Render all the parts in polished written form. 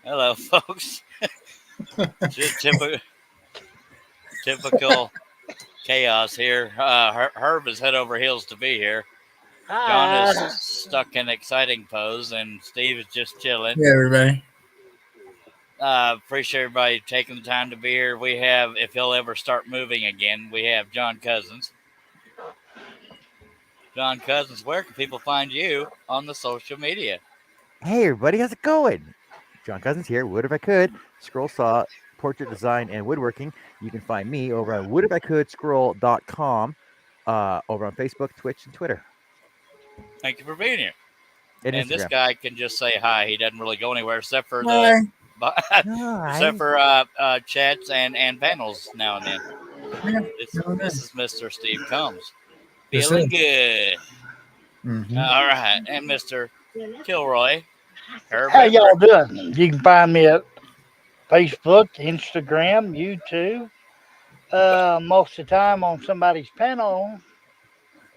Hello, folks. Typical chaos here. Herb is head over heels to be here. John is Hi. stuck in exciting pose, and Steve is just chilling. Yeah, everybody. Appreciate everybody taking the time to be here. We have, if he'll ever start moving again, we have John Cousins. John Cousins, where can people find you on the social media? Hey, everybody, how's it going? John Cousins here. Would if I could. Scroll saw, portrait design, and woodworking. You can find me over at woodifcouldScroll.com, over on Facebook, Twitch, and Twitter. Thank you for being here. And And this Instagram. guy can just say hi. He doesn't really go anywhere except for Hi. except for chats and panels now and then. Yeah, This is Mr. Steve Combs. This Feeling is. good. Mhm. All right. And Mr. Kilroy. How y'all doing? You can find me at Facebook, Instagram, YouTube. Most of the time on somebody's panel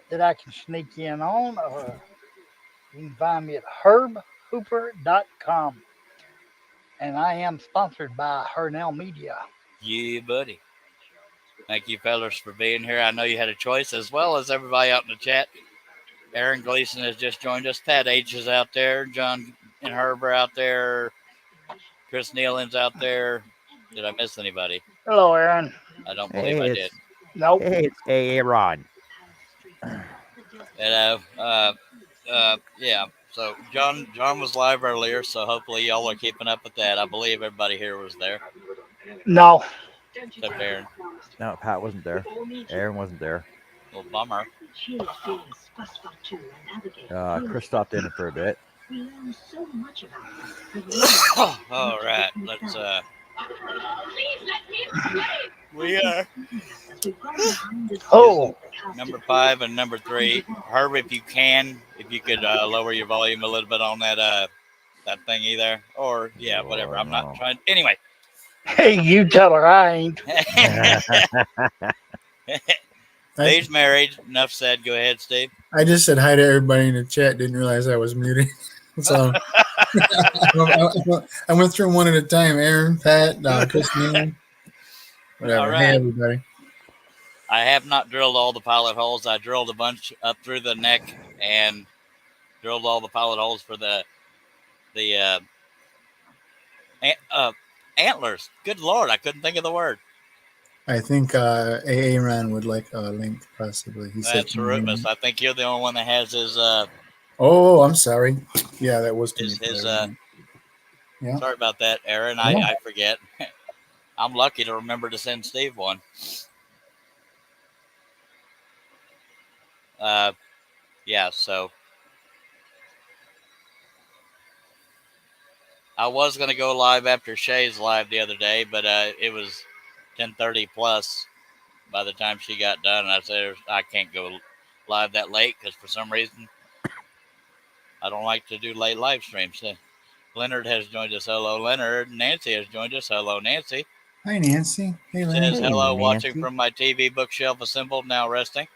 that I can sneak in on, or you can find me at herbhooper.com. And I am sponsored by Hernell Media. Yeah, buddy. Thank you, fellas, for being here. I know you had a choice, as well as everybody out in the chat. Aaron Gleason has just joined us. Pat H is out there. John and Herb are out there. Chris Nealon's out there. Did I miss anybody? Hello, Aaron. I don't believe I did. Nope. Hey, it's Aaron. And yeah. So John was live earlier, so hopefully y'all are keeping up with that. I believe everybody here was there, No. except Aaron. No, Pat wasn't there. Aaron wasn't there. Well, bummer. Chris stopped in for a bit. All right, let's. We are. Oh. Number 5 and number 3. Herb, if you could lower your volume a little bit on that thingy there, or yeah, whatever. I'm not trying. Anyway. Hey, you tell her I ain't. Steve's married. Enough said. Go ahead, Steve. I just said hi to everybody in the chat. Didn't realize I was muted. So I went through one at a time. Aaron, Pat, Chris, Nealon, whatever. All right. Hey, everybody. I have not drilled all the pilot holes. I drilled a bunch up through the neck and drilled all the pilot holes for the antlers. Good Lord, I couldn't think of the word. I think Aaron would like a link, possibly. He said That's Rufus. I think you're the only one that has his. Oh, I'm sorry. Yeah, that was his. Yeah. Sorry about that, Aaron. I forget. I'm lucky to remember to send Steve one. Yeah, so I was going to go live after Shay's live the other day, but it was 10:30 plus by the time she got done, and I said I can't go live that late because for some reason I don't like to do late live streams. Leonard has joined us. Hello, Leonard. Nancy has joined us. Hello, Nancy. Hi, Nancy. Hey, Leonard. Says hello, Nancy. watching from my TV bookshelf assembled, now resting.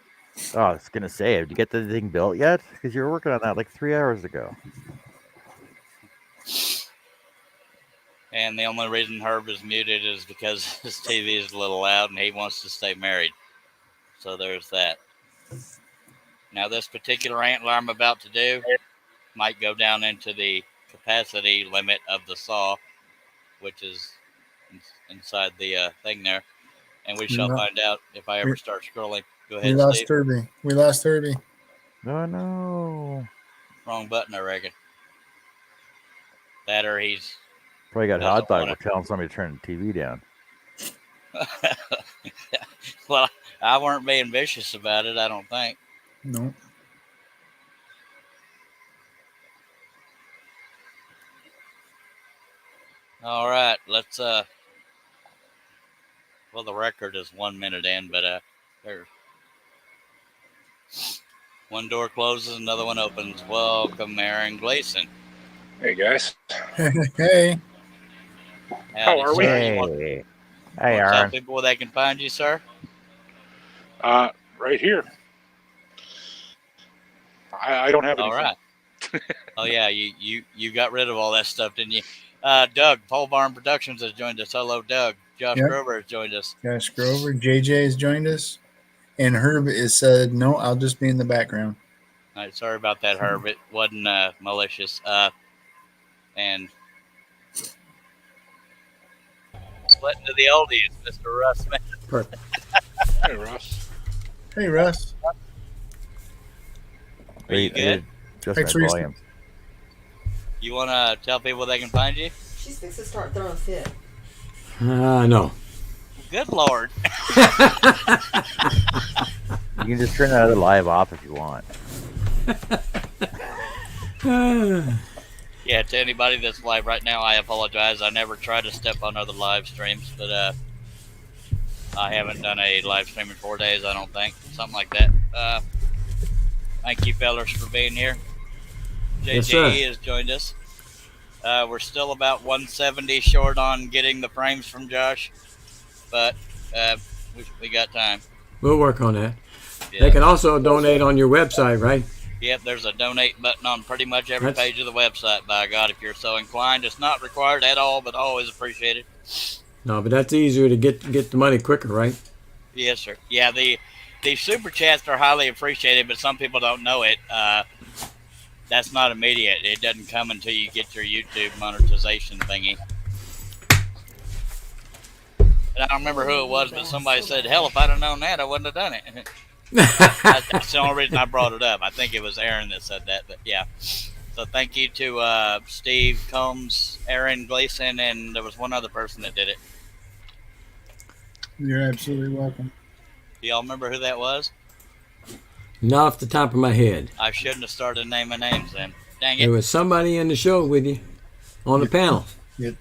Oh, I was going to say, did you get the thing built yet? Because you were working on that like 3 hours ago. And the only reason Herb is muted is because his TV is a little loud and he wants to stay married. So there's that. Now, this particular antler I'm about to do might go down into the capacity limit of the saw, which is inside the thing there. And we shall find out if I ever start scrolling. Go ahead, We lost Steve. Herbie. We lost Herbie. Oh, no. Wrong button, I reckon. That or he's... Probably got hot dog for telling somebody to turn the TV down. Well, I weren't being vicious about it, I don't think. No. All right, let's well, the record is 1 minute in, but there's one door closes, another one opens. Welcome, Aaron Gleason. Hey guys. Hey. How are we? Hey, Aaron. Tell people where they can find you, sir. Right here. I don't have anything. All right. Oh yeah, you got rid of all that stuff, didn't you? Doug, Pole Barn Productions has joined us. Hello, Doug. Josh Yep. Grover has joined us. Josh Grover. JJ has joined us. And Herb has said, no, I'll just be in the background. All right, sorry about that, Herb. It wasn't malicious. And splitting to the oldies, Mr. Russ Smith. Perfect. Hey, Russ. Hey, Russ. Are you good? Just Thanks my for your- volume. You want to tell people they can find you? She's fixed to start throwing a fit. No. Good Lord. You can just turn that other live off if you want. Yeah, to anybody that's live right now, I apologize. I never try to step on other live streams, but I haven't done a live stream in 4 days, I don't think. Something like that. Thank you, fellas, for being here. Yes, sir. JJE has joined us. We're still about 170 short on getting the frames from Josh, but we got time. We'll work on that. Yeah. They can also donate on your website, right? Yep, there's a donate button on pretty much every That's- page of the website, by God, if you're so inclined. It's not required at all, but always appreciated. No, but that's easier to get the money quicker, right? Yes, sir. Yeah, the super chats are highly appreciated, but some people don't know it. That's not immediate. It doesn't come until you get your YouTube monetization thingy. And I don't remember who it was, but somebody said, hell, if I'd have known that, I wouldn't have done it. That's the only reason I brought it up. I think it was Aaron that said that, but yeah. So thank you to Steve Combs, Aaron Gleason, and there was one other person that did it. You're absolutely welcome. Do y'all remember who that was? Not off the top of my head. I shouldn't have started naming names then. Dang There it. was somebody in the show with you on the panel. Was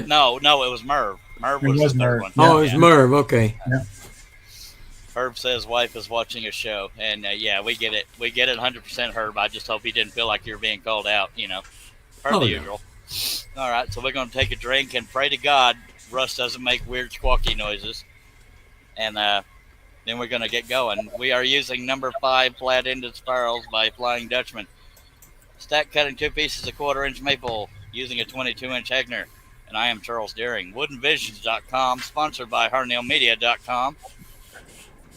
it? No, it was Merv. Merv It was was the third Merv. one. Oh, it was Yeah. Merv. Okay. Herb says wife is watching a show, and yeah, we get it. We get it 100%, Herb. I just hope he didn't feel like you were being called out, per Oh, the no. usual. All right, so we're going to take a drink and pray to God Russ doesn't make weird squawky noises, and then we're going to get going. We are using number 5 flat-ended spirals by Flying Dutchman. Stack cutting 2 pieces of 1/4-inch maple using a 22-inch Hegner, and I am Charles Deering. Woodenvisions.com, sponsored by HarnellMedia.com.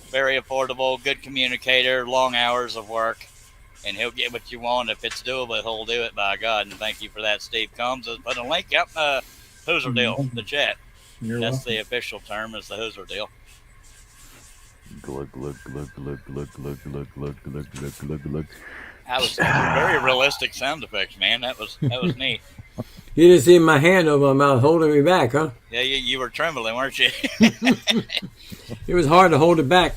Very affordable, good communicator, long hours of work, and he'll get what you want. If it's doable, he'll do it, by God. And thank you for that, Steve Combs. Put a link up Hooser Deal, the chat. You're That's welcome. the official term, is the Hooser Deal. Glug, glug, glug, glug, glug, glug, glug, glug, glug, glug, glug, glug. That was very realistic sound effects, man. That was neat. You didn't see my hand over my mouth holding me back, huh? Yeah, you were trembling, weren't you? It was hard to hold it back.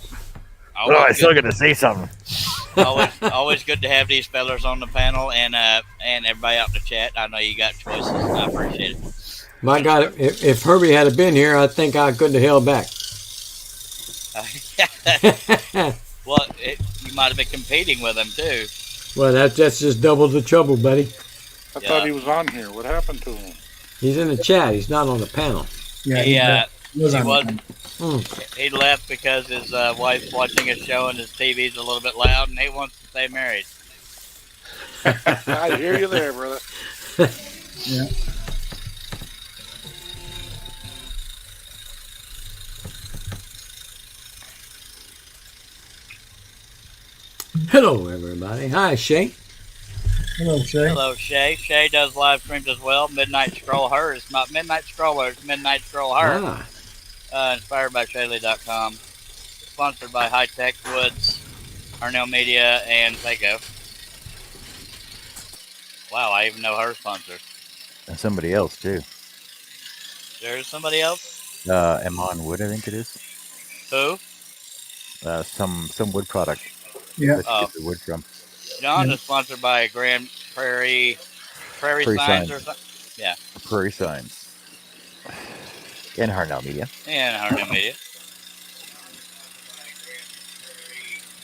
Oh, I still got to say something. always good to have these fellas on the panel and everybody out in the chat. I know you got choices, and I appreciate it. My God, if Herbie had been here, I think I couldn't have held back. Well, you might have been competing with him too. Well, that's just double the trouble, buddy. I thought he was on here. What happened to him? He's in the chat. He's not on the panel. Yeah, He was. on. Mm. He left because his wife's watching a show and his TV's a little bit loud, and he wants to stay married. I hear you there, brother. Yeah. Hello, everybody. Hi, Shay. Hello, Shay. Hello, Shay. Shay does live streams as well. Midnight Scroll Her. It's not Midnight Scroller, it's Midnight Scroll Her. Inspired by Shaylee.com. Sponsored by High Tech Woods, Arnell Media, and Seiko. Wow, I even know her sponsors. And somebody else, too. There's somebody else? Amon Wood, I think it is. Who? Some wood product. Yeah. That you get the wood from. John is sponsored by Grand Prairie Prairie Signs Signs. or something. Prairie Signs. And Harnell Media. And Arnell Media.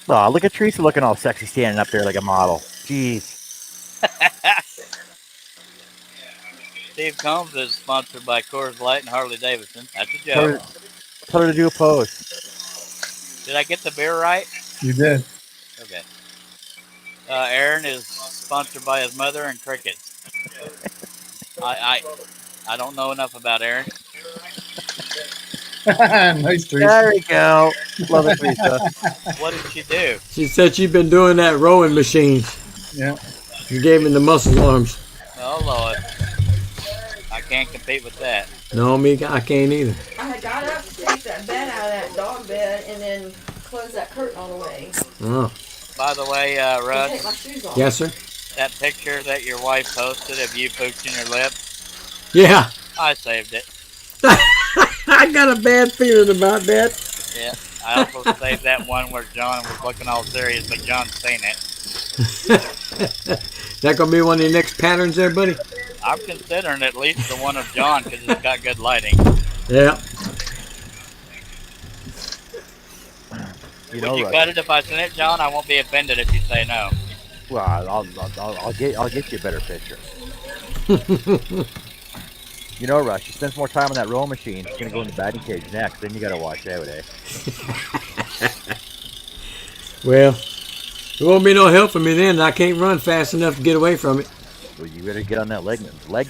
Oh, look at Teresa looking all sexy standing up there like a model. Jeez. Steve Combs is sponsored by Coors Light and Harley Davidson. That's a Tell joke. her to do a pose. Did I get the beer right? You did. Okay. Aaron is sponsored by his mother and crickets. I don't know enough about Aaron. Nice, Teresa. There we go. Love it, Teresa. What did she do? She said she'd been doing that rowing machine. Yeah. You gave me the muscle arms. Oh Lord, I can't compete with that. No, me, I can't either. I had got up to take that bed out of that dog bed and then close that curtain all the way. Oh, By the way, And take my Russ, shoes off. yes, sir. that picture that your wife posted of you pooching your lip, Yeah. I saved it. I got a bad feeling about that. Yeah. I also saved that one where John was looking all serious, but John's seen it. That gonna be one of your next patterns there, buddy? I'm considering at least the one of John because it's got good lighting. Yeah. You Would know, you Russ, cut it if I sent it, John? I won't be offended if you say no. well, I'll get you a better picture. You know, Russ, she spends more time on that roll machine. She's gonna go in the batting cage next. Then you gotta watch out, eh? Well, there won't be no help for me then. I can't run fast enough to get away from it. Well, you better get on that leg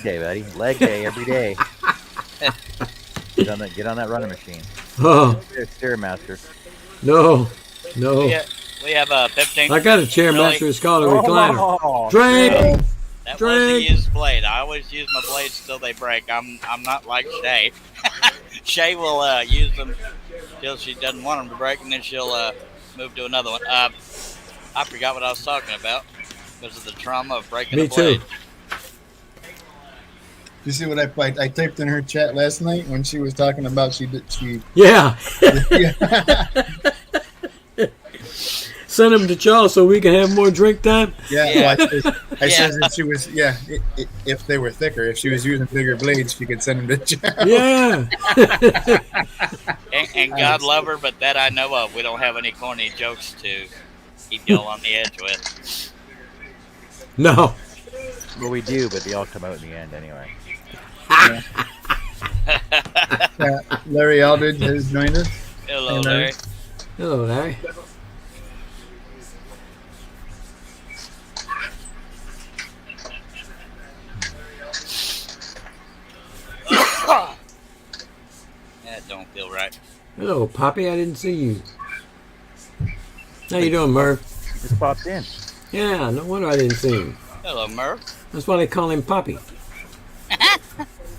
day, buddy. Leg day every day. Get on that running machine. Oh, Stairmaster. no. We have a 15. I got a Chairmaster. It's called a recliner. Oh, Drink. That was Drink. a used blade. I always use my blades till they break. I'm not like Shay. Shay will use them till she doesn't want them to break, and then she'll move to another one. I forgot what I was talking about because of the trauma of breaking Me a blade. too. You see what I typed in her chat last night when she was talking about she. Yeah. Yeah. Send them to Charles so we can have more drink time. Yeah, well, I Yeah. said that she was, if they were thicker, if she was using bigger blades, she could send them to Joe. Yeah. And God love her, but that I know of. We don't have any corny jokes to keep y'all on the edge with. No. Well, we do, but they all come out in the end anyway. Larry Aldridge has joined us. Hello, Hey, Larry. Larry. Hello, Larry. That don't feel right. Hello, Poppy. I didn't see you. How you doing, Merv? He just popped in. Yeah, no wonder I didn't see him. Hello, Murph. That's why they call him Poppy.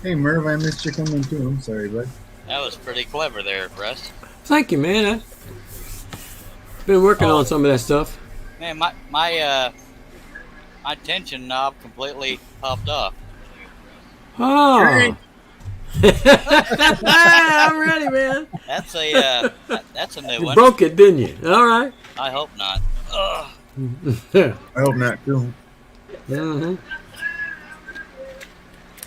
Hey, Merv, I missed you coming too. I'm sorry, bud. That was pretty clever there, Russ. Thank you, man. I've been working on some of that stuff. Man, my tension knob completely popped off. Oh. I'm ready, man. That's a new You one. broke it, didn't you? All right. I hope not. Ugh. I hope not, too. Mm-hmm.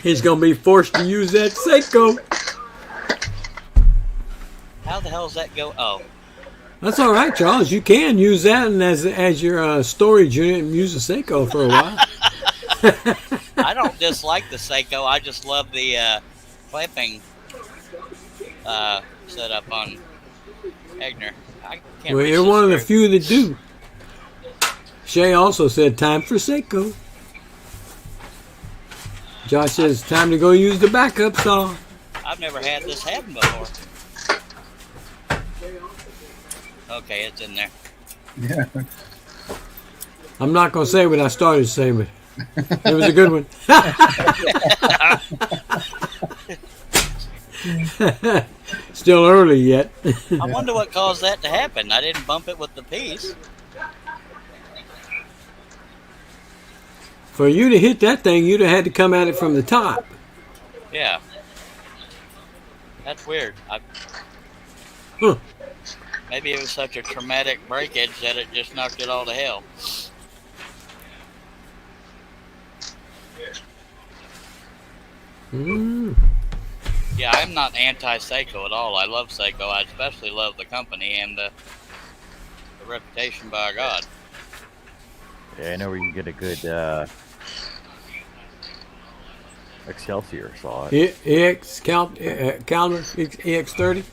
He's gonna be forced to use that Seiko. How the hell's that go? Oh, That's all right, Charles. You can use that and as your storage unit and use the Seiko for a while. I don't dislike the Seiko. I just love the clamping setup on Egner. I can't Well, reach you're this one of the screw. few that do. Shay also said time for Seiko. Josh says time to go use the backup saw. I've never had this happen before. Okay, it's in there. Yeah. I'm not gonna say what I started to say, but it was a good one. Still early yet. I wonder what caused that to happen. I didn't bump it with the piece. For you to hit that thing, you'd have had to come at it from the top. Yeah. That's weird. Huh. Maybe it was such a traumatic breakage that it just knocked it all to hell. Mm. Yeah, I'm not anti-Seiko at all. I love Seiko. I especially love the company and the reputation by God. Yeah, I know where you can get a good Excelsior saw. Calvin EX30?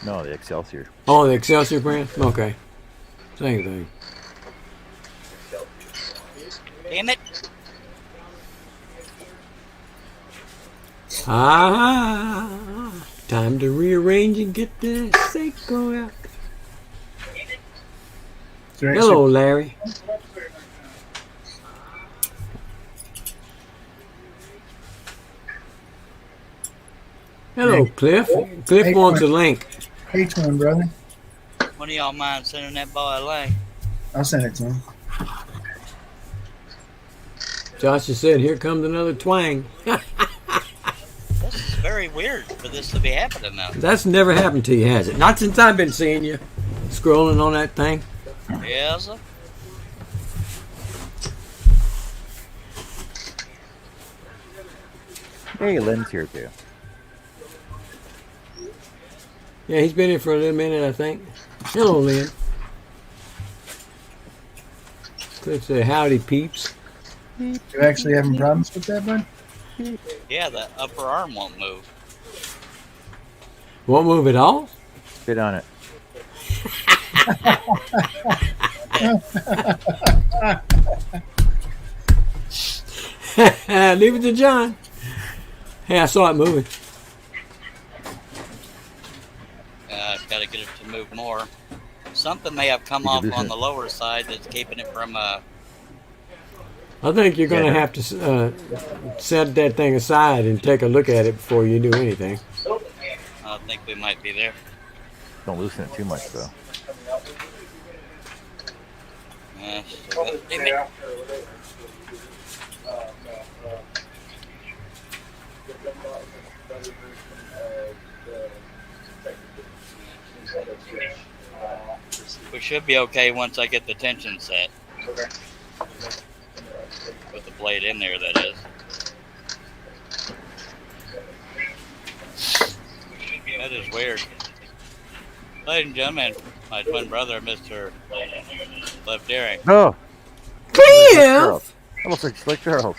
No, the Excelsior. Oh, the Excelsior brand? Okay. Same thing. Damn it! Time to rearrange and get the Seiko out. Hello, Larry. Hello, Cliff. Cliff Hey, wants a Cliff. link. Hey, twin brother. One of y'all mind sending that boy a link? I'll send it to him. Josh has said, here comes another twang. This is very weird for this to be happening now. That's never happened to you, has it? Not since I've been seeing you scrolling on that thing. Yes. Hey, Lynn's here too. Yeah, he's been here for a little minute, I think. Hello, Lynn. Cliff said, howdy, peeps. You actually having problems with that, bud? Yeah, the upper arm won't move. Won't move at all? Spit on it. Leave it to John. Hey, I saw it moving. Got to get it to move more. Something may have come Did you off lose on it? the lower side that's keeping it from. I think you're going to have to set that thing aside and take a look at it before you do anything. I think we might be there. Don't loosen it too much though. Damn it. We should be okay once I get the tension set. With the blade in there, that is. That is weird. Ladies and gentlemen, my twin brother, Mr. Cliff Deering. Oh, Cliff! almost like Slick Charles.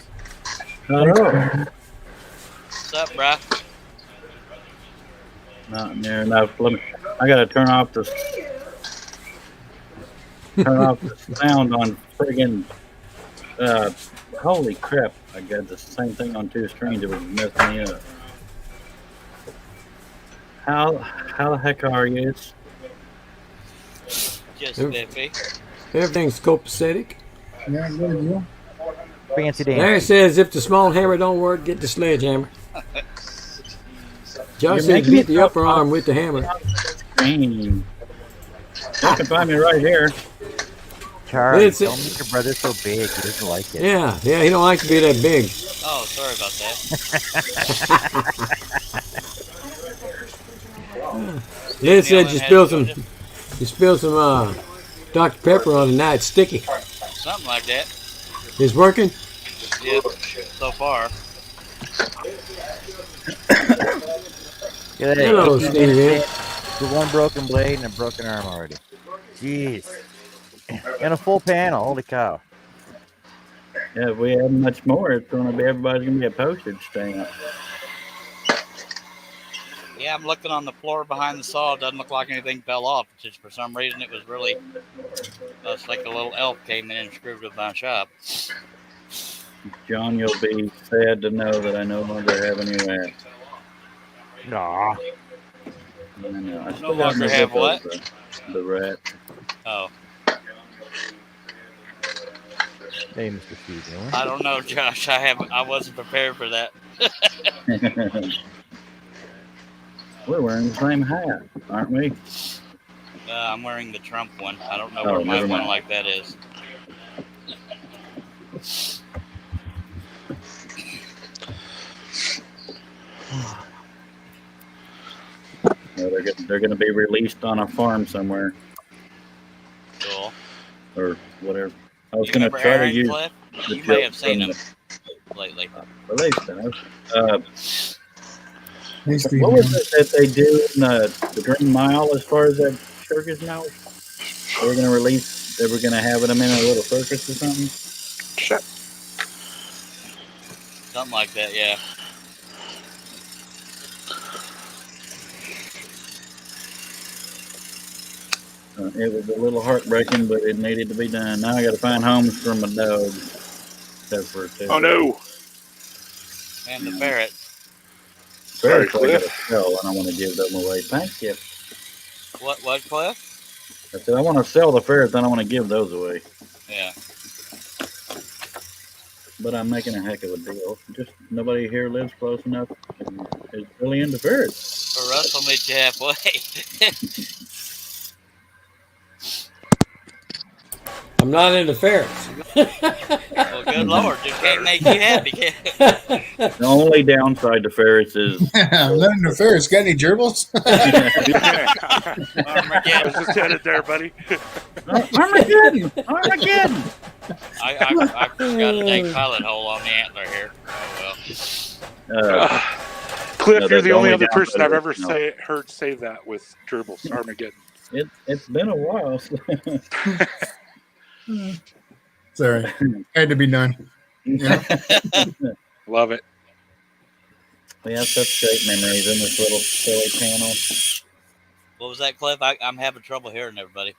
What's up, bruh? Not near enough. Let me, I gotta turn off the sound on friggin' holy crap. I got the same thing on two screens. It was messing me up. How the heck are you? Just spiffy. Everything's copacetic. Yeah, good deal. Fancy dance. Larry says if the small hammer don't work, get the sledgehammer. Josh said making beat me the upper arm with the hammer. Screen. You can find me right here. Charlie, It's- don't make your brother so big. He doesn't like it. Yeah, he don't like to be that big. Oh, sorry about that. Lynn said you spilled some Dr. Pepper on the night. It's sticky. Something like that. It's working? Yep, so far. Good. Hello, 18 Steve. minutes in, with one broken blade and a broken arm already. Jeez. And a full panel. Holy cow. Yeah, if we have much more, it's gonna be everybody's gonna be a postage stamp. Yeah, I'm looking on the floor behind the saw. It doesn't look like anything fell off. It's just for some reason it was really. It's like a little elf came in and screwed with my shop. John, you'll be sad to know that I no longer have any rats. Aw. I know. I No still got longer my have zip what? over the rat. Oh, Hey, Mr. Steve. Dillon. I don't know, Josh. I wasn't prepared for that. We're wearing the same hat, aren't we? I'm wearing the Trump one. I don't know Oh, where my never one mind. like that is. No, they're going to be released on a farm somewhere Cool. or whatever. I was You going to remember try to Aaron use Cliff? the You may have tilt seen from him lately. the release center. Hey, Steve. What was it that they do in the Green Mile as far as that circus now? They were going to release, they were going to have them in a little circus or something? Something like that, yeah. It was a little heartbreaking, but it needed to be done. Now I got to find homes for my dog. Except for two. Oh no! And the ferret. ferrets Sorry, I gotta Cliff. sell, and I want to give them away. Thank you. What, Cliff? I said I want to sell the ferrets, and I want to give those away. Yeah. But I'm making a heck of a deal. Just nobody here lives close enough and is really into ferrets. Or Russ will meet you halfway. I'm not into ferrets. Well, good Lord, just can't make you happy. The only downside to ferrets is I'm not into ferrets. Got any gerbils? I was just headed there, buddy. Armageddon! Armageddon! I forgot a dang pilot hole on the antler here. Oh Cliff, No, you're that's the only only other down person to I've the- ever no. heard say that with gerbils. Armageddon. It's been a while. Sorry. Had to be done. Yeah. Love it. We have such great memories in this little silly panel. What was that, Cliff? I'm having trouble hearing everybody.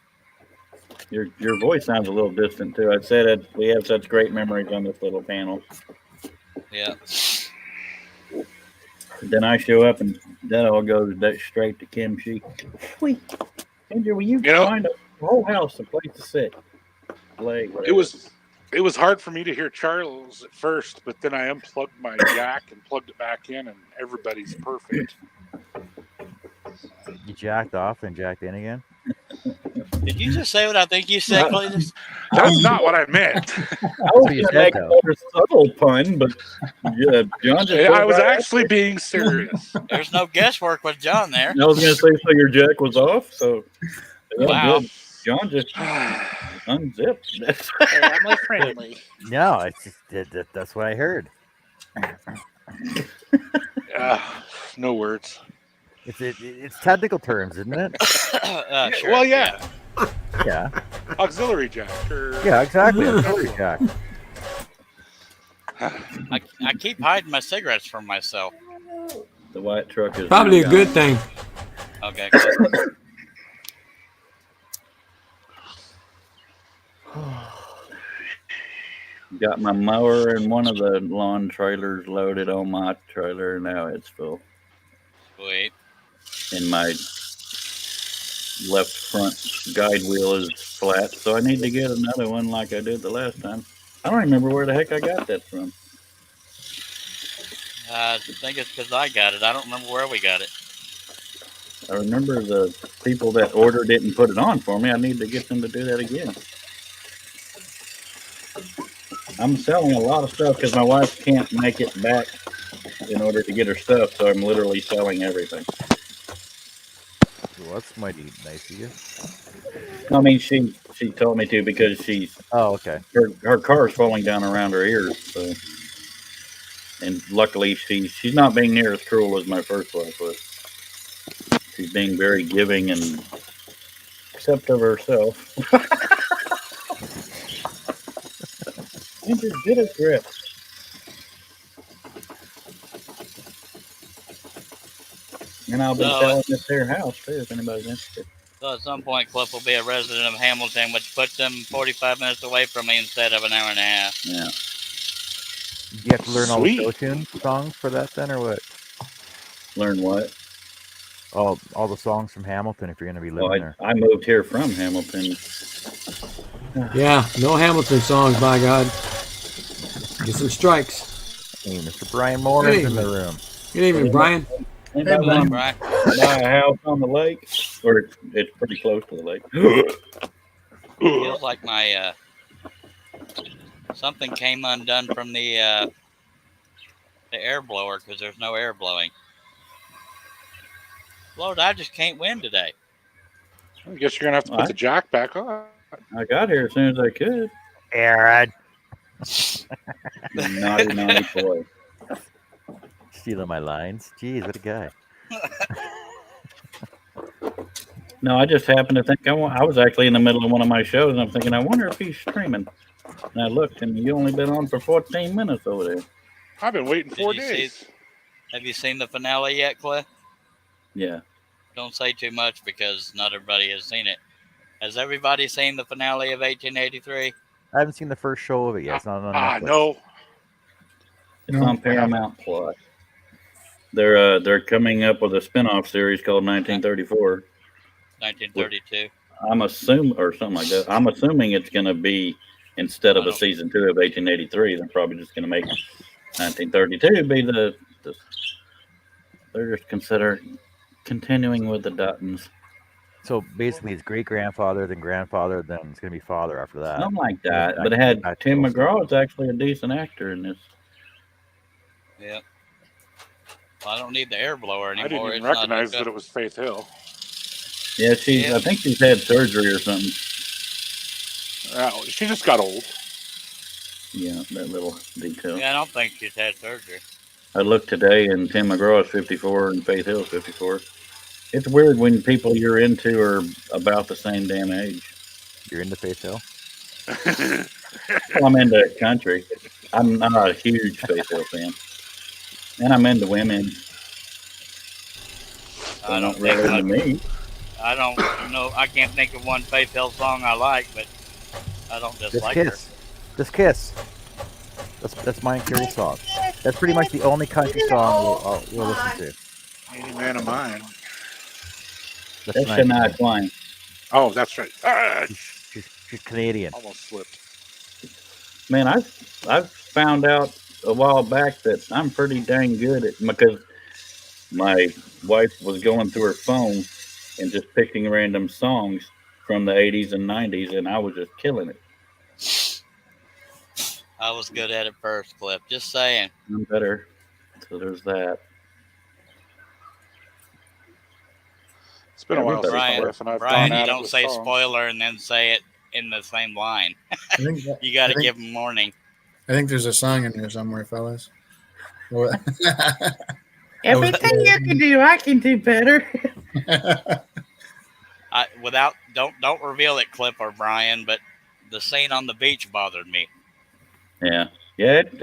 Your voice sounds a little distant too. I said it, we have such great memories on this little panel. Yeah. Then I show up and that all goes straight to Kim She. Wait, Andrew, will you know- find a whole house a place to sit? Play, whatever. It was hard for me to hear Charles at first, but then I unplugged my jack and plugged it back in, and everybody's perfect. You jacked off and jacked in again. Did you just say what I think you said, Cletus? That's not what I meant. I was what you going to said, make a though. more subtle pun, but yeah, John just. I was actually being serious. There's no guesswork with John there. I was going to say so your jack was off. So yeah, Wow. good. John just unzipped. Family friendly. No, it's just, that's what I heard. No words. It's technical terms, isn't it? Sure, Well, yeah. Yeah. Auxiliary jack. Or... Yeah, exactly. Auxiliary jack. I keep hiding my cigarettes from myself. The white truck is Probably now a good gone. thing. Okay, good. Got my mower and one of the lawn trailers loaded on my trailer. Now it's full. Sweet. And my left front guide wheel is flat, so I need to get another one like I did the last time. I don't remember where the heck I got that from. I think it's because I got it. I don't remember where we got it. I remember the people that ordered it and put it on for me. I need to get them to do that again. I'm selling a lot of stuff because my wife can't make it back in order to get her stuff, so I'm literally selling everything. Well, that's mighty nice of you. I mean, she told me to because Oh, okay. her car's falling down around her ears. So, and luckily she's not being near as cruel as my first wife was. She's being very giving and accept of herself. And just get a grip. And I'll be No, selling this their house too if anybody's interested. So at some point, Cliff will be a resident of Hamilton, which puts them 45 minutes away from me instead of an hour and a half. Yeah. Do you have to learn all the Sweet. show tune songs for that then, or what? Learn what? All the songs from Hamilton if you're going to be living Well, there. I moved here from Hamilton. Yeah, no Hamilton songs, by God. Get some strikes. Hey, Mr. Brian Moore's Hey. in the room. Good evening, Brian. Anybody Come on, want Brian. to buy a house on the lake? Or it's pretty close to the lake. Feels like my something came undone from the air blower because there's no air blowing. Lord, I just can't win today. I guess you're gonna have to put the jack back on. I got here as soon as I could. Aaron. Naughty boy. Stealing my lines. Jeez, what a guy. No, I just happened to think I was actually in the middle of one of my shows, and I'm thinking, I wonder if he's streaming. And I looked, and you only been on for 14 minutes over there. I've been waiting Did 4 you days. Have you seen the finale yet, Cliff? Yeah. Don't say too much because not everybody has seen it. Has everybody seen the finale of 1883? I haven't seen the first show of it yet. It's not on Netflix. No. It's on Paramount Plus. They're coming up with a spin-off series called 1934. 1932. I'm assuming, or something like that. I'm assuming it's going to be, instead of I a don't- season 2 of 1883, they're probably just going to make 1932 be the. They're just considering continuing with the Duttons. So basically, it's great grandfather, then grandfather, then it's gonna be father after that. Something like And then that. back- But it had back to Tim middle school. McGraw is actually a decent actor in this. Yeah. Well, I don't need the air blower I didn't anymore. even It's not recognize hooked that up. it was Faith Hill. Yeah, I think she's had surgery or something. She just got old. Yeah, that little detail. Yeah, I don't think she's had surgery. I looked today, and Tim McGraw is 54, and Faith Hill is 54. It's weird when people you're into are about the same damn age. You're into Faith Hill? Well, I'm into country. I'm not a huge Faith Hill fan, and I'm into women. I don't really think into me. I don't know. I can't think of one Faith Hill song I like, but I don't dislike her. Just kiss. That's my and Carrie's song. That's pretty much the only country song we'll listen to. Any man of mine. That's Shania Twain. Oh, that's right. She's Canadian. Almost slipped. Man, I've found out a while back that I'm pretty dang good at, because my wife was going through her phone and just picking random songs from the 80s and 90s, and I was just killing it. I was good at it first, Cliff. Just saying. I'm better. So there's that. It's been a while since my Brian, wife and I've Brian, gone you at it don't with say songs. spoiler and then say it in the same line. You got to give them warning. I think there's a song in there somewhere, fellas. What? Everything you can do, I can do better. Don't reveal it, Cliff or Brian, but the scene on the beach bothered me. Yeah. It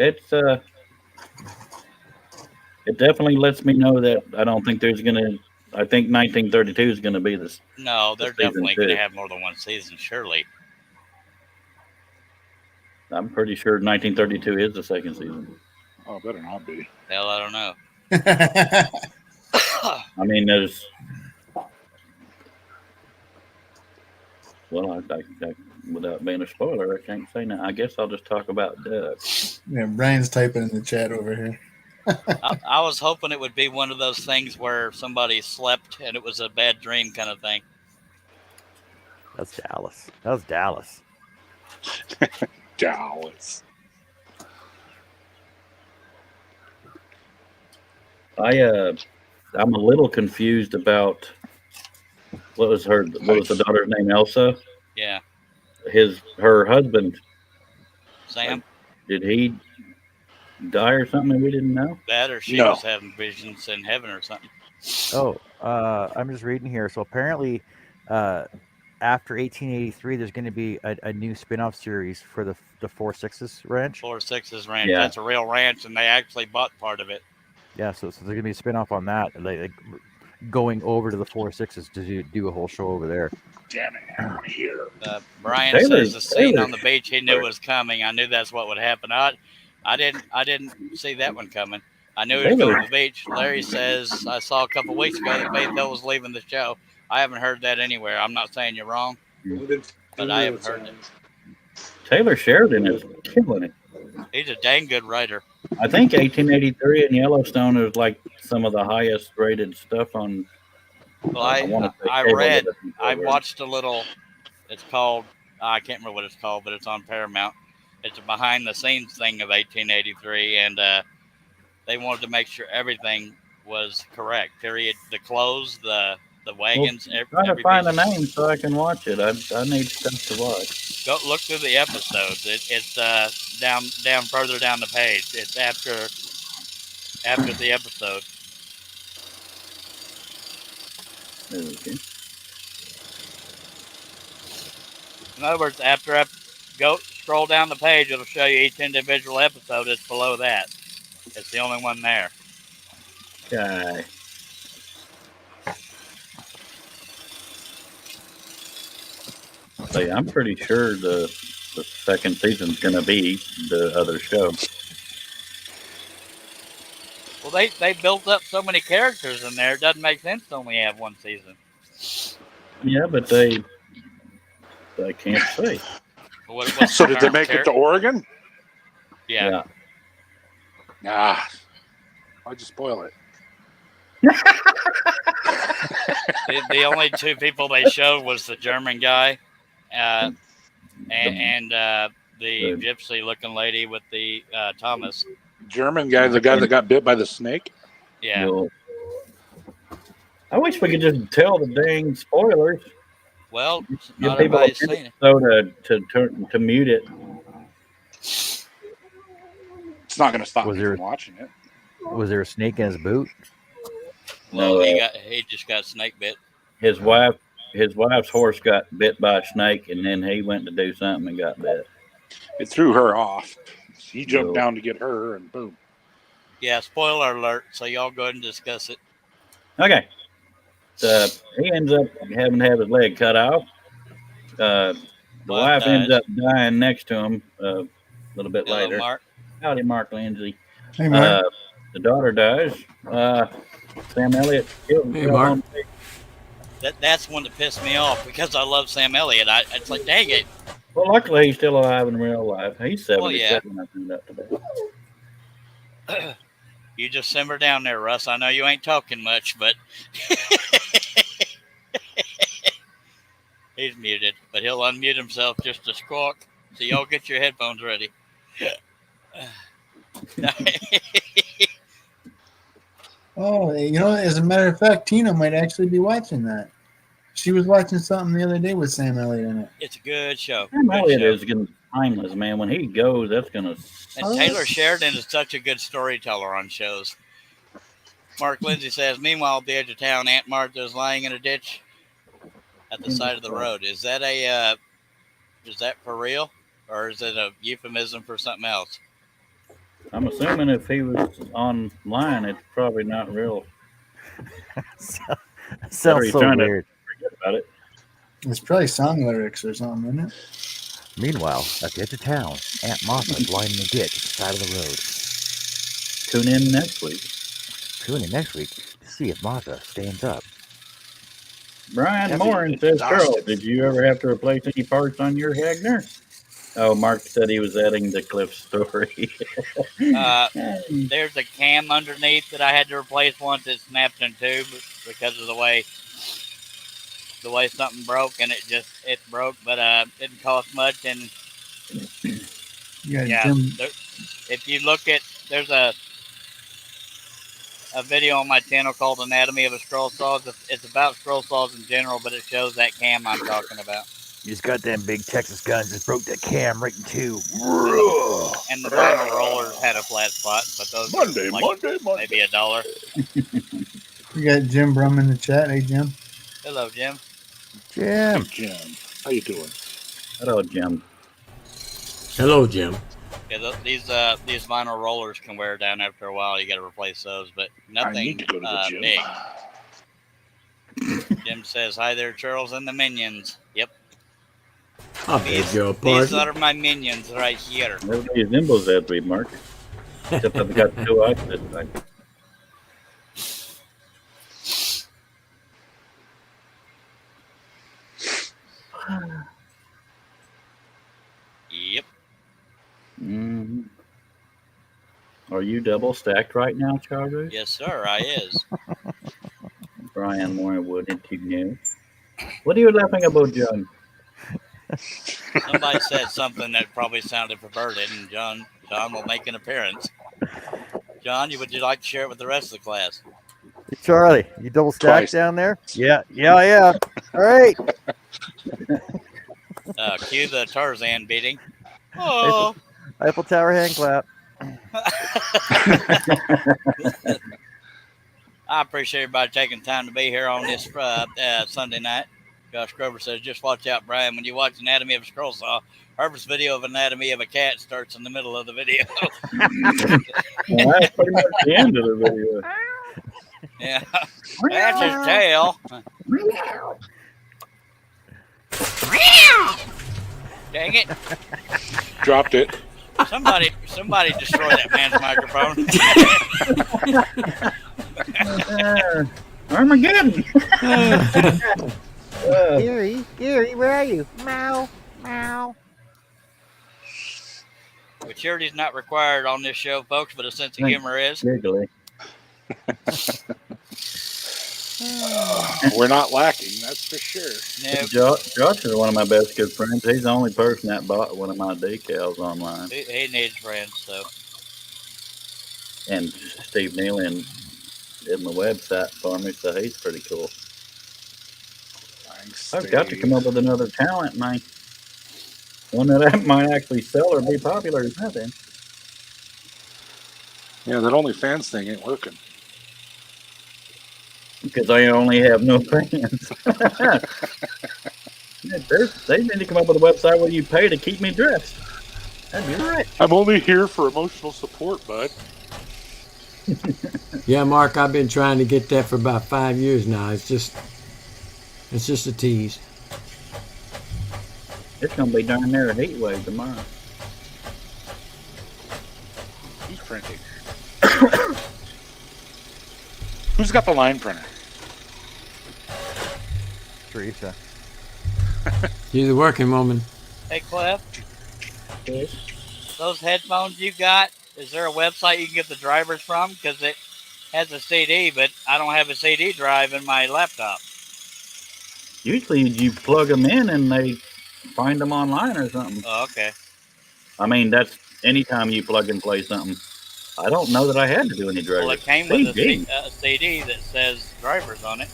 definitely lets me know that I don't think there's gonna. I think 1932 is gonna be this. No, they're definitely going to have more than one season, surely. I'm pretty sure 1932 is the second season. Oh, better not be. Hell, I don't know. I mean, there's. Well, I without being a spoiler, I can't say now. I guess I'll just talk about ducks. Yeah, Brian's typing in the chat over here. I was hoping it would be one of those things where somebody slept and it was a bad dream kind of thing. That's Dallas. That was Dallas. Dallas. I'm a little confused about what was the daughter's name? Elsa? Yeah. Her husband, Sam? did he die or something we didn't know? That or she was having visions in heaven or something. Oh, I'm just reading here. So apparently, after 1883, there's going to be a new spin-off series for the 4 Sixes Ranch. 4 Sixes Ranch. Yeah. That's a real ranch, and they actually bought part of it. Yeah, so there's going to be a spin-off on that, like going over to the 4 Sixes to do a whole show over there. Damn it, I want to hear. Brian says the scene on the beach he knew was coming. I knew that's what would happen. I didn't see that one coming. I knew he was going to the beach. Larry says I saw a couple weeks ago that Faith Hill was leaving the show. I haven't heard that anywhere. I'm not saying you're wrong, but I haven't heard it. Taylor Sheridan is killing it. He's a dang good writer. I think 1883 and Yellowstone is like some of the highest rated stuff on. Well, I watched a little. It's called, I can't remember what it's called, but it's on Paramount. It's a behind the scenes thing of 1883, and they wanted to make sure everything was correct. Period. The clothes, the wagons. Try to find the name so I can watch it. I need stuff to watch. Go look through the episodes. It's down further down the page. It's after the episode. Okay. In other words, after I scroll down the page, it'll show you each individual episode. It's below that. It's the only one there. Okay. So yeah, I'm pretty sure the second season's going to be the other show. Well, they built up so many characters in there. It doesn't make sense to only have one season. Yeah, but they can't say. What's So the did they current make it to Oregon? Yeah. Nah. Why'd you spoil it? The only two people they showed was the German guy, and the gypsy-looking lady with the Thomas. German guy, the guy that got bit by the snake? Yeah. Well, I wish we could just tell the dang spoilers. Well, Give not people a everybody's seen it. so to mute it. It's not going to stop Was me there- from watching it. Was there a snake in his boot? Well, No, he just got snake bit. his wife's horse got bit by a snake, and then he went to do something and got bit. It threw her off. He jumped No. down to get her, and boom. Yeah, spoiler alert. So y'all go ahead and discuss it. Okay. He ends up having to have his leg cut off. The wife ends up dying next to him a little bit Hello, later. Mark. Howdy, Mark Lindsay. Hey, Mark. The daughter dies. Sam Elliott killed Hey, Mark. That's one that pissed me off because I love Sam Elliott. It's like, dang it. Well, luckily he's still alive in real life. He's 77. Well, yeah. I found out today. You just simmer down there, Russ. I know you ain't talking much, but he's muted. But he'll unmute himself just to squawk. So y'all get your headphones ready. Oh, as a matter of fact, Tina might actually be watching that. She was watching something the other day with Sam Elliott in it. It's a good show. Sam Good Elliott show. is going to timeless, man. When he goes, that's going to. And Taylor Sheridan is such a good storyteller on shows. Mark Lindsay says, meanwhile, at the edge of town, Aunt Martha is lying in a ditch at the side of the road. Is that for real? Or is it a euphemism for something else? I'm assuming if he was online, it's probably not real. Sounds so trying to weird. forget about it. It's probably song lyrics or something, isn't it? Meanwhile, at the edge of town, Aunt Martha is lying in a ditch at the side of the road. Tune in next week. Tune in next week to see if Martha stands up. Brian Heavy Morin says, exhausted. Carl, did you ever have to replace any parts on your Hagner? Oh, Mark said he was adding the Cliff story. There's a cam underneath that I had to replace once. It snapped in two because of the way something broke, and it broke, but it didn't cost much. And Yeah, yeah, Jim. if you look at, there's a video on my channel called Anatomy of a Scroll Saw. It's about scroll saws in general, but it shows that cam I'm talking about. These goddamn big Texas guns just broke that cam right in two. And the vinyl rollers had a flat spot, but those Monday, were Monday. maybe $1. We got Jim Brum in the chat. Hey, Jim. Hello, Jim. Jim. Jim, how you doing? Hello, Jim. Hello, Jim. Yeah, these vinyl rollers can wear down after a while. You got to replace those, but I nothing need to go to the gym. big. Jim says, "Hi there, Charles and the minions." Yep, I beg your these pardon. are my minions right here. Everybody resembles that way, Mark. Except I've got 2 eyes this time. Yep. Mhm. Are you double stacked right now, Charlie? Yes, sir. I is. Brian Moore wouldn't you know? What are you laughing about, John? Somebody said something that probably sounded perverted, and John will make an appearance. John, would you like to share it with the rest of the class? Hey, Charlie, you double stacked Twice. down there? Yeah, I am. All right. Cue the Tarzan beating. Oh. Eiffel Tower hand clap. I appreciate everybody taking time to be here on this Sunday night. Josh Grover says, just watch out, Brian. When you watch Anatomy of a Scroll Saw, Herbert's video of Anatomy of a Cat starts in the middle of the video. Well, that's pretty much the end of the video. Yeah. That's his tail. Dang it. Dropped it. Somebody destroy that man's microphone. Armageddon. Gary, where are you? Meow, meow. Maturity's not required on this show, folks, but a sense of humor is. Giggly. We're not lacking, that's for sure. No, Josh is one of my best good friends. He's the only person that bought one of my decals online. he needs friends, so. And Steve Nealon did my website for me, so he's pretty cool. Thanks, I've got to Steve. come up with another talent, man. One that might actually sell or be popular or nothing. Yeah, that OnlyFans thing ain't working. Because I only have no fans. Yeah, they need to come up with a website where you pay to keep me dressed. That'd be right. I'm only here for emotional support, bud. Yeah, Mark, I've been trying to get that for about 5 years now. It's just a tease. It's gonna be darn near a heat wave tomorrow. Who's printing? Who's got the line printer? Teresa. You're the working woman. Hey, Cliff, those headphones you got, is there a website you can get the drivers from? Because it has a CD, but I don't have a CD drive in my laptop. Usually you plug them in and they find them online or something. Oh, okay. I mean, that's anytime you plug and play something. I don't know that I had to do any drivers. Well, it came with a CD that says drivers on it.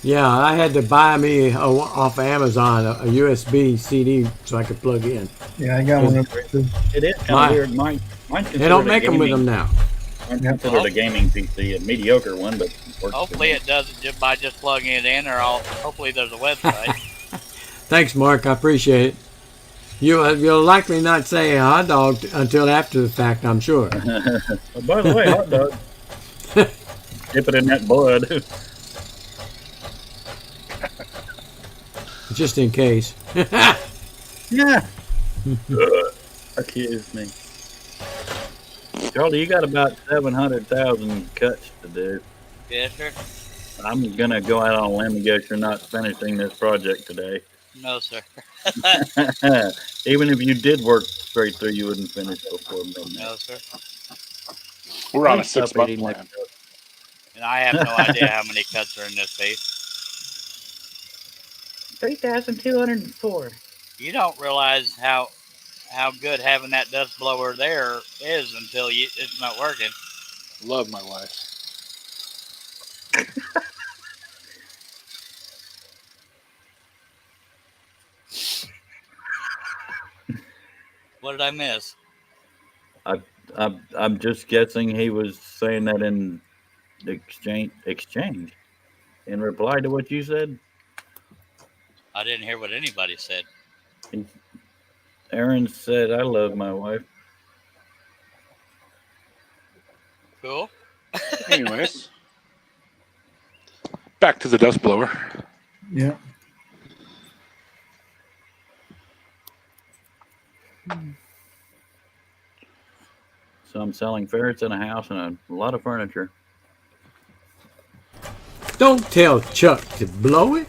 Yeah, I had to buy me off of Amazon a USB CD so I could plug in. Yeah, I got one of those. It is kind of weird. Mine's They don't make them with them now. Mine's considered a gaming PC, a mediocre one, but works. Hopefully it does it just by just plugging it in, or hopefully there's a website. Thanks, Mark. I appreciate it. You'll likely not say a hot dog until after the fact, I'm sure. Oh, by the way, hot dog. Dip it in that blood. Just in case. Yeah. Accuse me. Charlie, you got about 700,000 cuts to do. Yes, sir. I'm going to go out on a limb and guess you're not finishing this project today. No, sir. Even if you did work straight through, you wouldn't finish before midnight. No, sir. We're on a Stop 6-month eating that plan. stuff. And I have no idea how many cuts are in this piece. 3,204. You don't realize how good having that dust blower there is until it's not working. Love my wife. What did I miss? I'm just guessing he was saying that in exchange in reply to what you said. I didn't hear what anybody said. Aaron said, "I love my wife." Cool. Anyways, back to the dust blower. Yeah. So I'm selling ferrets in a house and a lot of furniture. Don't tell Chuck to blow it.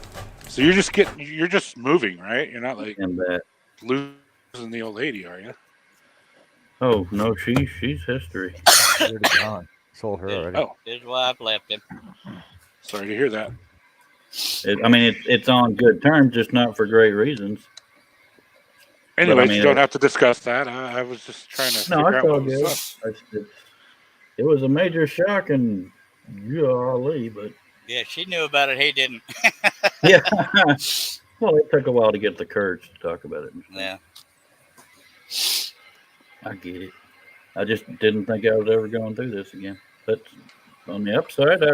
So you're just moving, right? You're not like And that. losing the old lady, are you? Oh no, she's history. Already gone. Sold her already. Oh, This is why I've left him. sorry to hear that. It's on good terms, just not for great reasons. Anyways, mean, you don't have to discuss that. I was just trying to No, figure it's out all what good. was up. It was a major shock, and golly, but Yeah, she knew about it. He didn't. yeah. Well, it took a while to get the courage to talk about it. Yeah. I get it. I just didn't think I was ever going through this again. But on the upside,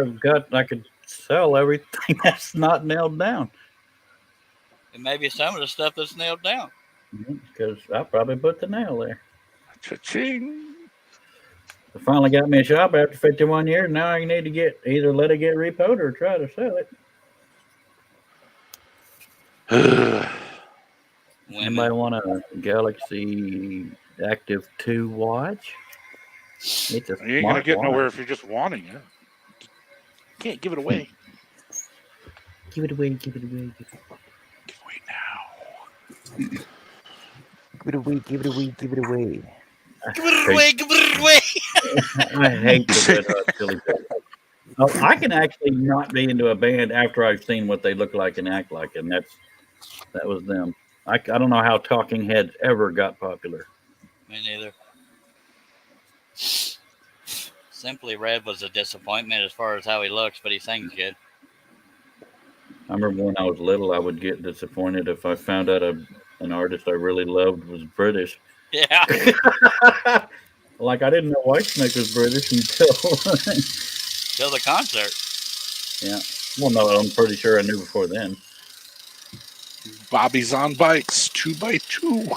I could sell everything that's not nailed down. And maybe some of the stuff that's nailed down. Because I probably put the nail there. Cha-ching. I finally got me a shop after 51 years. Now I need to either let it get repoed or try to sell it. Anybody want a Galaxy Active 2 watch? It's a You ain't gonna smart get watch. nowhere if you're just wanting it. You can't give it away. Give it away. Give it away. Give away now. Give it away. Give it away. Give it away. Give it away, give it away. I hate the Red Hot Chili Peppers. Oh, I can actually not be into a band after I've seen what they look like and act like, and that was them. I don't know how Talking Heads ever got popular. Me neither. Simply Red was a disappointment as far as how he looks, but he sings good. I remember when I was little, I would get disappointed if I found out an artist I really loved was British. Yeah. Like, I didn't know Whitesnake was British until Till the concert. yeah. Well, no, I'm pretty sure I knew before then. Bobby's on Bikes 2x2.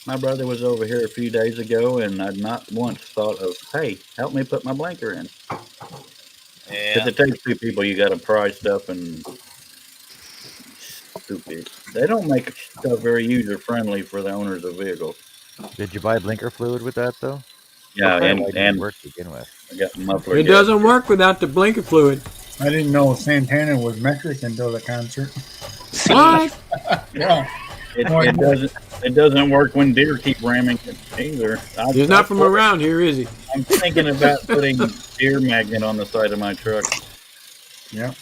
My brother was over here a few days ago, and I'd not once thought of, hey, help me put my blinker in. Yeah. Because it takes two people. You got to pry stuff and stupid. They don't make stuff very user friendly for the owners of vehicles. Did you buy blinker fluid with that though? Yeah, Why didn't and it work to begin with? I got muffler. It doesn't work without the blinker fluid. I didn't know Santana was metric until the concert. What? Yeah. It doesn't work when deer keep ramming it either. He's not from around here, is he? I'm thinking about putting deer magnet on the side of my truck. Yeah.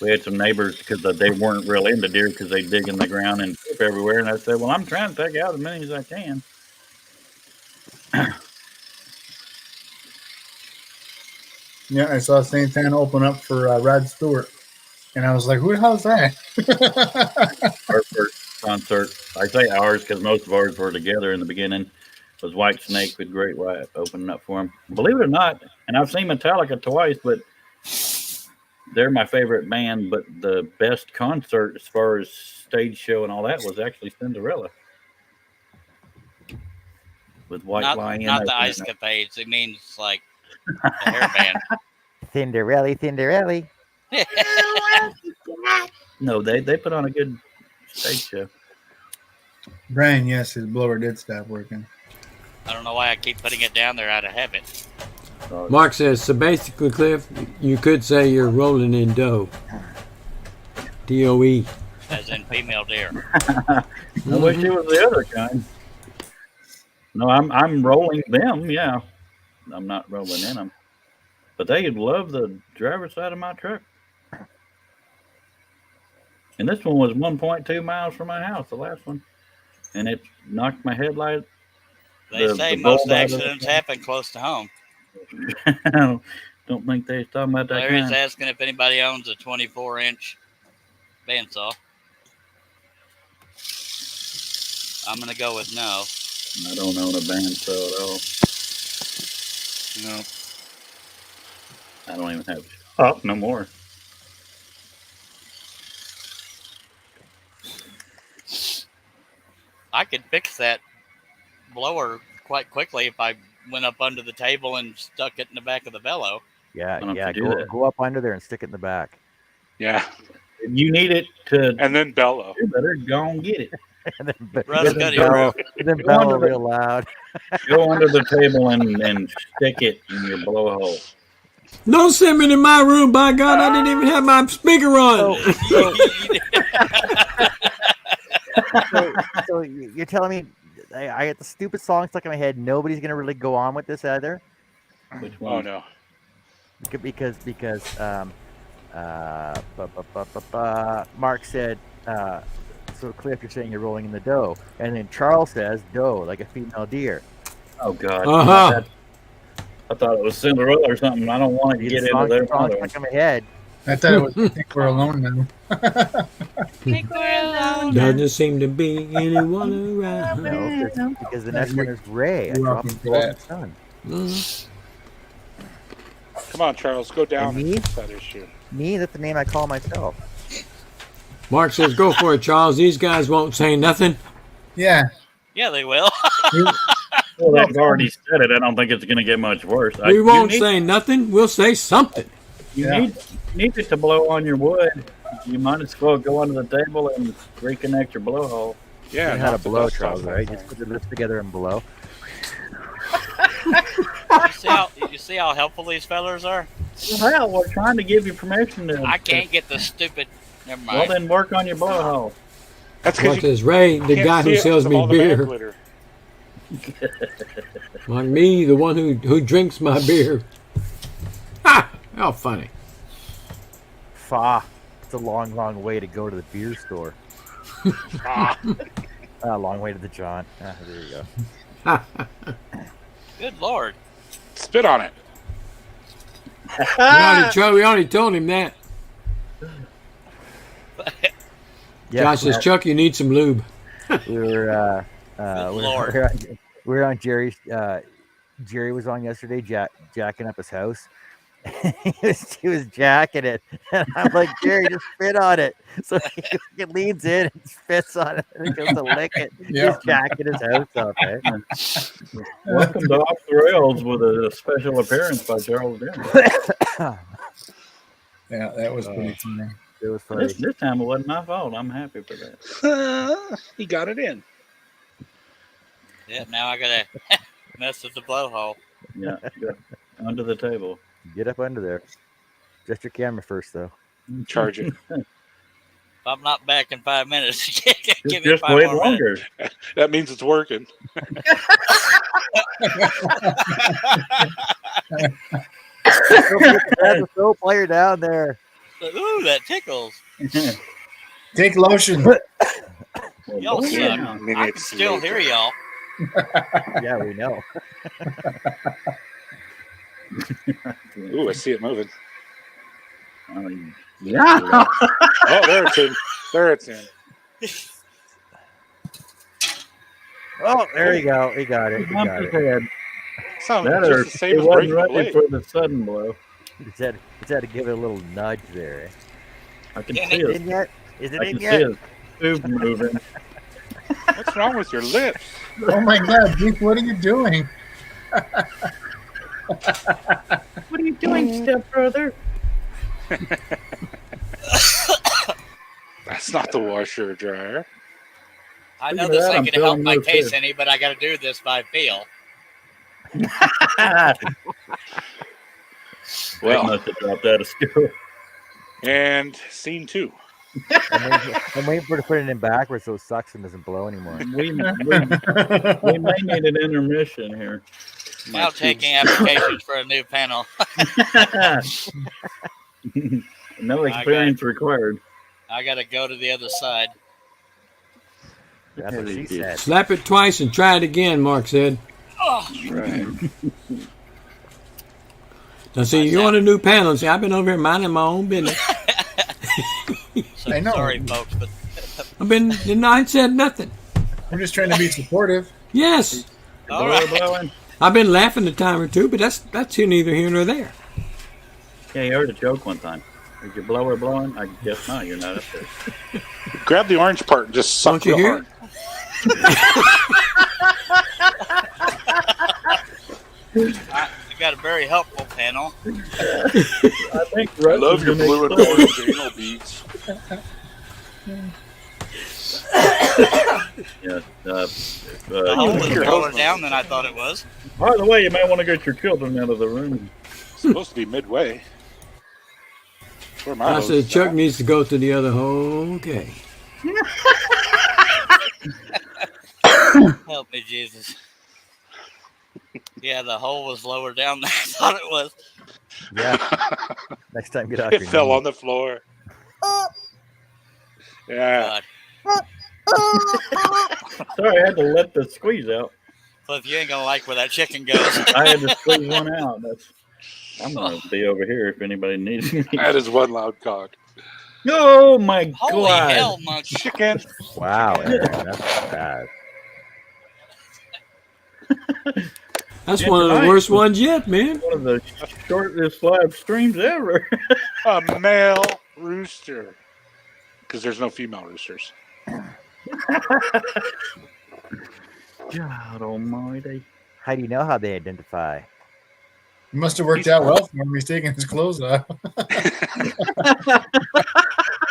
We had some neighbors because they weren't real into deer because they dig in the ground and poop everywhere. And I said, well, I'm trying to take out as many as I can. Yeah, I saw Santana open up for Rod Stewart. And I was like, who the hell's that? Our first concert, I say ours because most of ours were together in the beginning, was Whitesnake with Great White opening up for him. Believe it or not, and I've seen Metallica twice, but they're my favorite band. But the best concert as far as stage show and all that was actually Cinderella. With White Lion. Not the Ice Capades. It means like the hair band. Cinderella. No, they put on a good stage show. Brian, yes, his blower did stop working. I don't know why I keep putting it down there out of habit. Mark says, so basically, Cliff, you could say you're rolling in dough. DOE. As in female deer. I wish it was the other kind. No, I'm rolling them, yeah. I'm not rolling in them. But they love the driver's side of my truck. And this one was 1.2 miles from my house, the last one. And it knocked my headlight. They say most accidents happen close to home. I don't think they're talking about that. Larry's asking if anybody owns a 24-inch bandsaw. I'm going to go with no. I don't own a bandsaw at all. No. I don't even have a shop no more. I could fix that blower quite quickly if I went up under the table and stuck it in the back of the bellow. Yeah, don't yeah. have to do that. Go up under there and stick it in the back. Yeah. If you need it to, And then bellow. you better go and get it. And then, Russ got your then bellow real loud. Go under the table and stick it in your blowhole. Don't send me to my room, by God. I didn't even have my speaker on. So you're telling me I got the stupid song stuck in my head. Nobody's going to really go on with this either? Which Oh, one? no. Because Mark said, so Cliff, you're saying you're rolling in the dough. And then Charles says, dough, like a female deer. Oh, God. Uh-huh. I thought it was Cinderella or something. I don't want to get into their song mother. stuck in my head. I thought it was I Think We're Alone Now. Think we're alone. Doesn't seem to be anyone around. No, because the next one is Ray. I You're dropped welcome the for that. sun. Come on, Charles. Go down And me? and fix that issue. Me, that's the name I call myself. Mark says, go for it, Charles. These guys won't say nothing. Yeah. Yeah, they will. Well, they've already said it. I don't think it's going to get much worse. We won't say nothing. We'll say something. You need it to blow on your wood. You might as well go under the table and reconnect your blowhole. Yeah. You know how to knock the blow, dust Charles, off right? that Just thing. put your lips together and blow. You You see how helpful these fellers are? Well, we're trying to give you permission to. I can't get the stupid. Never Well, mind. then work on your blowhole. That's Mark because you says, Ray, the can't guy see who it sells from me all the man beer. glitter. Like me, the one who drinks my beer. Ha! How funny. Fa. It's a long, long way to go to the beer store. A long way to the John. There you go. Good Lord. Spit on it. We already told him that. Yeah, Josh says, Chuck, you need some lube. we were Lord. we were on Jerry's. Jerry was on yesterday, jacking up his house. he was jacking it, and I'm like, Jerry, just spit on it. So he leans in and spits on it, and he goes to lick it. Yeah. He's jacking his house up. Eh? Welcome to Off the Rails with a special appearance by Charles Dillon. Yeah, that was pretty funny. It was funny. This time it wasn't my fault. I'm happy for that. He got it in. Yeah, now I gotta mess with the blowhole. Yeah, go under the table. Get up under there. Just your camera first, though. Charge it. If I'm not back in 5 minutes, give me Just 5 wait more longer. minutes. That means it's working. Go player down there. Ooh, that tickles. Take lotion. Y'all suck. I can Minutes still later. hear y'all. Yeah, we know. Ooh, I see it moving. Yeah. Oh, there it's in. There it's in. Oh, there you go. He got it. He Bumped got his it. head. Sounds That just or the same he as wasn't breaking the ready blade. for the sudden blow. He's had to give it a little nudge there. Eh? I can Yeah, see Is it it. in yet? Is it I in can see yet? his tube moving. What's wrong with your lips? Oh my God, Duke, what are you doing? What are you doing, stepbrother? That's not the washer or dryer. I know Look at this that, ain't I'm going to help feeling my no case good. any, but I got to do this by feel. Well. I must have dropped out of school. And scene 2. I'm waiting for it to put it in backwards so it sucks and doesn't blow anymore. We may need an intermission here. Now taking applications for a new panel. No experience required. I got to go to the other side. That's what she said. Slap it twice and try it again, Mark said. Oh, Right. Now, see, you want a new panel. See, I've been over here minding my own business. so I know. sorry, folks, but And I ain't said nothing. I'm just trying to be supportive. Yes, all Blower right. blowing? I've been laughing a time or two, but that's here neither here nor there. Yeah, you heard a joke one time. Is your blower blowing? I guess not. You're not up there. Grab the orange part and just suck Don't you real hear hard. I got a very helpful panel. I think I love your blue and orange anal beads. Yeah. The hole was your lower husband. down than I thought it was. By the way, you might want to get your children out of the room. It's supposed to be midway. That's where my I hose said is Chuck at. needs to go to the other hole. Okay. Help me, Jesus. Yeah, the hole was lower down than I thought it was. Yeah. Next time, get off It your fell knees. on the floor. Yeah. God. Sorry, I had to let the squeeze out. Cliff, you ain't going to like where that chicken goes. I had to squeeze one out. I'm going to be over here if anybody needs me. That is one loud cock. Oh, my Holy God. hell, Monk. Chicken. Wow, Aaron, that's bad. That's Yeah, one of the tonight- worst ones yet, man. One of the shortest live streams ever. A male rooster. Because there's no female roosters. God almighty. How do you know how they identify? It must have worked out well for him. He's taking his clothes off.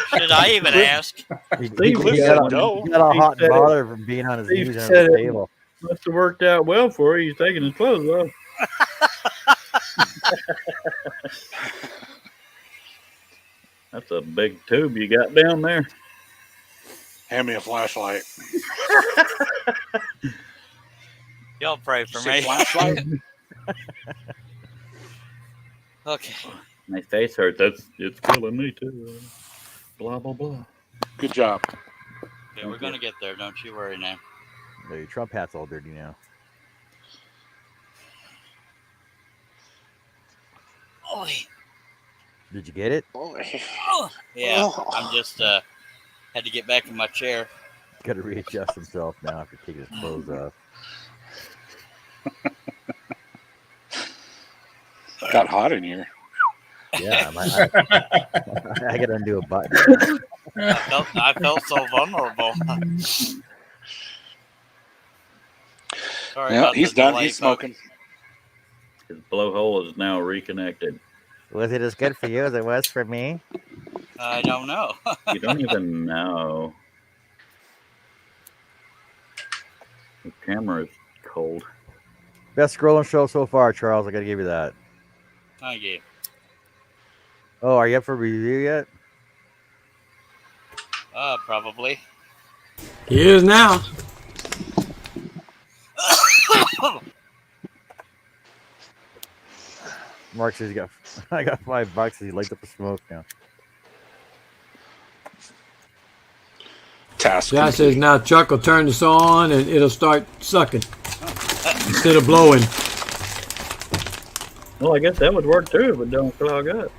Should I even ask? He Steve Cliff said said no. got all He hot and said it. bothered from being on his Steve knees said under the it. table. Must have worked out well for you. He's taking his clothes off. That's a big tube you got down there. Hand me a flashlight. Y'all pray for Say me. flashlight? Okay. My face hurts. It's killing me too. Blah blah blah. Good job. Yeah, we're gonna get there. Don't you worry now. Your Trump hat's all dirty now. Oh, Did you get it? yeah. I'm just had to get back in my chair. Got to readjust himself now after taking his clothes off. Got hot in here. Yeah, I got to undo a button. I felt so vulnerable. Sorry Yeah, about he's the done. delay, He's folks. smoking. His blowhole is now reconnected. Was it as good for you as it was for me? I don't know. You don't even know. The camera is cold. Best scrolling show so far, Charles. I got to give you that. Thank you. Oh, are you up for review yet? Probably. He is now. Mark says I got $5. He lights up the smoke now. Task. Josh says now Chuck will turn this on and it'll start sucking instead of blowing. Well, I guess that would work too, but don't clog up.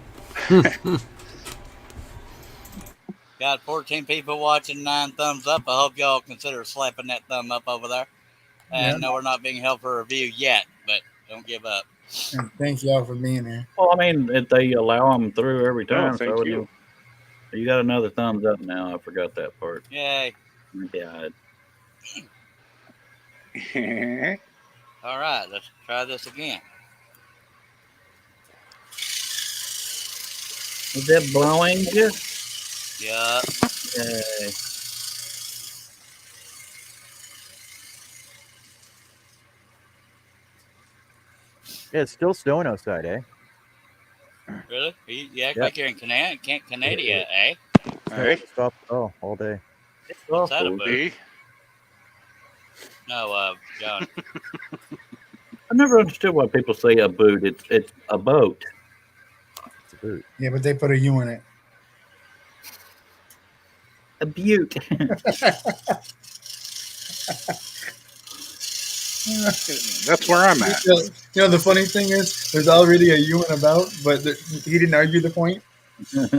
Got 14 people watching, 9 thumbs up. I hope y'all consider slapping that thumb up over there. And no, we're not being held for review yet, but don't give up. And thank y'all for being here. Well, I mean, if they allow them through every time. thank you. You got another thumbs up now. I forgot that part. Yay. God. All right, let's try this again. Is that blowing you? Yeah. Yay. Yeah, it's still snowing outside, eh? Really? You act Yep. like you're in Canada, eh? Hey, Stop. Oh, all day. What's that about? B. No, John. I never understood why people say a boot. It's a boat. It's a boot. Yeah, but they put a U in it. A butte. That's where I'm at. You know, the funny thing is, there's already a U and about, but he didn't argue the point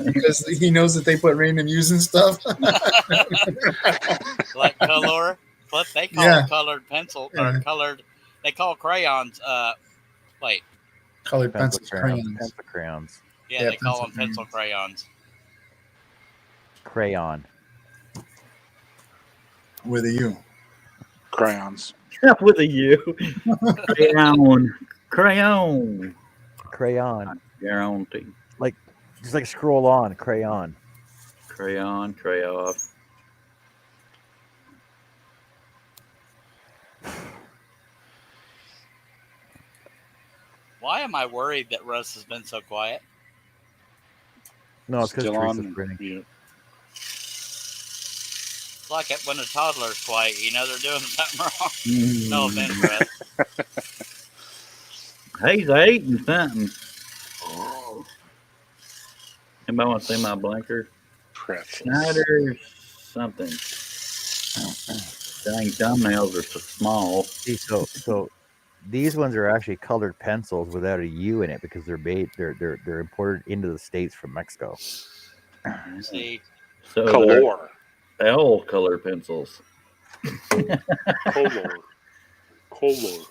because he knows that they put random U's and stuff. Like color. What they call Yeah. colored pencil Yeah. or colored. They call crayons. Wait. Colored pencils, crayons. Pencil crayons. Yeah, Yeah, they call them pencil pencil crayons. Crayon. with a U. Crayons. With a U. Crayon. Crayon. Crayon. Guarantee. Just like scroll on. Crayon. Crayon. Cray off. Why am I worried that Russ has been so quiet? No, it's because Still Teresa's on grinning. mute. It's like when a toddler's quiet, you know they're doing something wrong. No offense, Russ. He's eating something. Anybody want to see my blinker? Pretzels. Schneider's something. Dang, thumbnails are so small. See, so these ones are actually colored pencils without a U in it because they're made. They're imported into the States from Mexico. See, So they're Color. L color pencils. Color. Color.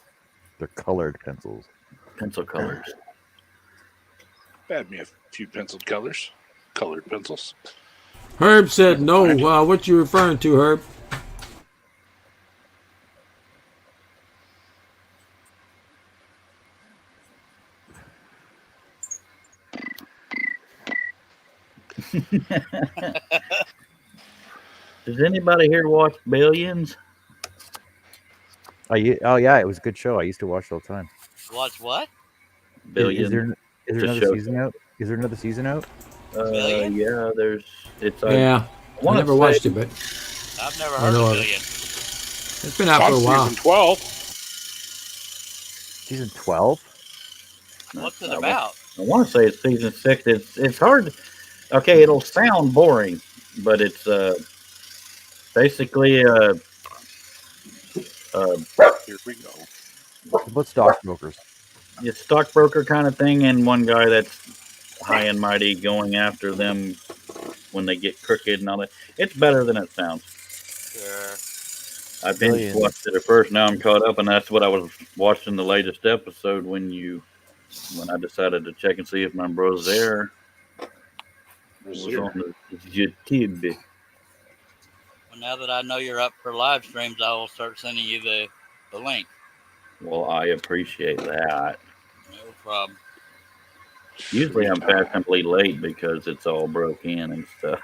They're colored pencils. Pencil colors. Add me a few penciled colors. Colored pencils. Herb said no. What you referring to, Herb? Does anybody here watch Billions? Oh yeah, it was a good show. I used to watch it all the time. watch what? billion. Is there It's a another show. season out? Is there another season out? Billion? Yeah, there's. It's. Yeah, I wanna never watched say- it, but I've never I heard know of of it. Billion. It's been out It's for on a while. season 12. Season 12. What's it I about? want to say it's season 6. It's hard. Okay, it'll sound boring, but it's basically Here we go. It's about stockbrokers. a stockbroker kind of thing, and one guy that's high and mighty going after them when they get crooked and all that. It's better than it sounds. Sure. I binge watched it at first. Now I'm caught up, and that's what I was watching the latest episode when I decided to check and see if my bro's there. Was on the YouTube. Well, now that I know you're up for live streams, I will start sending you the link. Well, I appreciate that. No problem. Usually I'm fashionably late because it's all broke in and stuff.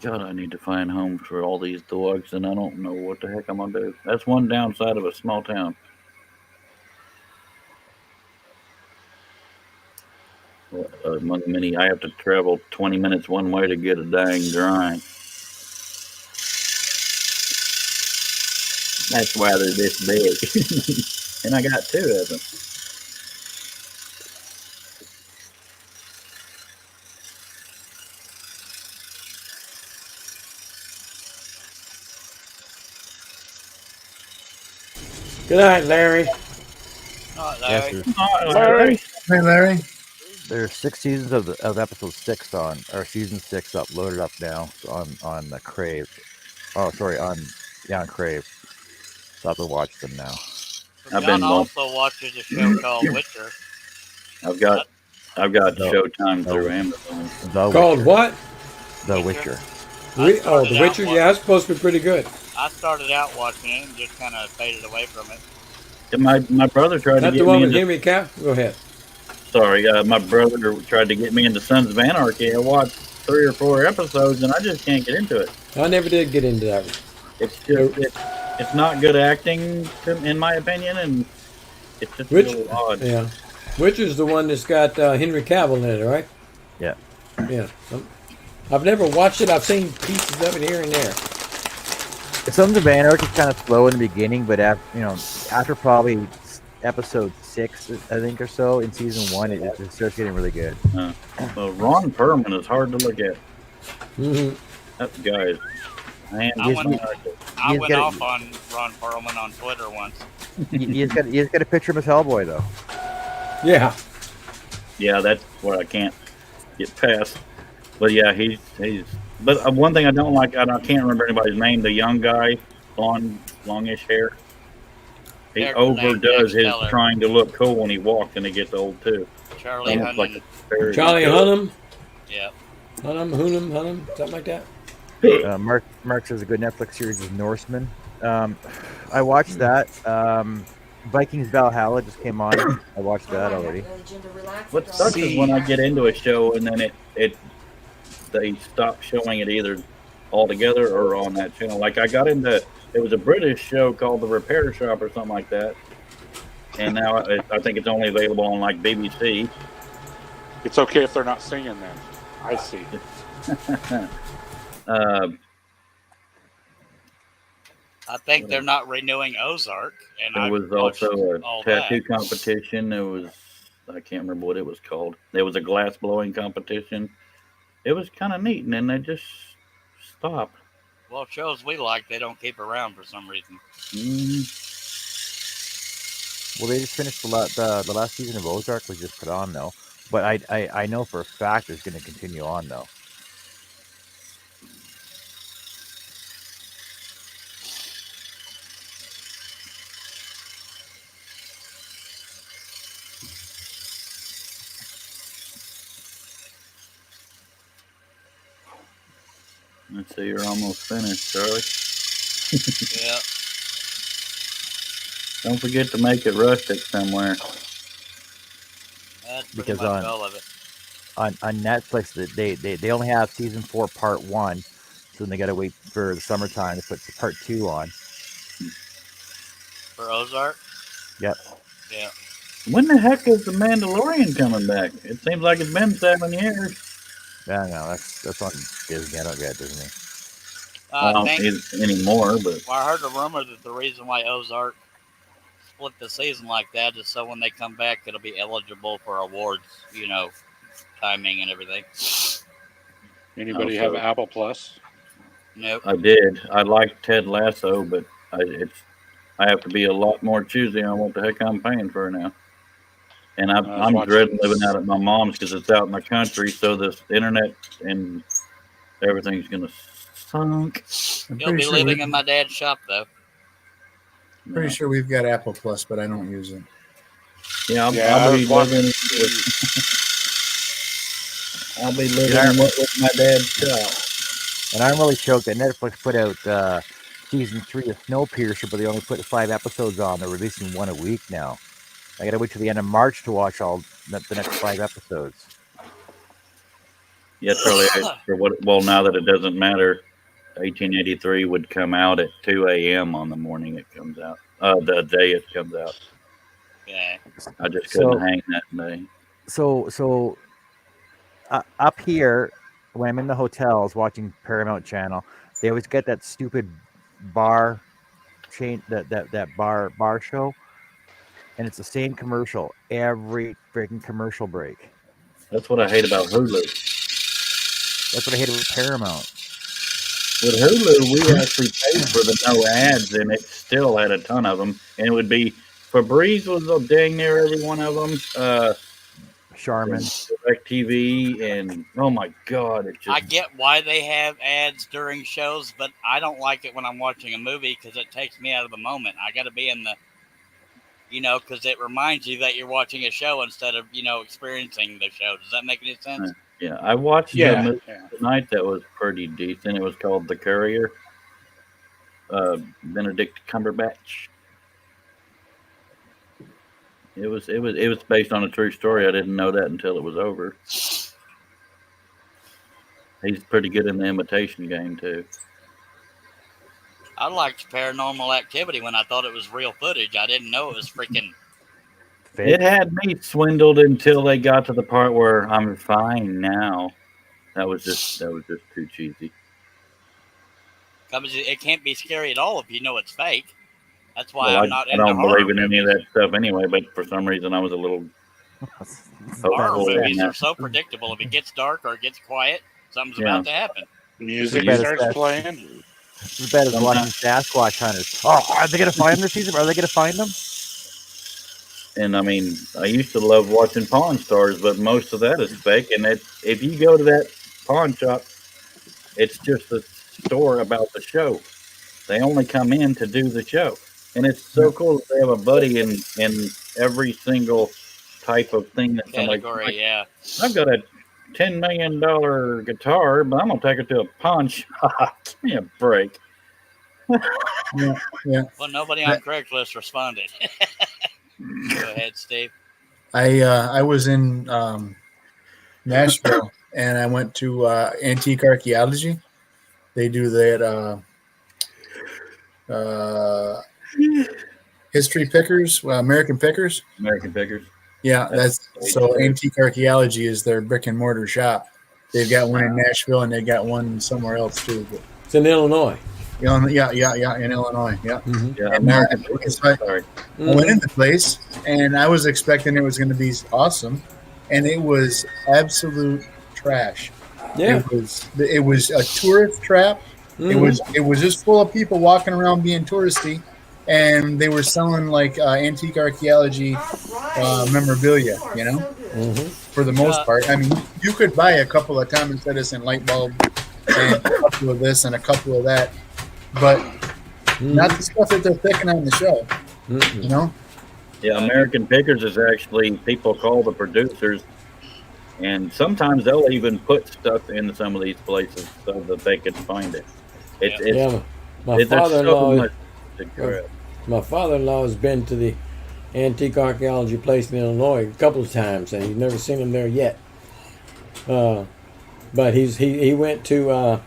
God, I need to find homes for all these dogs, and I don't know what the heck I'm gonna do. That's one downside of a small town. Among many, I have to travel 20 minutes one way to get a dang grind. That's why they're this big. And I got 2 of them. Good night, Larry. Not Yes, Larry. Larry. Hey, Larry. there's 6 seasons of episode 6 on, or season 6 uploaded up now on the Crave. Oh, sorry, on Crave. So I have to watch them now. Well, I've John been also watches a show called Witcher. I've got No. Showtime No. through Amazon. The Called Witcher. what? The Witcher. Witcher. Oh, The Witcher. Yeah, that's supposed to be pretty good. I started out watching it and just kind of faded away from it. And my brother tried That's to the get one me with into. Henry Cavill. Go ahead. Sorry, my brother tried to get me into Sons of Anarchy. I watched 3 or 4 episodes, and I just can't get into it. I never did get into that one. It's just it's not good acting, in my opinion, and it's just a little odd. Yeah. Witcher's the one that's got Henry Cavill in it, right? Yeah. Yeah. I've never watched it. I've seen pieces of it here and there. Sons of Anarchy is kind of slow in the beginning, but after probably episode 6, I think, or so in season 1, it starts getting really good. Well, Ron Perlman is hard to look at. Mm-hmm. That guy is. Man, I went got off on Ron Perlman on Twitter once. He's got a picture of his Hellboy though. Yeah. yeah, that's what I can't get past. But yeah, he's. But one thing I don't like, I can't remember anybody's name. The young guy, longish hair. He Character name, overdoes James his Teller. trying to look cool when he walks, and he gets old too. Charlie Almost Hunnam. like a fairy. Charlie Hunnam. Yeah. Hunnam, something like that. Mark says a good Netflix series is Norseman. I watched that. Vikings Valhalla just came on. I watched that already. What sucks is when I get into a show and then they stop showing it either altogether or on that channel. Like I got into, it was a British show called The Repair Shop or something like that, and now I think it's only available on like BBC. It's okay if they're not singing then. I see. I think they're not renewing Ozark. And There I was watched also a all tattoo that. competition. It was, I can't remember what it was called. There was a glass blowing competition. It was kind of neat, and then they just stopped. Well, shows we like, they don't keep around for some reason. Well, they just finished the last season of Ozark was just put on though. But I know for a fact it's going to continue on though. Let's see, you're almost finished, Charlie. Yeah. Don't forget to make it rustic somewhere. That's pretty Because much all of it. on Netflix they only have season 4 part 1, So then they got to wait for the summertime to put part 2 on. For Ozark? Yep. Yeah. When the heck is the Mandalorian coming back? It seems like it's been 7 years. I don't know. That's on Disney. I don't get Disney. I don't need it anymore, but Well, I heard a rumor that the reason why Ozark split the season like that is so when they come back, it'll be eligible for awards, you know, timing and everything. Anybody have Apple Plus? Nope. I did. I liked Ted Lasso, but I have to be a lot more choosy on what the heck I'm paying for now. And I'm dreading living out at my mom's because it's out in the country, so this internet and everything's gonna sunk. You'll be living in my dad's shop, though. Pretty sure we've got Apple Plus, but I don't use it. Yeah, I'll be living with my dad's shop. And I'm really choked that Netflix put out season 3 of Snowpiercer, but they only put 5 episodes on. They're releasing 1 a week now. I gotta wait till the end of March to watch all the next 5 episodes. Yeah, Charlie. Well, now that it doesn't matter, 1883 would come out at 2 a.m. on the morning it comes out. The day it comes out. Yeah. I just couldn't hang that day. So up here, when I'm in the hotels watching Paramount Channel, they always get that stupid bar chain, that bar show, and it's the same commercial every freaking commercial break. That's what I hate about Hulu. That's what I hate with Paramount. With Hulu, we actually paid for the no ads, and it still had a ton of them. And it would be Febreze was dang near every one of them. Charmin, DirecTV, and oh my god, it just. I get why they have ads during shows, but I don't like it when I'm watching a movie because it takes me out of the moment. I got to be in the, because it reminds you that you're watching a show instead of, experiencing the show. Does that make any sense? Yeah, I watched a movie tonight that was pretty decent. It was called The Courier. Benedict Cumberbatch. It was based on a true story. I didn't know that until it was over. He's pretty good in the imitation game too. I liked Paranormal Activity when I thought it was real footage. I didn't know it was freaking. It had me swindled until they got to the part where I'm fine now. That was just too cheesy. It can't be scary at all if you know it's fake. That's why I'm not. I don't believe in any of that stuff anyway. But for some reason, I was a little. Horror movies are so predictable. If it gets dark or it gets quiet, something's about to happen. Music starts playing. It's as bad as watching Sasquatch hunters. Oh, are they gonna find them this season? Are they gonna find them? And I mean, I used to love watching Pawn Stars, but most of that is fake. And if you go to that pawn shop, it's just a store about the show. They only come in to do the show. And it's so cool that they have a buddy in every single type of thing that category. Yeah, I've got a $10 million guitar, but I'm gonna take it to a pawn shop. Give me a break. Yeah. Well, nobody on Craigslist responded. Go ahead, Steve. I was in Nashville and I went to Antique Archaeology. They do that history pickers, American pickers. American pickers. Yeah, that's so. Antique Archaeology is their brick and mortar shop. They've got one in Nashville and they got one somewhere else too. But, it's in Illinois. Yeah, in Illinois. Yeah, yeah. And, I went in the place and I was expecting it was going to be awesome, and it was absolute trash. Yeah, it was a tourist trap. It was just full of people walking around being touristy, and they were selling like antique archaeology memorabilia, for the most part. I mean, you could buy a couple of Thomas Edison light bulb and a couple of this and a couple of that, but not the stuff that they're picking on the show, Yeah, American Pickers is actually, people call the producers, and sometimes they'll even put stuff in some of these places so that they can find it. My father-in-law has been to the antique archaeology place in Illinois a couple of times, and he's never seen them there yet. But he went to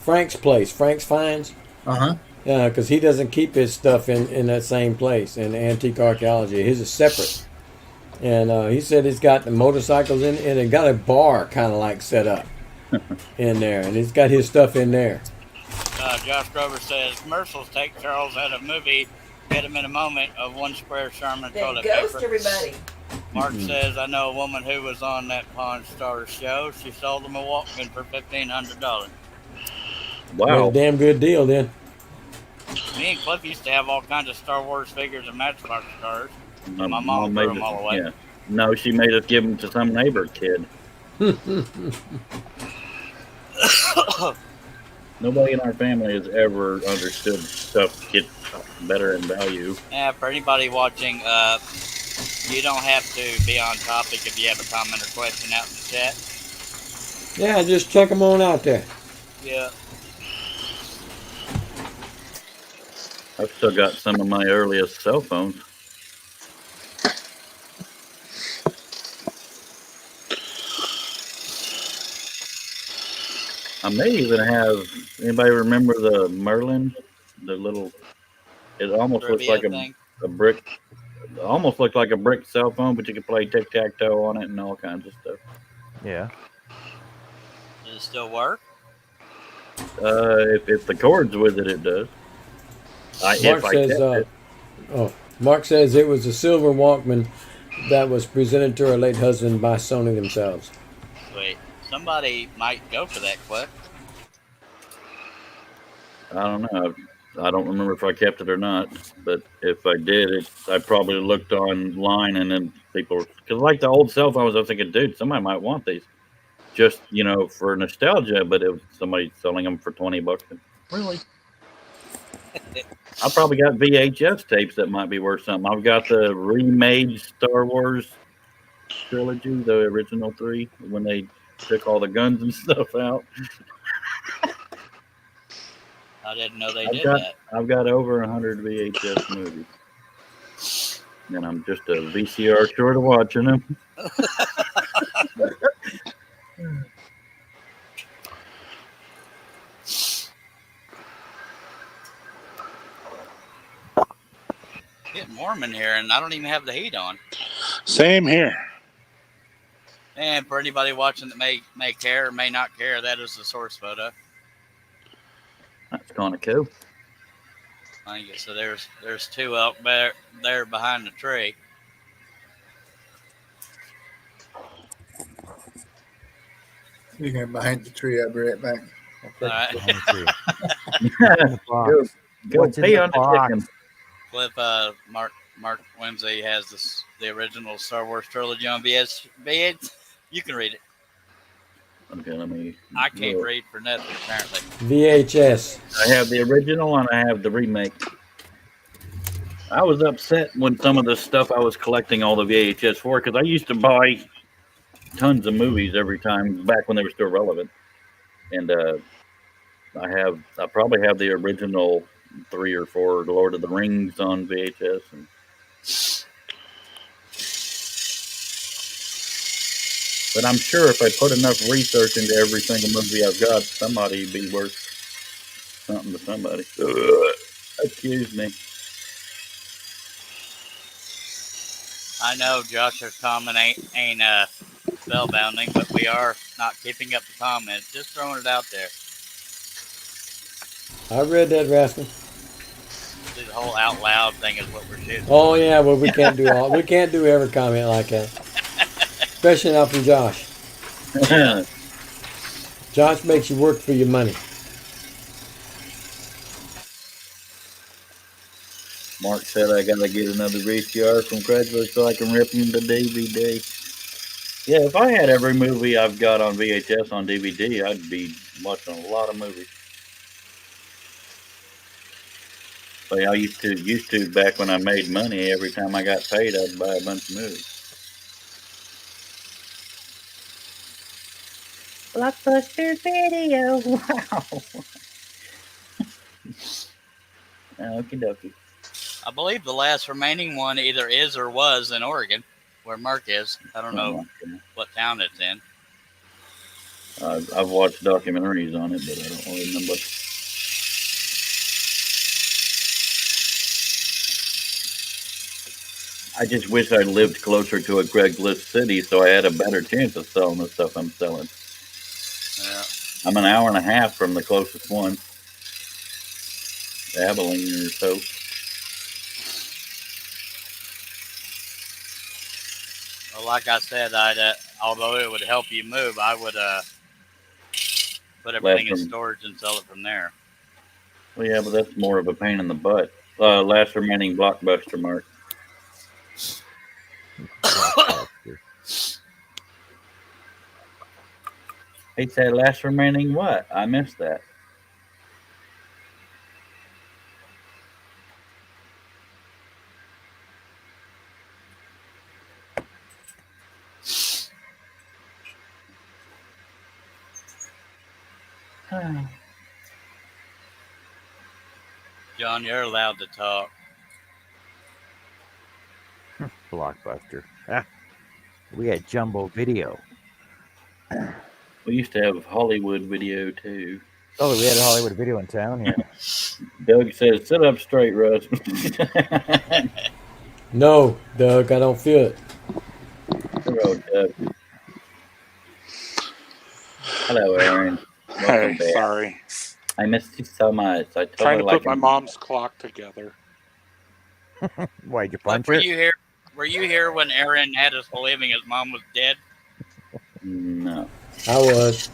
Frank's place, Frank's Finds. Uh-huh. Because he doesn't keep his stuff in that same place in antique archaeology. His is separate. And he said he's got the motorcycles in, and it got a bar kind of like set up in there, and he's got his stuff in there. Josh Grover says commercials take Charles out of movie, get him in a moment of one square Charmin Then toilet ghost paper. everybody. Mark says, I know a woman who was on that Pawn Stars show. She sold him a Walkman for $1,500. Well, a damn good deal then. Me and Cliff used to have all kinds of Star Wars figures and Matchbox cars. My mom threw them all away. Yeah. No, she made us give them to some neighbor kid. Nobody in our family has ever understood stuff gets better in value. Yeah, for anybody watching, you don't have to be on topic if you have a comment or question out in the chat. Yeah, just check them on out there. Yeah. I've still got some of my earliest cell phones. I may even have. Anybody remember the Merlin? The little. It almost looks like a brick. Almost looked like a brick cell phone, but you could play tic-tac-toe on it and all kinds of stuff. Yeah. Does it still work? If the cord's with it, it does. Mark says it was a silver Walkman that was presented to her late husband by Sony themselves. Wait, somebody might go for that, Cliff. I don't know. I don't remember if I kept it or not, but if I did, I probably looked online and then people, because like the old cell phones, I was thinking, dude, somebody might want these, just for nostalgia. But it was somebody selling them for $20. Really? I probably got VHS tapes that might be worth something. I've got the remade Star Wars trilogy, the original 3, when they took all the guns and stuff out. I didn't know they did that. I've got over 100 VHS movies. And I'm just a VCR short of watching them. Getting warm in here, and I don't even have the heat on. Same here. And for anybody watching that may care or may not care, that is the source photo. That's kind of cool. So there's two elk there behind the tree. Speaking of behind the tree, I'll be right back. All right. Go pee on the chicken. Cliff, Mark Whimsy has the original Star Wars trilogy on VHS. You can read it. Okay, let me. I can't read for nothing, apparently. VHS. I have the original and I have the remake. I was upset when some of the stuff I was collecting all the VHS for, because I used to buy tons of movies every time back when they were still relevant. And I probably have the original 3 or 4 Lord of the Rings on VHS. And but I'm sure if I put enough research into every single movie I've got, somebody would be worth something to somebody. Excuse me. I know Josh's comment ain't spellbounding, but we are not keeping up the comments. Just throwing it out there. I read that, Rascal. The whole out loud thing is what we're shooting. Oh yeah, well we can't do every comment like that. Especially not from Josh. Josh makes you work for your money. Mark said I gotta get another VCR from Craigslist so I can rip him the DVD. Yeah, if I had every movie I've got on VHS on DVD, I'd be watching a lot of movies. But I used to back when I made money, every time I got paid, I'd buy a bunch of movies. Blockbuster Video, wow. Okie dokie. I believe the last remaining one either is or was in Oregon, where Mark is. I don't know what town it's in. I've watched documentaries on it, but I don't really remember. I just wish I lived closer to a Craigslist city so I had a better chance of selling the stuff I'm selling. Yeah. I'm an hour and a half from the closest one, Abilene or so. Well, like I said, although it would help you move, I would put everything in storage and sell it from there. Well, yeah, but that's more of a pain in the butt. Last remaining Blockbuster, Mark. Blockbuster. He said last remaining what? I missed that. John, you're allowed to talk. Blockbuster. Ah, we had Jumbo Video. We used to have Hollywood Video too. Oh, we had a Hollywood Video in town. Yeah. Doug says, "Sit up straight, Russ." No, Doug, I don't feel it. Hello, Doug. Hello, Aaron. Hey, sorry. I missed you so much. I totally Trying to like put my mom's clock together. Why'd you punch Were her? you here? Were you here when Aaron had us believing his mom was dead? No. I was.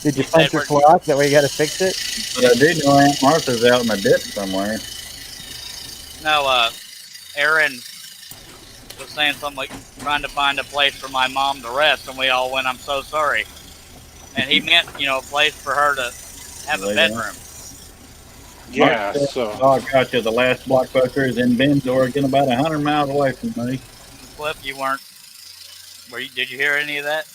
Did you punch her clock? That way you got to fix it? But I do know Aunt Martha's out in the ditch somewhere. No, Aaron was saying something like trying to find a place for my mom to rest, and we all went, "I'm so sorry." And he meant, a place for her to have a bedroom. Yeah, Mark said, so. "Oh, gotcha. The last Blockbuster is in Bend, Oregon, about 100 miles away from me." Cliff, you weren't. Did you hear any of that?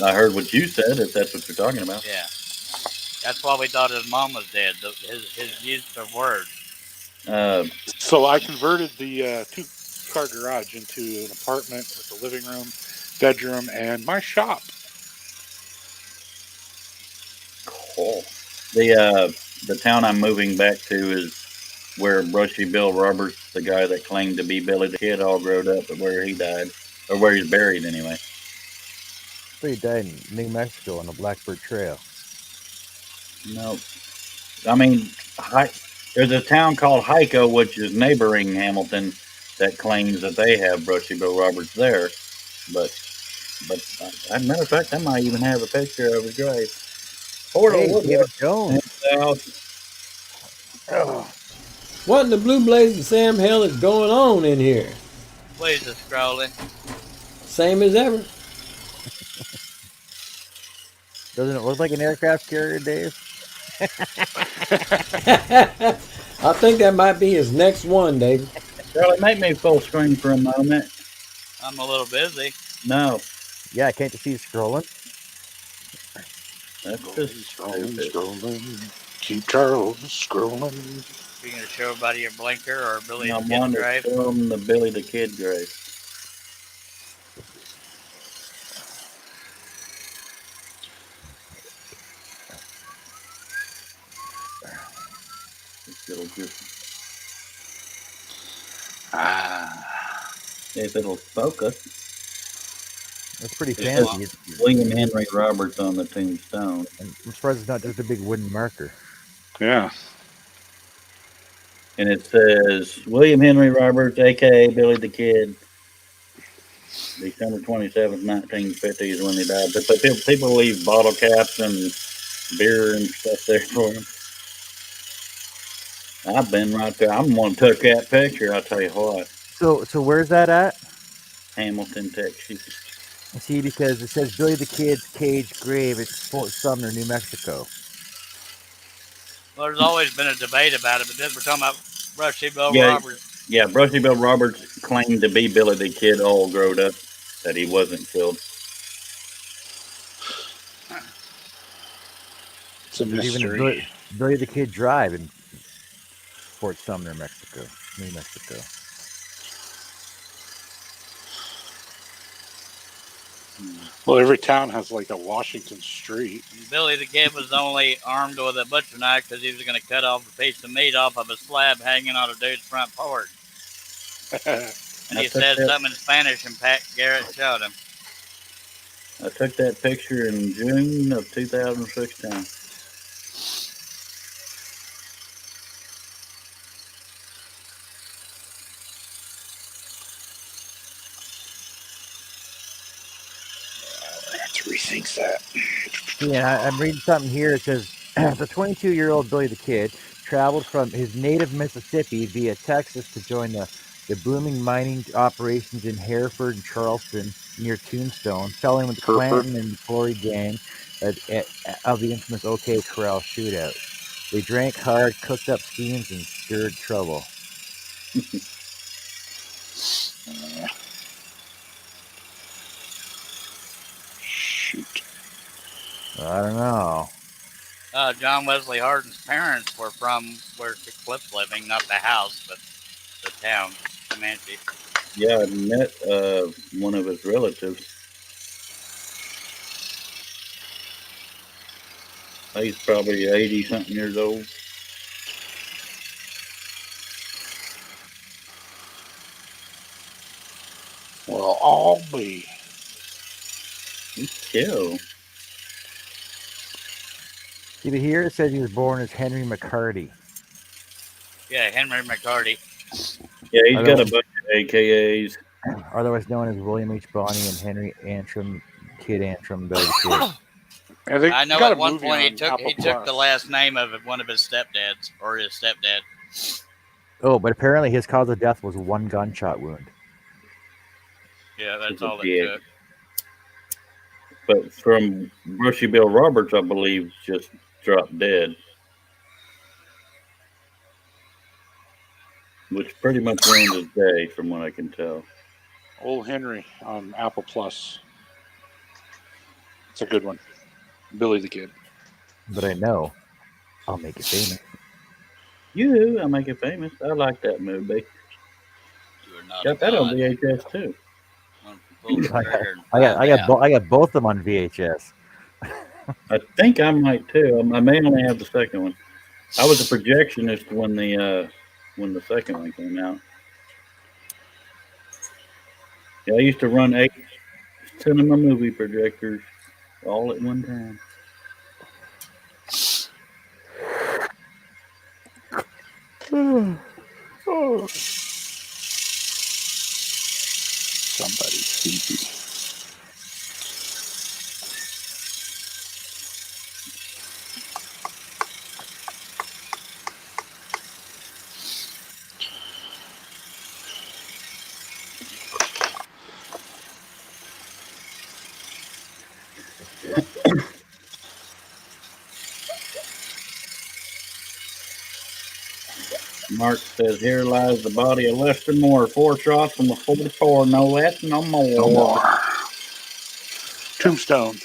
I heard what you said, if that's what you're talking about. Yeah. That's why we thought his mom was dead. His use of words. So I converted the two-car garage into an apartment with a living room, bedroom, and my shop. Cool. The town I'm moving back to is where Brushy Bill Roberts, the guy that claimed to be Billy the Kid, all growed up, but where he died, or where he's buried anyway. So he died in New Mexico on the Blackbird Trail. No, I mean, there's a town called Hyco, which is neighboring Hamilton, that claims that they have Brushy Bill Roberts there. But as a matter of fact, I might even have a picture of his grave. Hey, David Jones. What in the blue blazing Sam hell is going on in here? Please just scrolling. Same as ever. Doesn't it look like an aircraft carrier, Dave? I think that might be his next one, David. Charlie, make me full screen for a moment. I'm a little busy. No. Yeah, can't you see scrolling? That's just scrolling. Keep Charles scrolling. Are you going to show everybody your blinker or Billy the I Kid's wanted to grave? show them the Billy the Kid grave. If it'll focus. That's pretty fancy. William Henry Roberts on the tombstone. And I'm surprised it's not just a big wooden marker. Yeah. And it says William Henry Roberts, a.k.a. Billy the Kid. December 27th, 1950 is when he died. But people leave bottle caps and beer and stuff there for him. I've been right there. I'm going to take that picture, I'll tell you what. So where's that at? Hamilton, Texas. See, because it says Billy the Kid's cage grave at Fort Sumner, New Mexico. Well, there's always been a debate about it, but then we're talking about Brushy Bill Roberts. Yeah, Brushy Bill Roberts claimed to be Billy the Kid all growed up, that he wasn't killed. It's a mystery. Even Billy the Kid Drive in Fort Sumner, New Mexico. Well, every town has like a Washington Street. Billy the Kid was only armed with a butcher knife because he was going to cut off a piece of meat off of a slab hanging on a dude's front porch. And he said something in Spanish, and Pat Garrett shot him. I took that picture in June of 2016. I have to rethink that. Yeah, I'm reading something here. It says the 22-year-old Billy the Kid traveled from his native Mississippi via Texas to join the booming mining operations in Hereford and Charleston near Tombstone, fell in with the Clanton and Corey gang of the infamous OK Corral shootout. They drank hard, cooked up schemes, and stirred trouble. Shoot. I don't know. John Wesley Hardin's parents were from where Cliff's living, not the house, but the town, Comanche. Yeah, I met one of his relatives. He's probably 80-something years old. Well, I'll be. He's killed. See, but here it says he was born as Henry McCarty. Yeah, Henry McCarty. Yeah, he's got a bunch of AKAs. Otherwise known as William H. Bonney and Henry Antrim, Kid Antrim, Billy the Kid. I know at one point he took the last name of one of his stepdads, or his stepdad. Oh, but apparently his cause of death was one gunshot wound. Yeah, that's all it took. But from Brushy Bill Roberts, I believe, just dropped dead. Which pretty much ruined his day, from what I can tell. Old Henry on Apple Plus. It's a good one. Billy the Kid. But I know I'll make it famous. I'll make it famous. I like that movie. Got that on VHS too. I got both of them on VHS. I think I might too. I may only have the second one. I was a projectionist when the second one came out. Yeah, I used to run 8 cinema movie projectors all at one time. Somebody sleepy. Mark says, here lies the body of Lester Moore. 4 shots from the 44. No less, no more. No more. Tombstone.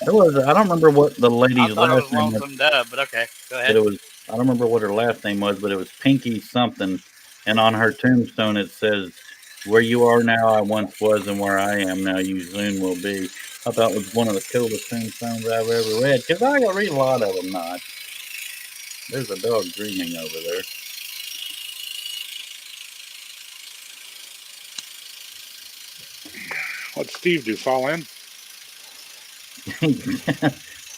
I don't remember what the lady's last name was. Dub, but okay, go ahead. I don't remember what her last name was, but it was Pinky something. And on her tombstone it says, where you are now I once was, and where I am now you soon will be. I thought it was one of the coolest tombstones I've ever read, because I read a lot of them. Not. There's a dog dreaming over there. What'd Steve do? Fall in?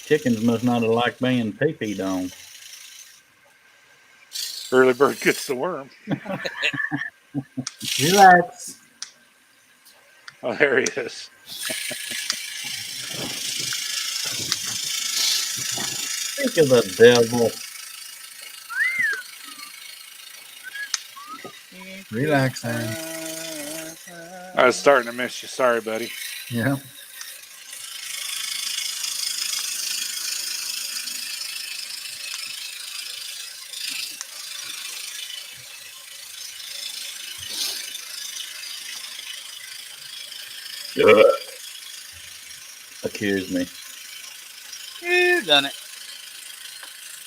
Chickens must not have liked being pee-peed on. Early bird gets the worm. Relax. Oh, there he is. Think of the devil. Relax, man. I was starting to miss you. Sorry, buddy. Yeah. Accuse me. You done it.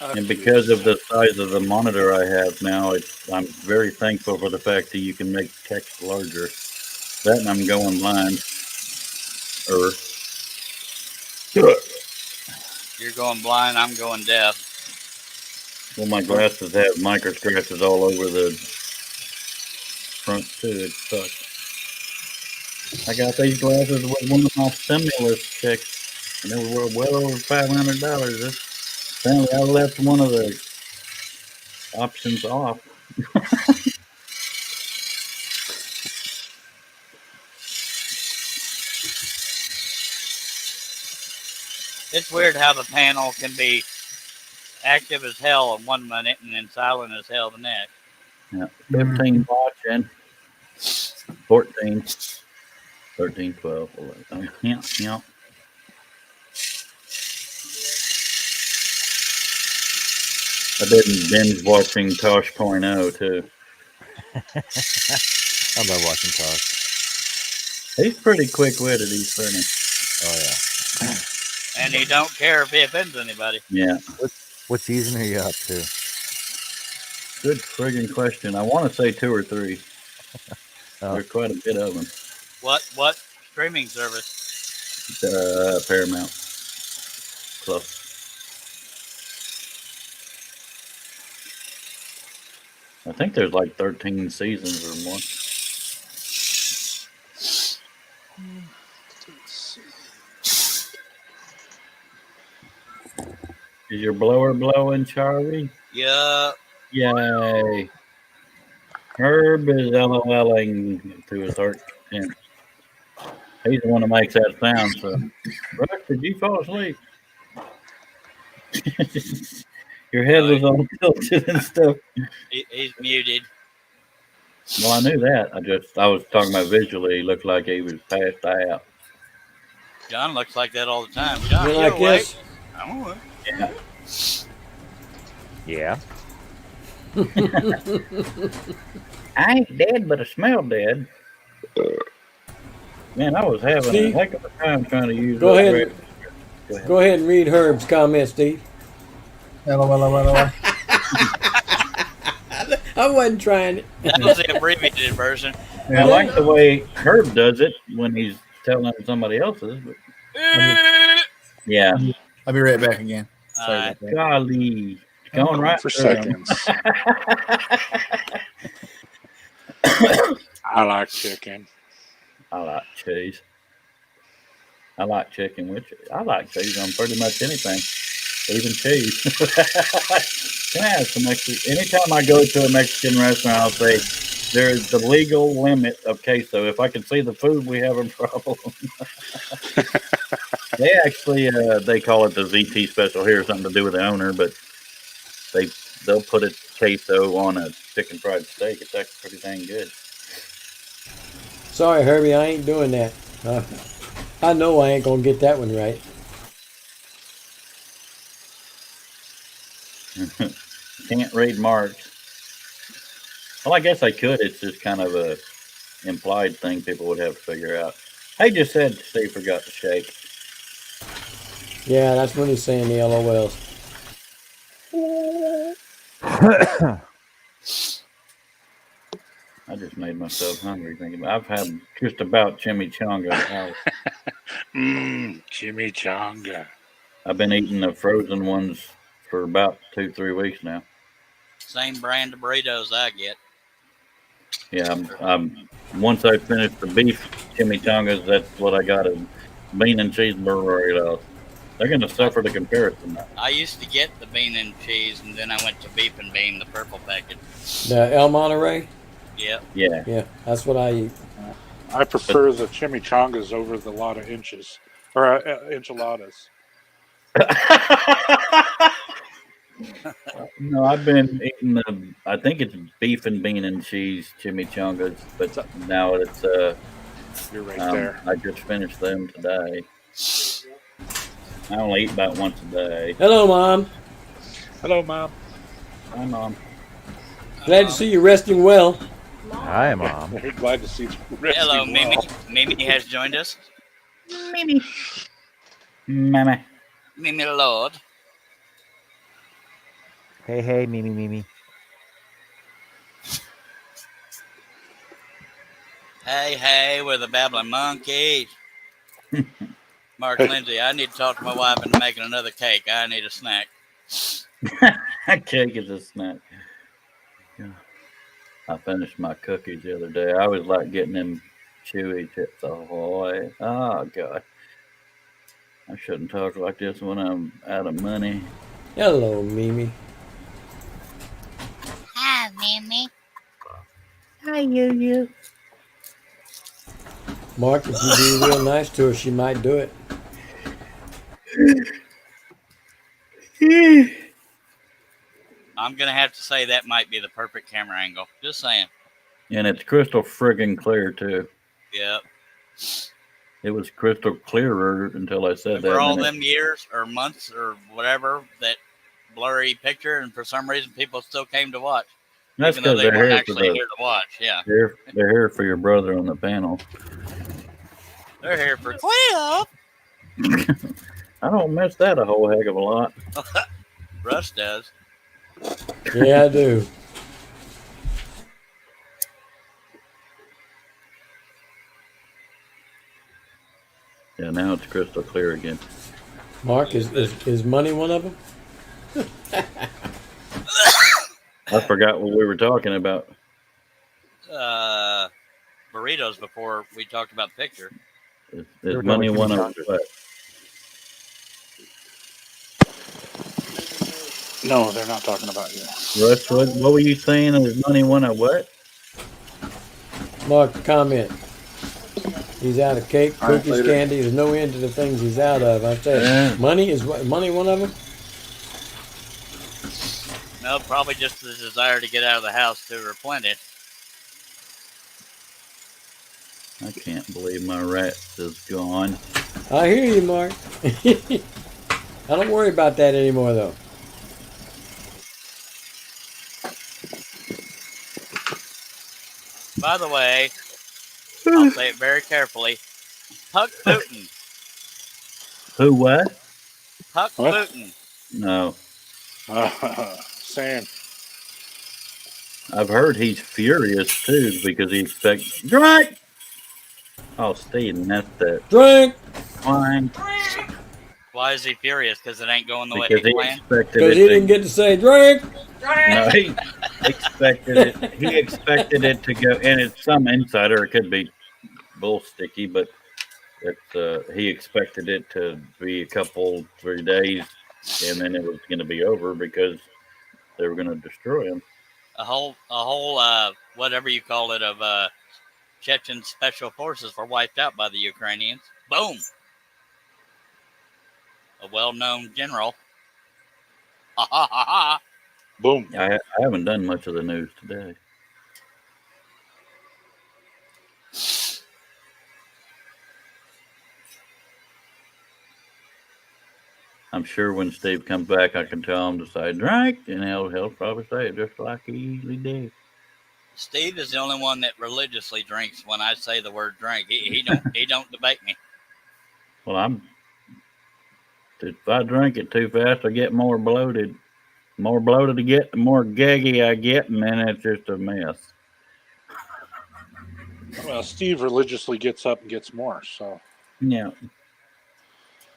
And because of the size of the monitor I have now, I'm very thankful for the fact that you can make text larger. That and I'm going blind. Earth. You're going blind. I'm going deaf. Well, my glasses have micro scratches all over the front too. It sucks. I got these glasses with one of my stimulus checks, and they were well over $500. Apparently, I left one of the options off. It's weird how the panel can be active as hell in 1 minute and then silent as hell the next. Yeah, 15 watching, 14, 13, 12, 11. Yeah. I've been binge watching Tosh.0 too. I love watching Tosh. He's pretty quick-witted. He's funny. Oh yeah. And he don't care if he offends anybody. Yeah. What season are you up to? Good friggin' question. I want to say 2 or 3. Oh. There's quite a bit of them. What streaming service? Paramount Plus. I think there's like 13 seasons or more. Is your blower blowing, Charlie? Yeah. Yay. Herb is LOLing to his heart content. He's the one that makes that sound, so. Russ, did you fall asleep? Your head was all tilted and stuff. He's muted. Well, I knew that. I was talking about visually. He looked like he was passed out. John looks like that all the time. John, You you like awake? this? I'm awake. Yeah. Yeah. I ain't dead, but I smell dead. Man, I was having Steve? a heck of a time trying to use Go that ahead. red- Go ahead and read Herb's comment, Steve. LOL. I wasn't trying it. That was the abbreviated version. I like the way Herb does it when he's telling somebody else's. But yeah. I'll be right back again. Sorry Alright. about that. Golly. Going right for through 'em. seconds. I like chicken. I like cheese. I like chicken with cheese. I like cheese on pretty much anything, even cheese. Can I have some Mexican? Anytime I go to a Mexican restaurant, I'll say there's the legal limit of queso. If I can see the food, we have a problem. They actually they call it the ZT special here, something to do with the owner, but they'll put a queso on a chicken fried steak. It's actually pretty dang good. Sorry, Herbie, I ain't doing that. I know I ain't gonna get that one right. Can't read marks. Well, I guess I could. It's just kind of a implied thing people would have to figure out. I just said Steve forgot to shake. Yeah, that's when he's saying the LOLs. I just made myself hungry thinking about. I've had just about chimichanga. Chimichanga. I've been eating the frozen ones for about 2-3 weeks now. Same brand of burritos I get. Yeah, once I finish the beef chimichangas, that's what I got, a bean and cheese burrito. They're going to suffer the comparison now. I used to get the bean and cheese, and then I went to beef and bean, the purple packet. The El Monterey? Yep. Yeah. Yeah, that's what I eat. I prefer the chimichangas over the lot of inches or enchiladas. No, I've been eating the, I think it's beef and bean and cheese chimichangas, but now it's, You're right there. I just finished them today. I only eat about once a day. Hello, Mom. Hello, Mom. Hi, Mom. Glad to see you resting well. Hi, Mom. Very glad to see you resting Hello, Mimi. well. Mimi has joined us. Mimi. Mama. Mimi Lord. Hey, Mimi. Hey, we're the babbling monkeys. Mark Lindsay, I need to talk to my wife into making another cake. I need a snack. Cake is a snack. Yeah. I finished my cookies the other day. I was like getting them chewy chips ahoy. Oh god. I shouldn't talk like this when I'm out of money. Hello, Mimi. Hi, Mimi. Hi, you. Mark, if you be real nice to her, she might do it. I'm gonna have to say that might be the perfect camera angle. Just saying. And it's crystal friggin' clear too. Yep. It was crystal clearer until I said And that. for all and then them years or months or whatever, that blurry picture, and for some reason people still came to watch. That's even though because they they're weren't here for actually here to watch. Yeah. they're here for your brother on the panel. They're here for Cliff. I don't miss that a whole heck of a lot. Russ does. Yeah, I do. Yeah, now it's crystal clear again. Mark, is money one of them? I forgot what we were talking about. Burritos before we talked about the picture. Is money one of what? No, they're not talking about you. Russ, what were you saying? Is money one of what? Mark, comment. He's out of cake, All right, cookies, later. candy. There's no end to the things he's out of. I said, Yeah. money is money one of them. No, probably just the desire to get out of the house to replenish. I can't believe my rat is gone. I hear you, Mark. I don't worry about that anymore, though. By the way, I'll say it very carefully. Puck Putin. Who what? Puck What? Putin. No. Same. I've heard he's furious too because he expects drink. Oh, Steve, that's that Drink! fine. Why is he furious? Because it ain't going the way Because he he planned? expected Because it he didn't get to say drink! No, he expected it. He expected it to go, and it's some insider. It could be bull sticky, but it's he expected it to be a couple 3 days, and then it was going to be over because they were going to destroy him. A whole, whatever you call it, of Chechen special forces were wiped out by the Ukrainians. Boom. A well-known general. Ha ha ha ha. Boom. I haven't done much of the news today. I'm sure when Steve comes back, I can tell him to say drink, and he'll probably say it just like he usually did. Steve is the only one that religiously drinks when I say the word drink. He don't debate me. Well, if I drink it too fast, I get more bloated. The more bloated I get, the more gaggy I get, and then it's just a mess. Well, Steve religiously gets up and gets more, so. Yeah.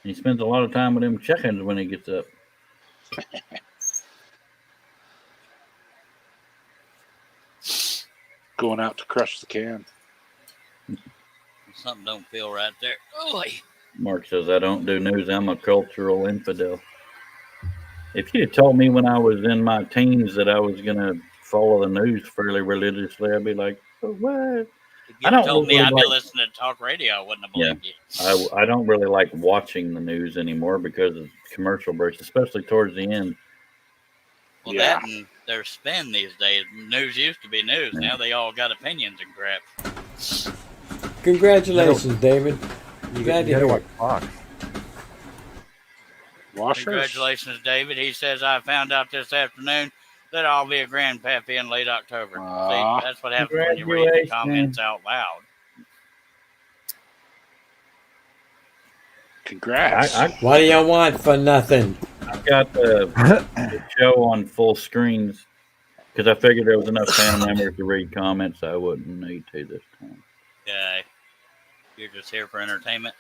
He spends a lot of time with them chickens when he gets up. Going out to crush the can. Something don't feel right there. Oy. Mark says, I don't do news. I'm a cultural infidel. If you'd told me when I was in my teens that I was going to follow the news fairly religiously, I'd be like, oh, what? If you told me I'd be listening to talk radio, I wouldn't have believed you. I don't really like watching the news anymore because of commercial breaks, especially towards the end. Well, that and their spin these days. News used to be news. Now they all got opinions and crap. Congratulations, David. You Glad to gotta hear watch it. Fox. Washers? Congratulations, David. He says, I found out this afternoon that I'll be a grandpappy in late October. See, that's what happens when you read the comments out loud. Congrats. What do you want for nothing? I've got the show on full screens because I figured there was enough family members to read comments. I wouldn't need to this time. Okay. You're just here for entertainment?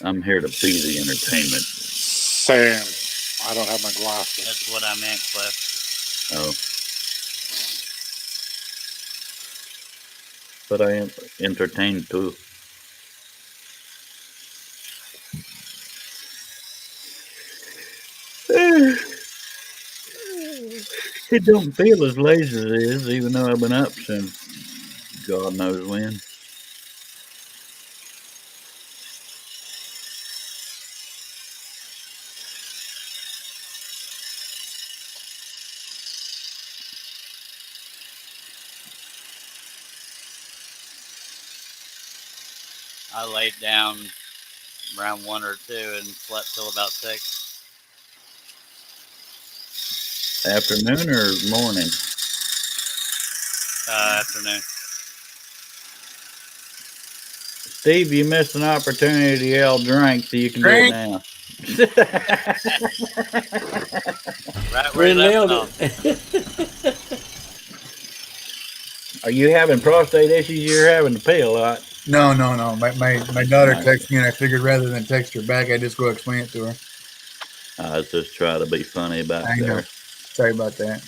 I'm here to be the entertainment. Sam, I don't have my glasses. That's what I meant, Cliff. Oh. But I am entertained too. It don't feel as lazy as it is, even though I've been up since God knows when. I laid down around 1 or 2 and slept till about 6. Afternoon or morning? Afternoon. Steve, you missed an opportunity to yell drink, so you can Drink. do it now. Right where We you left nailed off. it. Are you having prostate issues? You're having to pee a lot. No. My daughter texted me, and I figured rather than text her back, I'd just go explain it to her. I was just trying to be funny about I know. there. Sorry about that.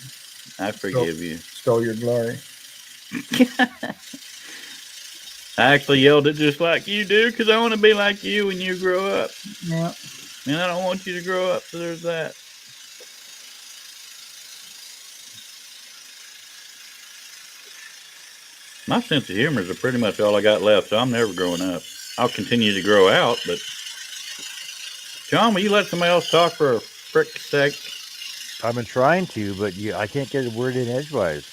I forgive you. Stole your glory. I actually yelled it just like you do because I want to be like you when you grow up. Yeah. And I don't want you to grow up, so there's that. My sense of humor is pretty much all I got left, so I'm never growing up. I'll continue to grow out, but... John, will you let somebody else talk for a frick's sake? I've been trying to, but I can't get a word in edgewise.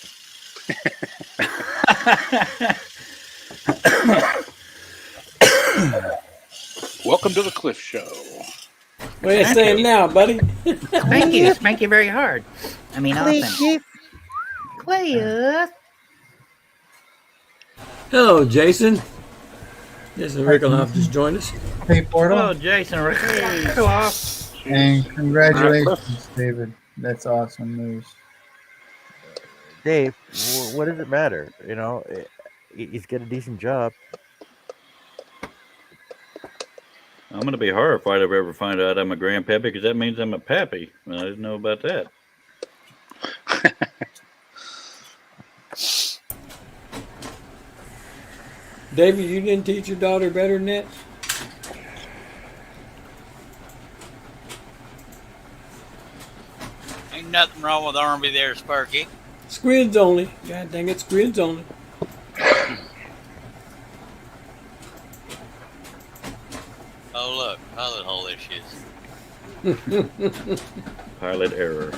Welcome to the Cliff Show. What are you saying now, buddy? Spank you. Spank you very hard. I mean, often. Cliff. Hello, Jason. Jason Ricklehoff just joined us. Hey, Portal. Oh, Jason. Hello. And congratulations, David. That's awesome news. Dave, what does it matter? You know, he's got a decent job. I'm going to be horrified if I ever find out I'm a grandpappy because that means I'm a pappy. I didn't know about that. David, you didn't teach your daughter better than that? Ain't nothing wrong with R&B there, Sparky. Squids only. God dang it, squids only. Oh, look. Pilot hole issues. Pilot error.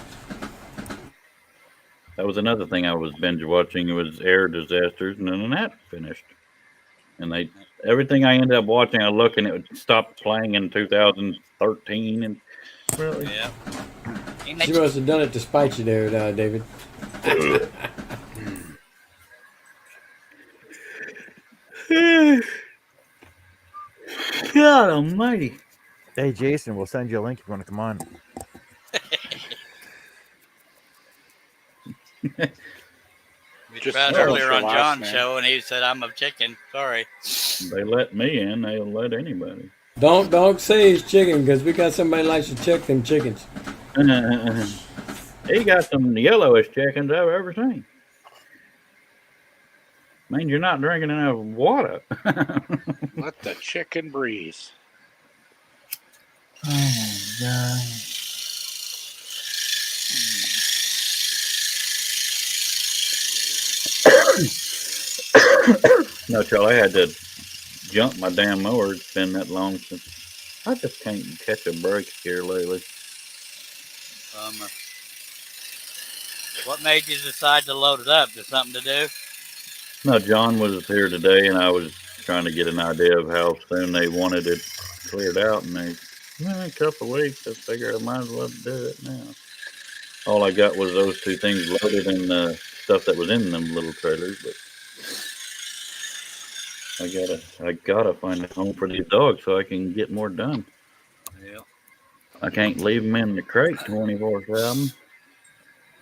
That was another thing I was binge watching. It was air disasters, and then that finished. And everything I ended up watching, I look and it would stop playing in 2013. And really, Yeah. She must have done it to spite you there, David. God almighty. Hey, Jason, we'll send you a link if you want to come on. We Just tried tell us earlier your on last John's name. show, and he said, I'm a chicken. Sorry. They let me in. They'll let anybody. Don't say he's chicken, because we got somebody likes to check them chickens. He got some of the yellowish chickens I've ever seen. Means you're not drinking enough water. Let the chicken breathe. Oh my God. No, Charlie, I had to jump my damn mower. It's been that long since. I just can't catch a break here lately. What made you decide to load it up? Just something to do? No, John was here today, and I was trying to get an idea of how soon they wanted it cleared out. And a couple of weeks. I figure I might as well do it now. All I got was those two things loaded and the stuff that was in them little trailers. But I gotta find a home for these dogs so I can get more done. Yeah. I can't leave them in the crate 24/7.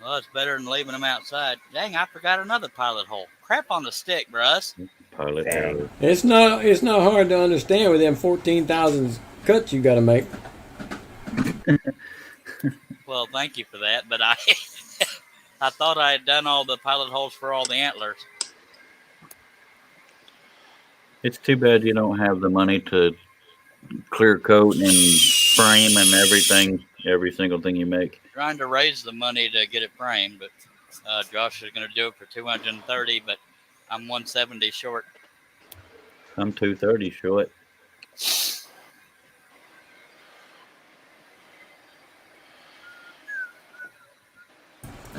Well, it's better than leaving them outside. Dang, I forgot another pilot hole. crap on the stick, Bruss. Pilot error. It's not hard to understand with them 14,000 cuts you got to make. Well, thank you for that, but I I thought I had done all the pilot holes for all the antlers. It's too bad you don't have the money to clear coat and frame and everything, every single thing you make. Trying to raise the money to get it framed, but Josh is going to do it for $230, but I'm 170 short. I'm 230 short.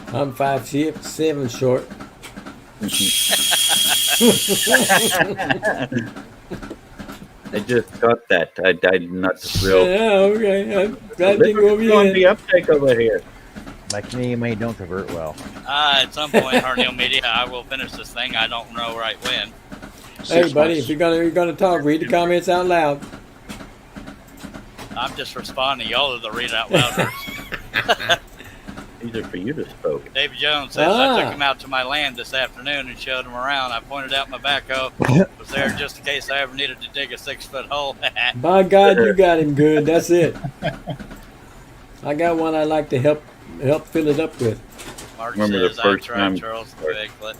I'm 5'7" short. I just got that. I did not thrill. Yeah, okay. That didn't go over your on head. the uptake over here. My Canadian money don't convert well. At some point, Harneal Media, I will finish this thing. I don't know right when. Hey, buddy, if you're gonna talk, read the comments out loud. I'm just responding. Y'all are the read out louders. These are for you to spoke. David Jones says, I took him out to my land this afternoon and showed him around. I pointed out my backhoe was there just in case I ever needed to dig a 6-foot hole. By God, you got him good. That's it. I got one I'd like to help fill it up with. Mark Remember says, the first I time? Charles the Bigfoot.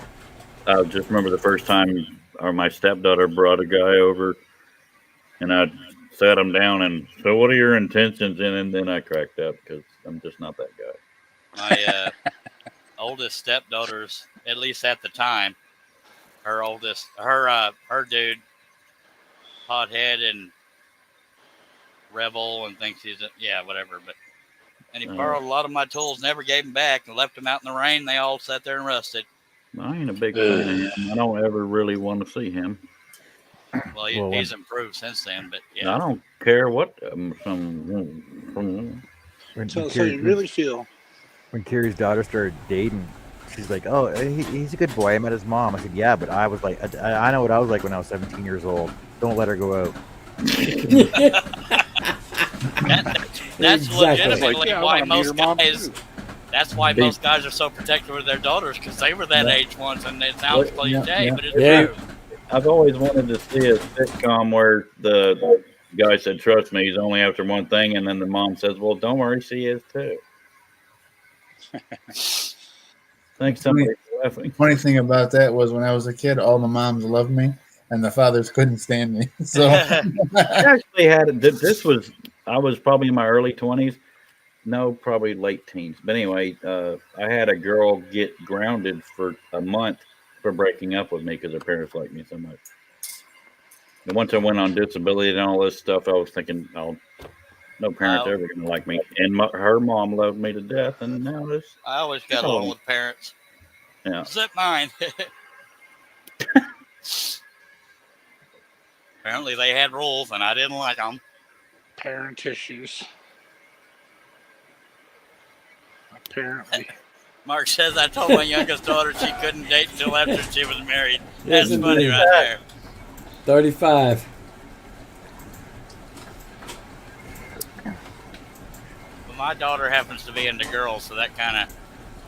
I just remember the first time, my stepdaughter brought a guy over, and I sat him down and so, what are your intentions? And then I cracked up because I'm just not that guy. My oldest stepdaughters, at least at the time, her dude, hothead and rebel and thinks he's whatever. But and he borrowed a lot of my tools, never gave them back, and left them out in the rain. They all sat there and rusted. I ain't a big fan of him. I don't ever really want to see him. Well, he's improved since then, but yeah. I don't care what So you really feel. When Kiri's daughter started dating, she's like, "Oh, he's a good boy. I met his mom." I said, "Yeah, but I was like, I know what I was like when I was 17 years old. Don't let her go out." That's legitimately Like, why I most guys. too. That's why most guys are so protective of their daughters because they were that age once, and it sounds cliche, but it's true. I've always wanted to see a sitcom where the guy said, "Trust me, he's only after one thing," and then the mom says, "Well, don't worry, she is too." Thanks, somebody's laughing. Funny thing about that was when I was a kid, all the moms loved me, and the fathers couldn't stand me. So I actually had this was I was probably in my early 20s. No, probably late teens. But anyway, I had a girl get grounded for a month for breaking up with me because her parents liked me so much. And once I went on disability and all this stuff, I was thinking, oh, no parents ever going to like me. And her mom loved me to death, and now this. I always got along with parents. Yeah. Except mine. Apparently they had rules, and I didn't like them. Parent issues. Apparently. Mark says, I told my youngest daughter she couldn't date until after she was married. Yes, That's funny indeed. right there. 35. But my daughter happens to be into girls, so that kind of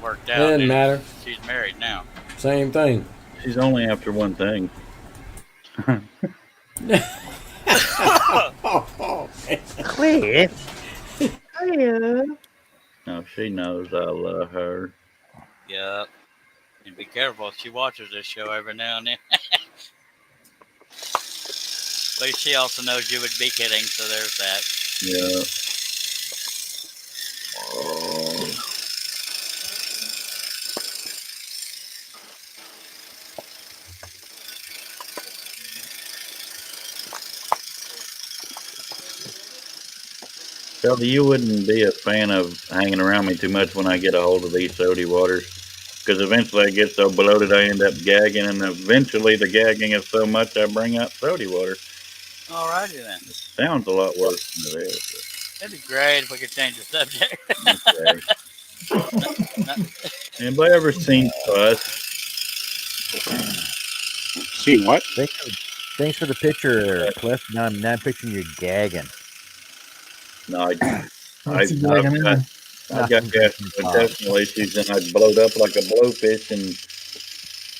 worked out. Doesn't matter. She's married now. Same thing. She's only after one thing. Cliff. Hiya. No, she knows I love her. Yep. And be careful. She watches this show every now and then. But she also knows you would be kidding, so there's that. Yeah. Shelby, you wouldn't be a fan of hanging around me too much when I get a hold of these sody waters. Because eventually I get so bloated I end up gagging, and eventually the gagging is so much I bring out sody water. Alrighty then. It sounds a lot worse than it is. It'd be great if we could change the subject. Okay. Anybody ever seen Fuss? See what? Thanks for the picture, Cliff. Now I'm picturing you gagging. No, I've got That's gastrointestinal issues, and I blowed up like a blowfish, and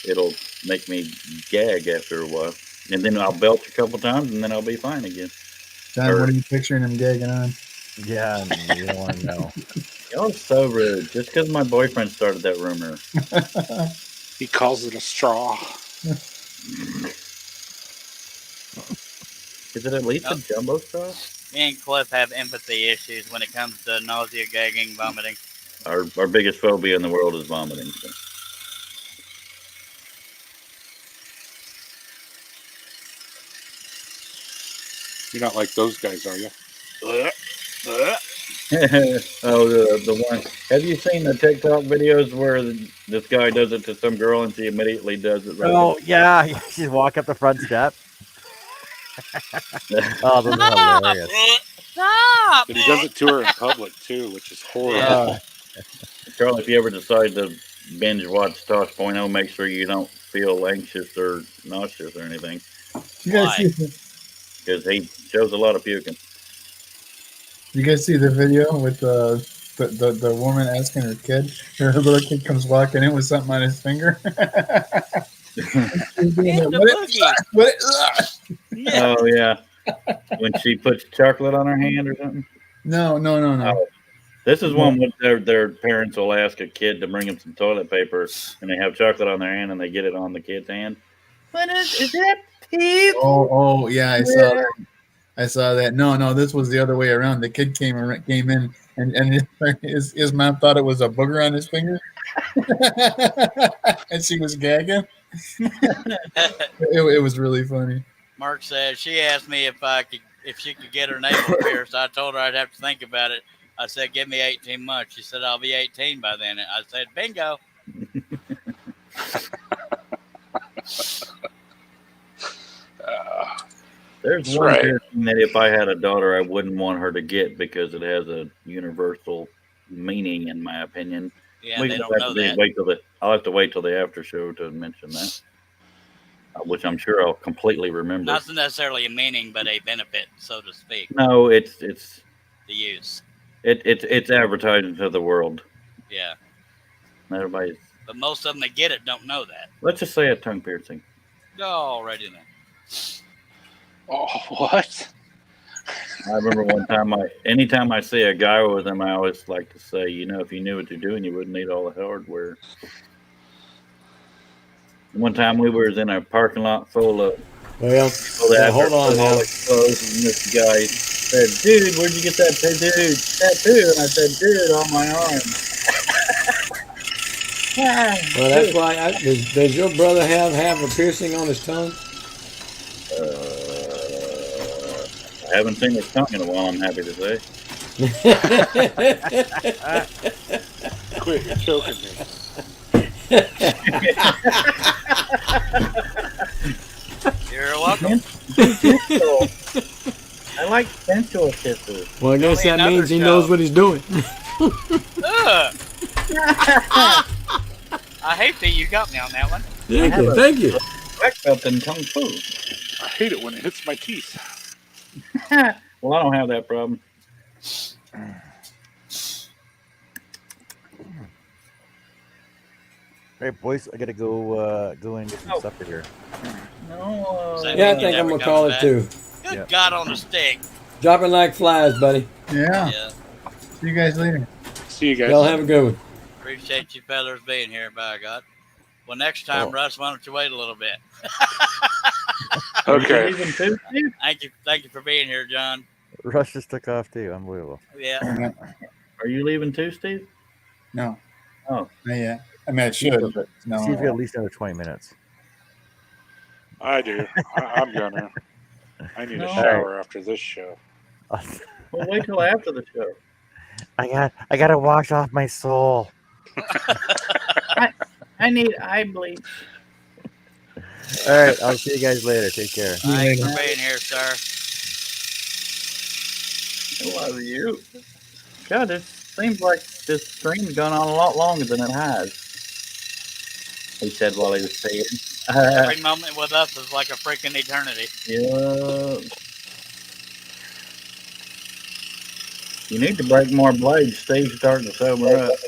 it'll make me gag after a while. And then I'll belch a couple times, and then I'll be fine again. John, what are you picturing him gagging on? Yeah, you don't want to know. Y'all are so rude. Just because my boyfriend started that rumor. He calls it a straw. Is it at least a jumbo straw? Me and Cliff have empathy issues when it comes to nausea, gagging, vomiting. Our biggest phobia in the world is vomiting. So. You're not like those guys, are you? Oh, the one. Have you seen the TikTok videos where this guy does it to some girl and she immediately does it? Right Oh yeah, you just walk up the front step. Oh, those are hilarious. Stop! But he does it to her in public too, which is horrible. Charlie, if you ever decide to binge watch Tosh.0, make sure you don't feel anxious or nauseous or anything. You guys see because he shows a lot of puking. You guys see the video with the woman asking her kid? Her little kid comes walking in with something on his finger. Oh yeah, when she puts chocolate on her hand or something. No. This is one where their parents will ask a kid to bring them some toilet paper, and they have chocolate on their hand, and they get it on the kid's hand. What is that teeth? Oh yeah, I saw that. No, this was the other way around. The kid came in, and his mom thought it was a booger on his finger, and she was gagging. It was really funny. Mark said she asked me if she could get her navel pierced. I told her I'd have to think about it. I said, give me 18 months. She said, I'll be 18 by then. I said, bingo. There's one piercing that if I had a daughter, I wouldn't want her to get because it has a universal meaning, in my opinion. Yeah, they don't know that. I'll have to wait till the after show to mention that, which I'm sure I'll completely remember. Not necessarily a meaning, but a benefit, so to speak. No, it's the use. It's advertising to the world. Yeah. Everybody's. But most of them that get it don't know that. Let's just say a tongue piercing. Alrighty then. Oh, what? I remember one time, anytime I see a guy with them, I always like to say, if you knew what you're doing, you wouldn't need all the hardware. One time we were in a parking lot full of hold on now. Clothes, and this guy said, "Dude, where'd you get that tattoo?" And I said, "Dude, on my arm." Well, that's why. Does your brother have a piercing on his tongue? I haven't seen his tongue in a while, I'm happy to say. Quit, you're choking me. You're welcome. I like sensual kisses. Well, I guess that means he knows what he's doing. I hate that you got me on that one. Thank you. Black belt in Kung Fu. I hate it when it hits my teeth. Well, I don't have that problem. All right, boys, I gotta go and get some supper here. No. Yeah, I think I'm gonna call it too. Good God on a stick. Dropping like flies, buddy. Yeah. See you guys later. See you guys. Y'all have a good one. Appreciate you fellas being here, by God. Well, next time, Russ, why don't you wait a little bit? Okay. Thank you for being here, John. Russ just took off too. Unbelievable. Yeah. Are you leaving too, Steve? No. Oh. Not yet. I mean, I should, but no. Steve's got at least another 20 minutes. I do. I'm gonna. I need a shower after this show. Well, wait till after the show. I gotta wash off my soul. I need eye bleach. All right, I'll see you guys later. Take care. Thanks for being here, sir. I love you. God, it seems like this stream's gone on a lot longer than it has. He said while he was saying. Every moment with us is like a freaking eternity. Yeah. You need to break more blades. Steve's starting to sober up.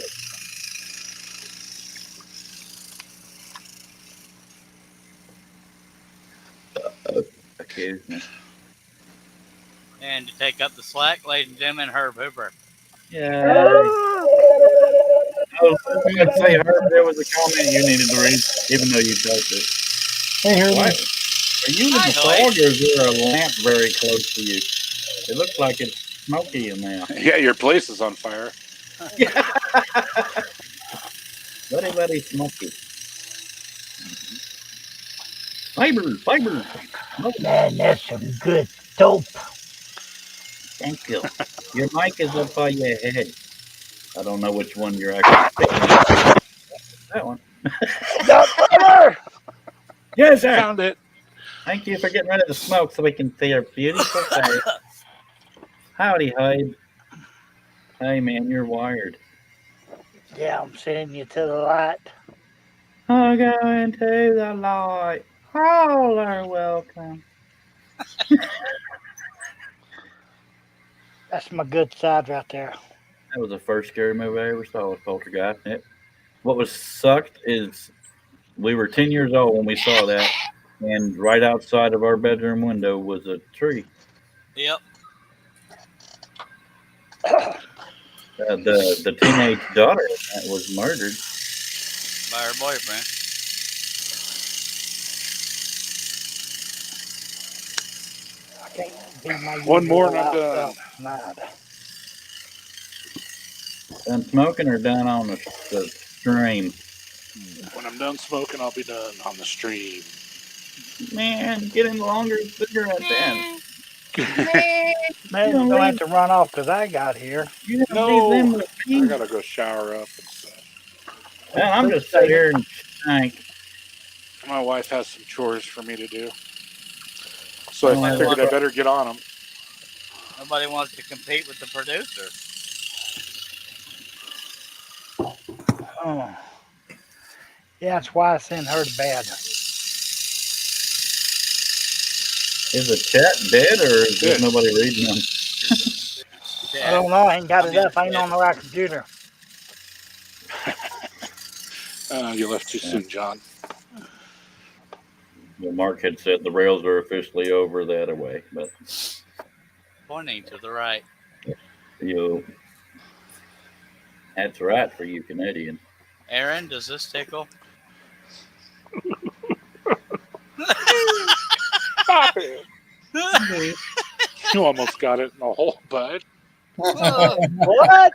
up the slack, ladies and gentlemen, Herb Hooper. Yeah. I was going to say, Herb, there was a comment you needed to read, even though you typed it. Hey, Herbie. What? Are you in Hi, the Hoy. fog, or is there a lamp very close to you? It looks like it's smoky in there. Yeah, your place is on fire. Very, very smoky. Fiber. Man, that's some good dope. Thank you. Your mic is up by your head. I don't know which one you're actually speaking of. That one. Doctor! Yes, sir. Found it. Thank you for getting rid of the smoke so we can see your beautiful face. Howdy, Hyde. Hey, man, you're wired. Yeah, I'm sending you to the light. I'll go into the light. All are welcome. That's my good side right there. That was the first scary movie I ever saw, was Poltergeist. What was sucked is we were 10 years old when we saw that, and right outside of our bedroom window was a tree. Yep. The teenage daughter that was murdered. By her boyfriend. I can't be my One more and I'm usual done. self tonight. Done smoking or done on the stream? When I'm done smoking, I'll be done on the stream. Man, get in longer cigarette then. Man, you're going to have to run off because I got here. You don't No, leave them with I me. gotta go shower up and stuff. Man, I'm just sitting here and stank. My wife has some chores for me to do. So I figured I better get on them. Nobody wants to compete with the producer. Oh. Yeah, that's why I sent her to bed. Is the chat dead or is there nobody reading them? I don't know. I ain't got it up. I ain't on the right computer. You left too soon, John. Well, Mark had said the rails are officially over that way, but Pointing to the right. That's right for you Canadian. Aaron, does this tickle? Stop it. You almost got it in the hole, bud. What?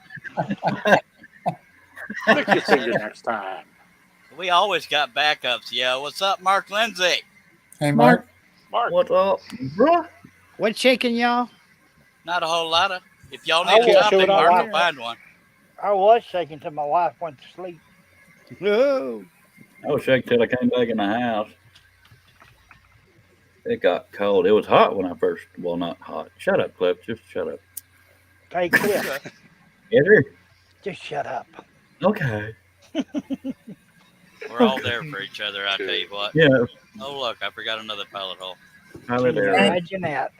Lick your finger next time. We always got backups. Yeah, what's up, Mark Lindsay? Hey, Mark. What's up, bro? What's shaking, y'all? Not a whole lot of. If y'all I need a will topic, show it Mark on will find one. I was shaking till my wife went to sleep. No. I was shaking till I came back in the house. It got cold. It was hot when I first. Well, not hot. Shut up, Cliff. Just shut up. Hey, Cliff, Andrew? just shut up. Okay. We're all there for each other, I tell you what. Yeah. Oh, look, I forgot another pilot hole. Pilot Can you error. imagine that?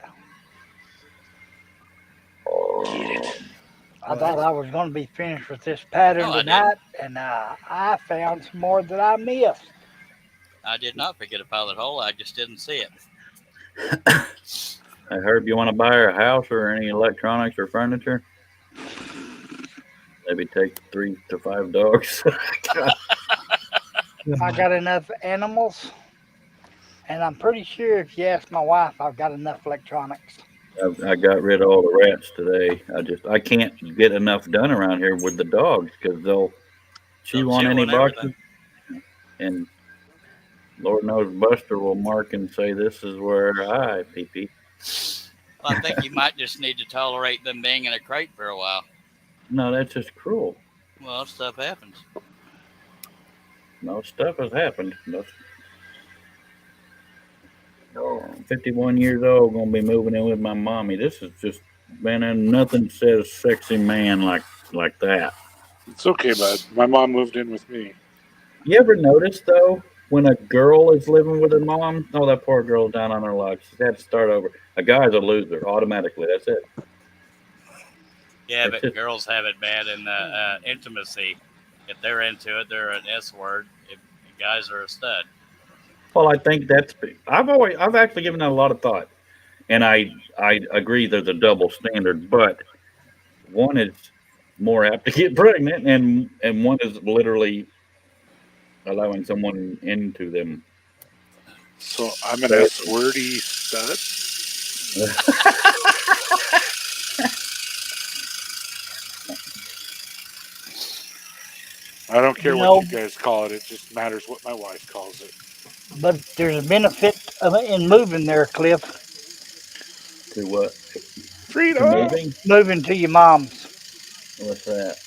I thought I was going to be finished with this pattern No, I tonight, and I found some more that I missed. I did not forget a pilot hole. I just didn't see it. Hey, Herb, you want to buy her a house or any electronics or furniture? Maybe take 3 to 5 dogs. I got enough animals, and I'm pretty sure if you ask my wife, I've got enough electronics. I got rid of all the rats today. I can't get enough done around here with the dogs because they'll chew on any boxes. And Lord knows Buster will mark and say, "This is where I pee." Well, I think you might just need to tolerate them being in a crate for a while. No, that's just cruel. Well, stuff happens. No, stuff has happened. No. I'm 51 years old, gonna be moving in with my mommy. This is just, man, and nothing says sexy man like that. It's okay, bud. My mom moved in with me. You ever notice though, when a girl is living with her mom, oh, that poor girl's down on her luck. She's had to start over. A guy's a loser automatically. That's it. Yeah, That's but it. girls have it bad in intimacy. If they're into it, they're an S word. If guys are a stud. Well, I think that's. I've actually given that a lot of thought. and I agree there's a double standard, but one is more apt to get pregnant, and one is literally allowing someone into them. So I'm an S-wordy stud. I don't care what you guys call it. It just matters what my wife calls it. But there's a benefit in moving there, Cliff. To what? Freedom. Moving to your mom's. What's that?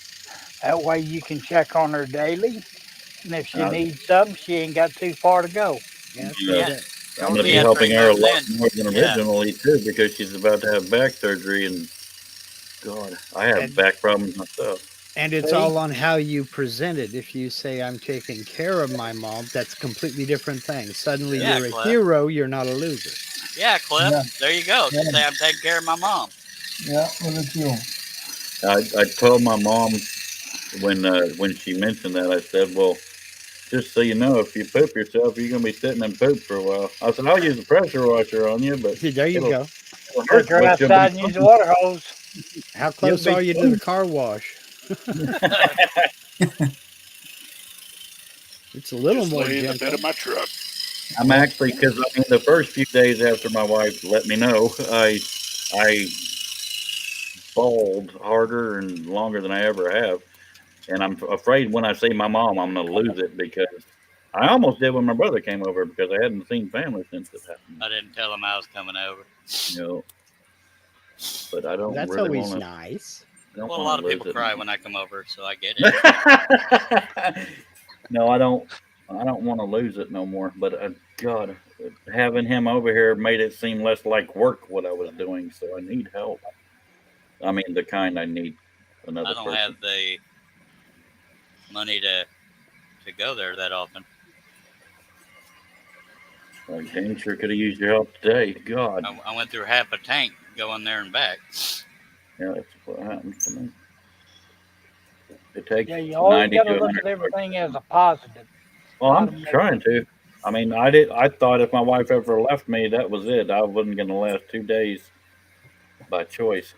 That way you can check on her daily. And if she needs something, she ain't got too far to go. Yeah. I'm going to be helping her a lot more than originally, too, because she's about to have back surgery. And, God, I have back problems myself. And it's all on how you present it. If you say, I'm taking care of my mom, that's a completely different thing. Suddenly you're a hero, you're not a loser. Yeah, Cliff. Yeah. There you go. Just say, I'm taking care of my mom. Yeah, look at you. I told my mom when she mentioned that, I said, well, just so you know, if you poop yourself, you're going to be sitting and poop for a while. I said, I'll use a pressure washer on you, but there you go. Take her outside and use the water hose. How close are you to the car wash? It's a little just more lay in the gentle. bed of my truck. I'm actually, because I mean, the first few days after my wife let me know, I bawled harder and longer than I ever have, and I'm afraid when I see my mom, I'm going to lose it, because I almost did when my brother came over, because I hadn't seen family since it happened. I didn't tell him I was coming over. No, but I don't. That's really always wanna, nice. Well, a lot of people cry when I come over, so I get it. No, I don't want to lose it no more. But God, having him over here made it seem less like work what I was doing. So I need help. I mean, the kind I need. Another. I don't person. have the money to go there that often. I damn sure could have used your help today. God. I went through half a tank going there and back. Yeah, that's what happens to me. It takes you always 90 got to to look at everything as a positive. Well, I'm trying to. I mean, I thought if my wife ever left me, that was it. I wasn't going to last 2 days by choice.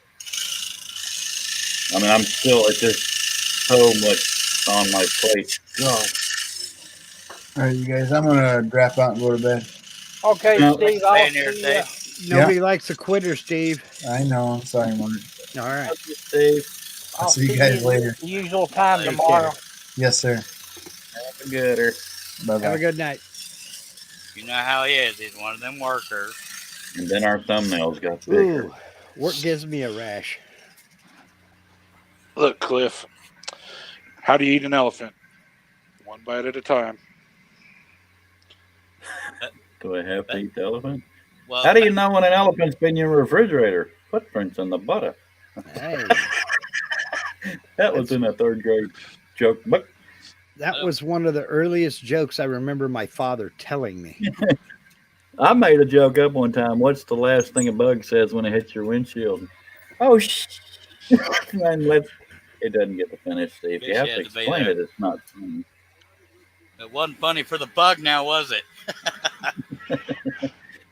I mean, I'm still. It's just so much on my plate. God. All right, you guys. I'm gonna drop out and go to bed. Okay, Steve. I'll see you. Nobody likes a quitter, Steve. I know. I'm sorry, Mark. All right. Steve. I'll see you guys later. The usual time tomorrow. Yes, sir. Have a gooder. Bye-bye. Have a good night. You know how he is. He's one of them workers. And then our thumbnails got bigger. Ooh, work gives me a rash. Look, Cliff, how do you eat an elephant? One bite at a time. Do I have to eat the elephant? Well, how do you know when an elephant's been in your refrigerator? Footprints in the butter. Hey. That was in a 3rd grade joke book. That was one of the earliest jokes I remember my father telling me. I made a joke up one time. What's the last thing a bug says when it hits your windshield? Oh, and it doesn't get to finish, Steve. You have to explain it. It's not funny. It wasn't funny for the bug now, was it?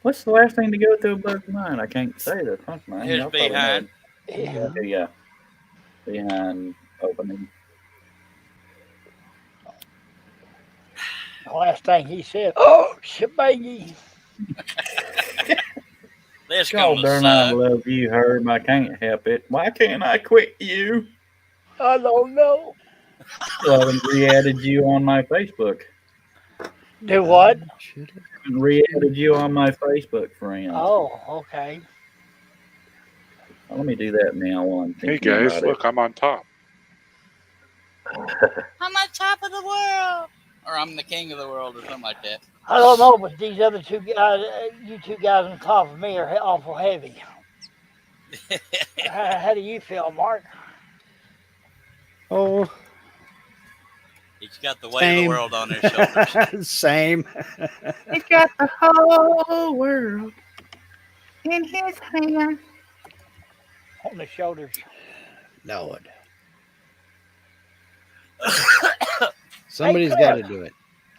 What's the last thing to go through a bug's mind? I can't say that. Fuck, man. Here's behind. Yeah. Behind opening. The last thing he said, oh, shebangy. God darn, I love you, Herb. I can't help it. Why can't I quit you? I don't know. I haven't re-added you on my Facebook. Do what? Re-added you on my Facebook friends. Oh, okay. Well, let me do that now while I'm thinking. Hey guys, look, I'm on top. I'm on top of the world. Or I'm the king of the world or something like that. I don't know, but these other two guys, you two guys on top of me are awful heavy. How do you feel, Mark? Oh. He's got the weight of the world on his shoulders. Same. He's got the whole world in his hand. On the shoulders. Lord. Somebody's got to do it.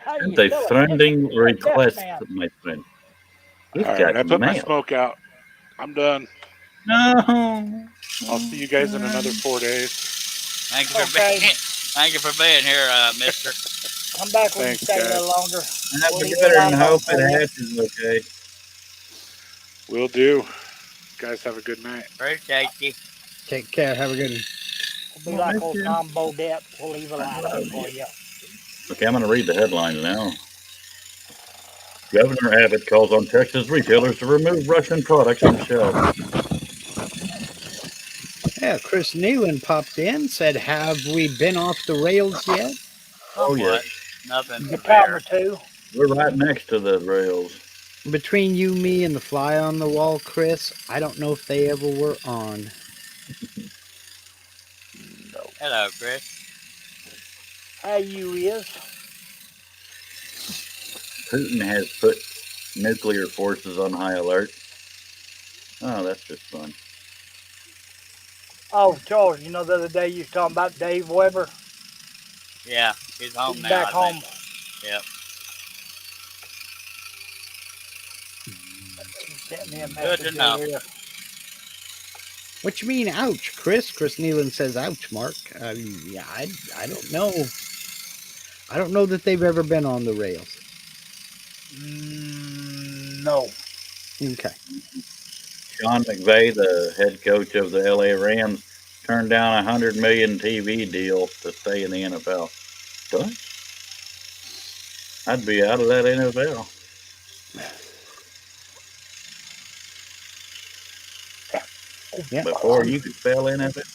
It's a friending request, my friend. All right, I put my smoke out. I'm done. No. I'll see you guys in another 4 days. Thank you for being. Thank you for being here, Mister. Come back when you Thanks, stay a guys. little longer. Have We'll a leave good the and light on hope for it you. hatches okay. Will do. Guys, have a good night. Appreciate you. Take care. Have a good one. We'll be like old Tom Bodette. We'll leave a light on for you. Okay, I'm going to read the headlines now. Governor Abbott calls on Texas retailers to remove Russian products from shelves. Yeah, Chris Nealon popped in, said, "Have we been off the rails yet?" Oh, yeah. Nothing Your time or compared. two. We're right next to the rails. Between you, me, and the fly on the wall, Chris, I don't know if they ever were on. Hello, Chris. How you is? Putin has put nuclear forces on high alert. Oh, that's just fun. Oh, Charles, you know the other day you was talking about Dave Weber? Yeah, he's home He's now. back I home. think. Yep. He sent me a Good message to know. earlier. What you mean, ouch, Chris? Chris Nealon says, ouch, Mark. Yeah, I don't know. I don't know that they've ever been on the rails. No. Okay. Sean McVay, the head coach of the LA Rams, turned down a $100 million TV deal to stay in the NFL. What? I'd be out of that NFL. Yeah. Before you could spell NFL.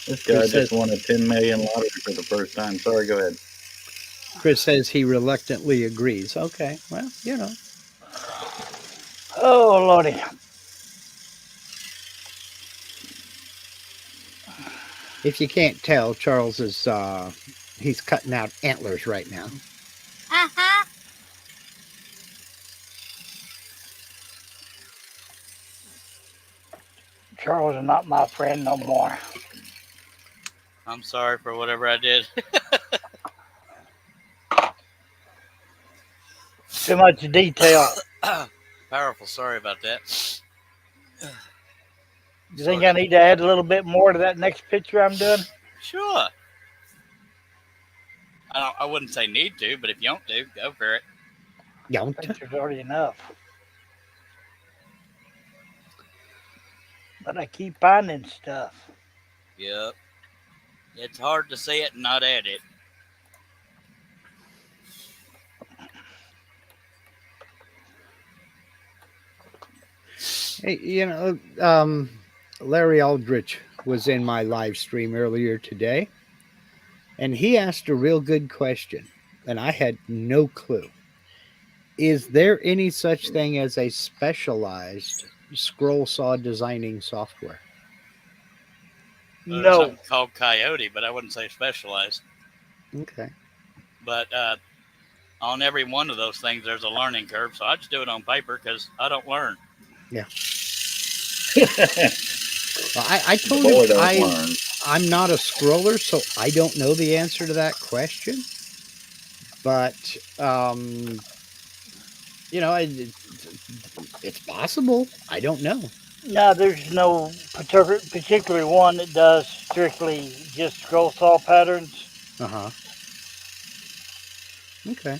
This guy Chris just says, won a $10 million lottery for the first time. Sorry, go ahead. Chris says he reluctantly agrees. Okay, well, you know. Oh, Lordy. If you can't tell, Charles is he's cutting out antlers right now. Charles is not my friend no more. I'm sorry for whatever I did. Too much detail. Powerful. Sorry about that. You think I need to add a little bit more to that next picture I'm doing? Sure. I wouldn't say need to, but if you don't do, go for it. Don't. I think there's already enough. But I keep finding stuff. Yep. It's hard to see it and not add it. Hey, you know, Larry Aldrich was in my live stream earlier today, and he asked a real good question, and I had no clue. Is there any such thing as a specialized scroll saw designing software? There's No. something called Coyote, but I wouldn't say specialized. Okay. But on every one of those things, there's a learning curve. So I just do it on paper because I don't learn. Yeah. Well, I told him I'm not a scroller, so I don't know the answer to that question. But you know, it's possible. I don't know. No, there's no particular one that does strictly just scroll saw patterns. Uh-huh. Okay.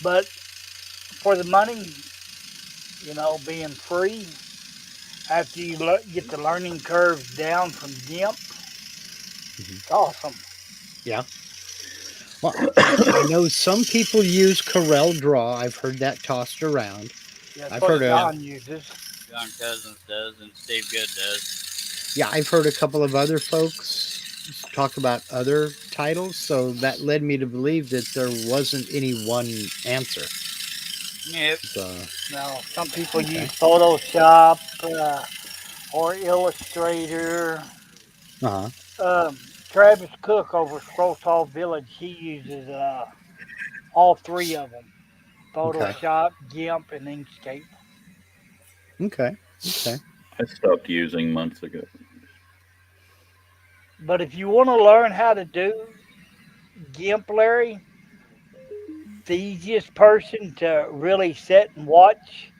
But for the money, you know, being free, after you get the learning curve down from GIMP, it's awesome. Yeah. Well, I know some people use Corel Draw. I've heard that tossed around. Yeah, that's I've what heard John uses. John Cousins does, and Steve Good does. Yeah, I've heard a couple of other folks talk about other titles, so that led me to believe that there wasn't any one answer. Yep. No, some people use Photoshop or Illustrator. Uh-huh. Travis Cook over Scroll Saw Village, he uses all three of them: Photoshop, GIMP, and Inkscape. Okay. Okay. I stopped using months ago. But if you want to learn how to do GIMP, Larry, the easiest person to really sit and watch,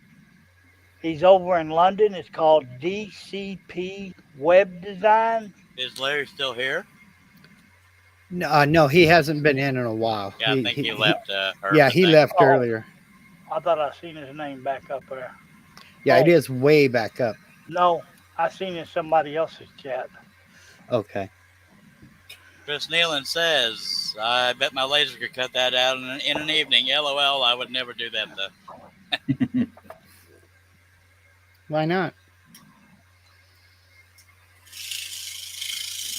he's over in London. It's called DCP Web Design. Is Larry still here? No, he hasn't been in a while. Yeah, I think he left Yeah, Herb, he I think. left Oh, earlier. I thought I seen his name back up there. Yeah, it Oh, is way back up. no, I seen it in somebody else's chat. Okay. Chris Nealon says, I bet my laser could cut that out in an evening. LOL, I would never do that, though. Why not?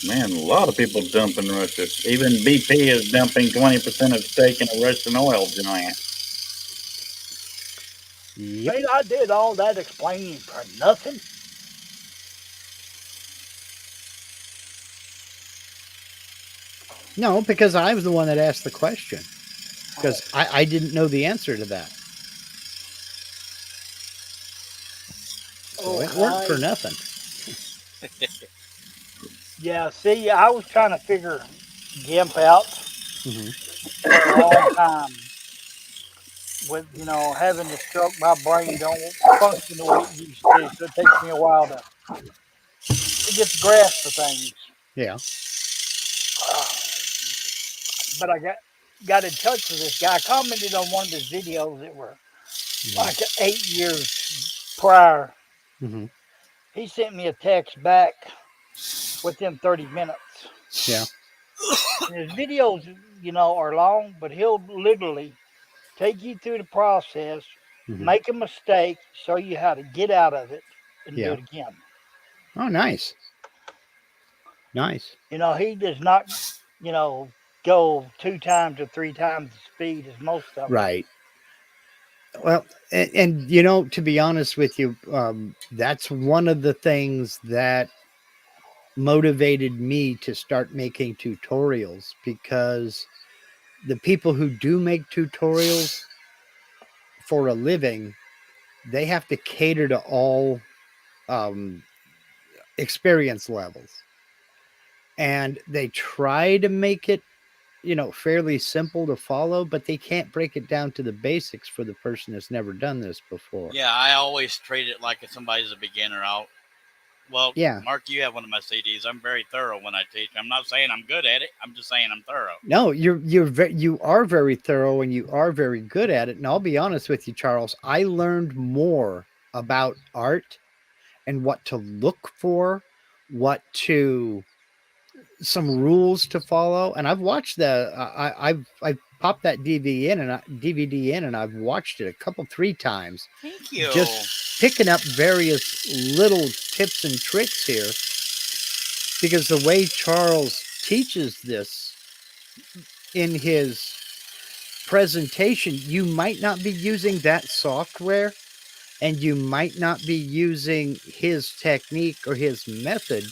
Man, a lot of people dump in Russia. Even BP is dumping 20% of stake in a Russian oil giant. Yep. See, I did all that explaining for nothing. No, because I was the one that asked the question. Because I didn't know the answer to that. So it worked for nothing. Yeah, see, I was trying to figure GIMP out for a long time. With having the stroke, my brain don't function the way it used to, so it takes me a while to get the grasp of things. Yeah. But I got in touch with this guy. I commented on one of his videos that were like 8 years prior. He sent me a text back within 30 minutes. Yeah. And his videos, are long, but he'll literally take you through the process, make a mistake, show you how to get out of it, and do it again. Oh, nice. Nice. He does not, go 2 times or 3 times the speed as most of them. Right. Well, and to be honest with you, that's one of the things that motivated me to start making tutorials, because the people who do make tutorials for a living, they have to cater to all experience levels, and they try to make it fairly simple to follow, but they can't break it down to the basics for the person that's never done this before. Yeah, I always treat it like if somebody's a beginner. Yeah. Mark, you have one of my CDs. I'm very thorough when I teach. I'm not saying I'm good at it. I'm just saying I'm thorough. No, you are very thorough, and you are very good at it. And I'll be honest with you, Charles, I learned more about art and what to look for, some rules to follow. And I've watched I've popped that DVD in, and I've watched it 3 times. Thank you. Just picking up various little tips and tricks here, because the way Charles teaches this in his presentation, you might not be using that software, and you might not be using his technique or his method,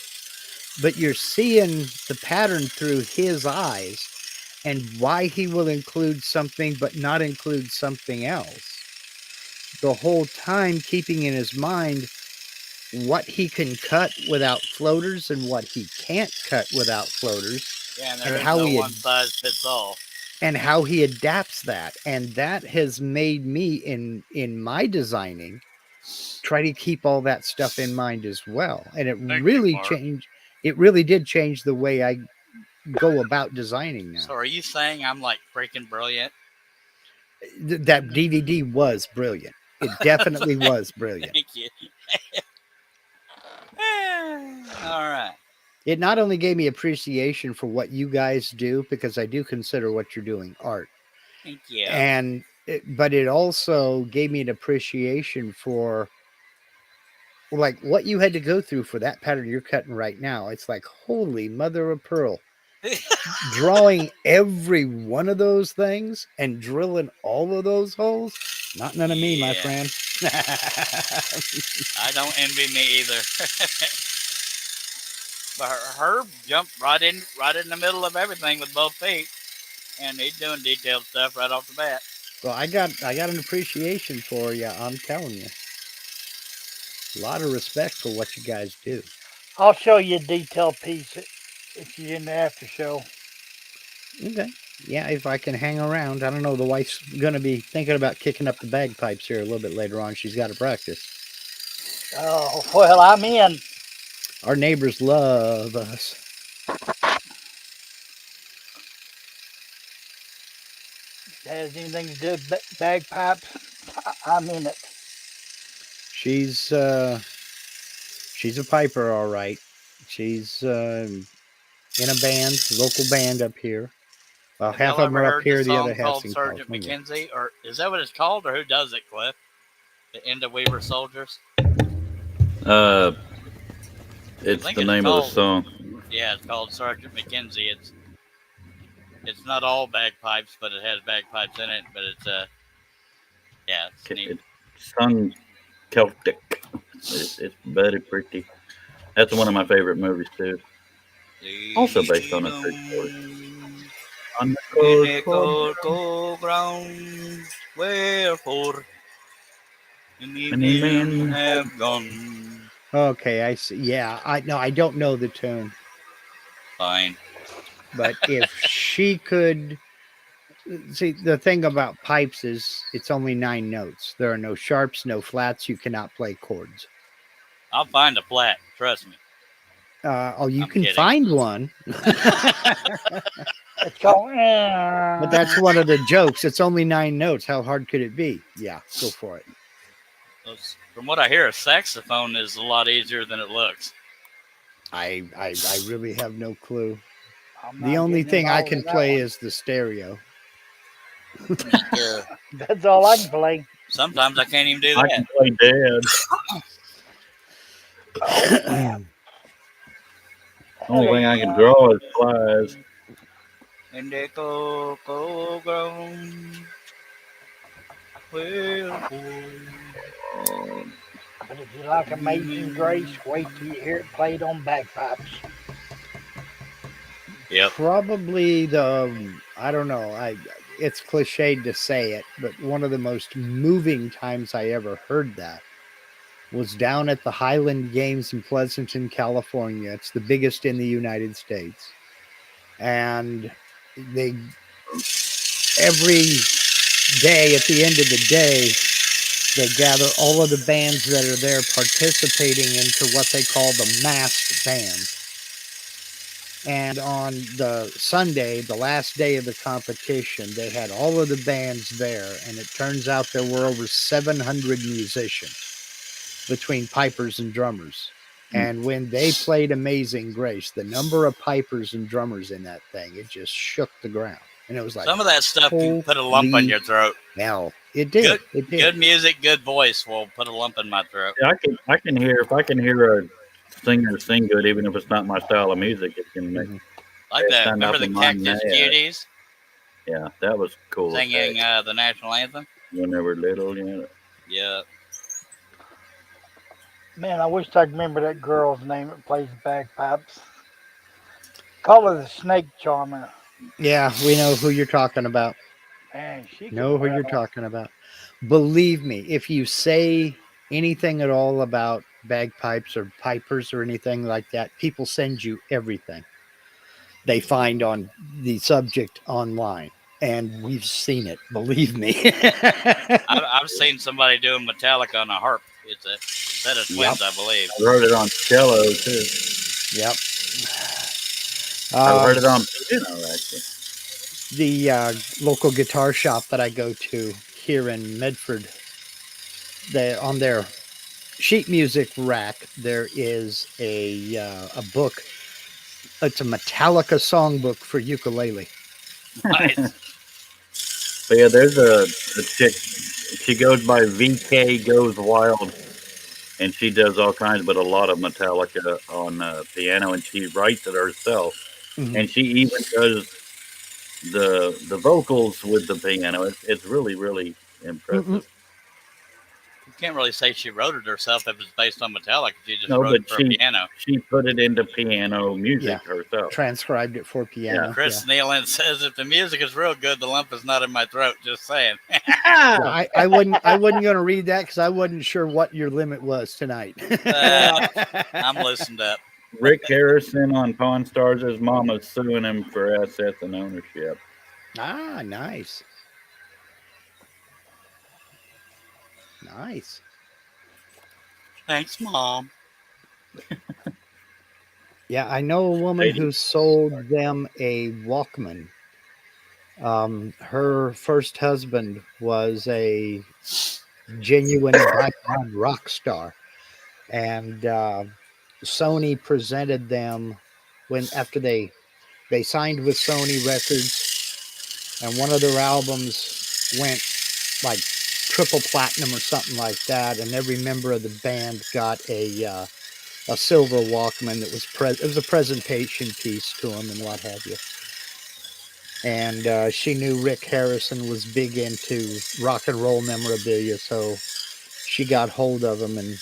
but you're seeing the pattern through his eyes and why he will include something but not include something else. The whole time keeping in his mind what he can cut without floaters and what he can't cut without floaters. Yeah, and there's no one size fits all. And how he adapts that. And that has made me, in my designing, try to keep all that stuff in mind as well. And it really changed. It really did change the way I go about designing now. So are you saying I'm like freaking brilliant? That DVD was brilliant. It definitely was brilliant. Thank you. All right. It not only gave me appreciation for what you guys do, because I do consider what you're doing art. Thank you. But it also gave me an appreciation for like what you had to go through for that pattern you're cutting right now. It's like, holy mother of pearl. Drawing every one of those things and drilling all of those holes. Not none of me, my friend. I don't envy me either. But Herb jumped right in the middle of everything with both feet, and he's doing detailed stuff right off the bat. Well, I got an appreciation for you. I'm telling you, a lot of respect for what you guys do. I'll show you a detailed piece if she's in the after show. Okay. Yeah, if I can hang around. I don't know. The wife's going to be thinking about kicking up the bagpipes here a little bit later on. She's got to practice. Oh, well, I'm in. Our neighbors love us. If it has anything to do with bagpipes, I'm in it. She's a piper, all right. She's in a band, local band up here. Well, Have half y'all of them ever are up heard here, the the other song half's called in Sergeant California. McKenzie? Or is that what it's called? Or who does it, Cliff? The End of Weaver Soldiers? It's the name of the song. Yeah, it's called Sergeant McKenzie. It's not all bagpipes, but it has bagpipes in it. But it's it's neat. It's sung Celtic. It's very pretty. That's one of my favorite movies too. Also based on a true story. On the cold ground, wherefore many men have gone. Okay, I see. Yeah, I don't know the tune. Fine. But if she could see, the thing about pipes is it's only 9 notes. There are no sharps, no flats. You cannot play chords. I'll find a flat. Trust me. You I'm can kidding. find one. It's called. But that's one of the jokes. It's only 9 notes. How hard could it be? Yeah, go for it. From what I hear, a saxophone is a lot easier than it looks. I really have no clue. I'm The not only getting thing I involved can in that play one. is the stereo. That's all I can play. Sometimes I can't even do I that. can play dead. Only thing I can draw is flies. And they go ground. But if you like Amazing Grace, wait till you hear it played on bagpipes. Yep. Probably I don't know. It's cliched to say it, but one of the most moving times I ever heard that was down at the Highland Games in Pleasanton, California. It's the biggest in the United States. And every day, at the end of the day, they gather all of the bands that are there participating into what they call the masked band. And on the Sunday, the last day of the competition, they had all of the bands there. And it turns out there were over 700 musicians between pipers and drummers. And when they played Amazing Grace, the number of pipers and drummers in that thing, it just shook the ground. And it was like, some of that stuff can put a lump in your throat. Hell, it did. It did. Good music, good voice will put a lump in my throat. Yeah, I can hear if I can hear a singer sing good, even if it's not my style of music, it can make. Like that. Remember the Cactus Cuties? Yeah, that was cool. Singing the national anthem when they were little. Yeah. Yeah. Man, I wish I could remember that girl's name that plays the bagpipes. Call her the Snake Charmer. Yeah, we know who you're talking about. Man, she know who you're talking about. Believe me, if you say anything at all about bagpipes or pipers or anything like that, people send you everything they find on the subject online. And we've seen it, believe me. I've seen somebody doing Metallica on a harp. It's a set of twins, I believe. I heard it on cello too. Yep. I heard it on piano actually. The local guitar shop that I go to here in Medford, on their sheet music rack, there is a book. It's a Metallica songbook for ukulele. Nice. But yeah, there's a chick. She goes by VK Goes Wild, and she does all kinds, but a lot of Metallica on piano, and she writes it herself. Mm-hmm. And she even does the vocals with the piano. It's really, really impressive. Mm-hmm. You can't really say she wrote it herself if it's based on Metallica. She just wrote it for piano. She put it into piano music herself. Transcribed it for piano. Yeah. Chris Nealon says, if the music is real good, the lump is not in my throat. Just saying. I wasn't going to read that because I wasn't sure what your limit was tonight. I'm loosened up. Rick Harrison on Pawn Stars. His mom is suing him for assets and ownership. Ah, nice. Nice. Thanks, Mom. Yeah, I know a woman who sold them a Walkman. Her first husband was a genuine bygone rock star, and Sony presented them after they signed with Sony Records, and one of their albums went like triple platinum or something like that, and every member of the band got a silver Walkman that was it was a presentation piece to him and what have you. And she knew Rick Harrison was big into rock and roll memorabilia, so she got hold of him and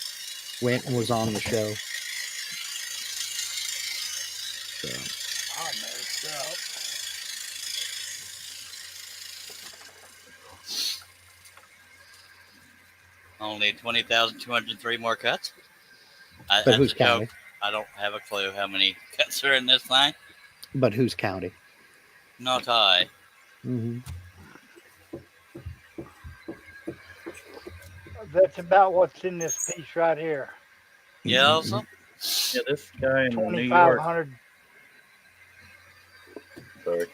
went and was on the show. So I messed up. Only 20,203 more cuts. But who's counting? I don't have a clue how many cuts are in this thing. But who's counting? Not I. Mm-hmm. That's about what's in this piece right here. Yeah, also? Yeah, this guy in New York. 2,500. Sorry.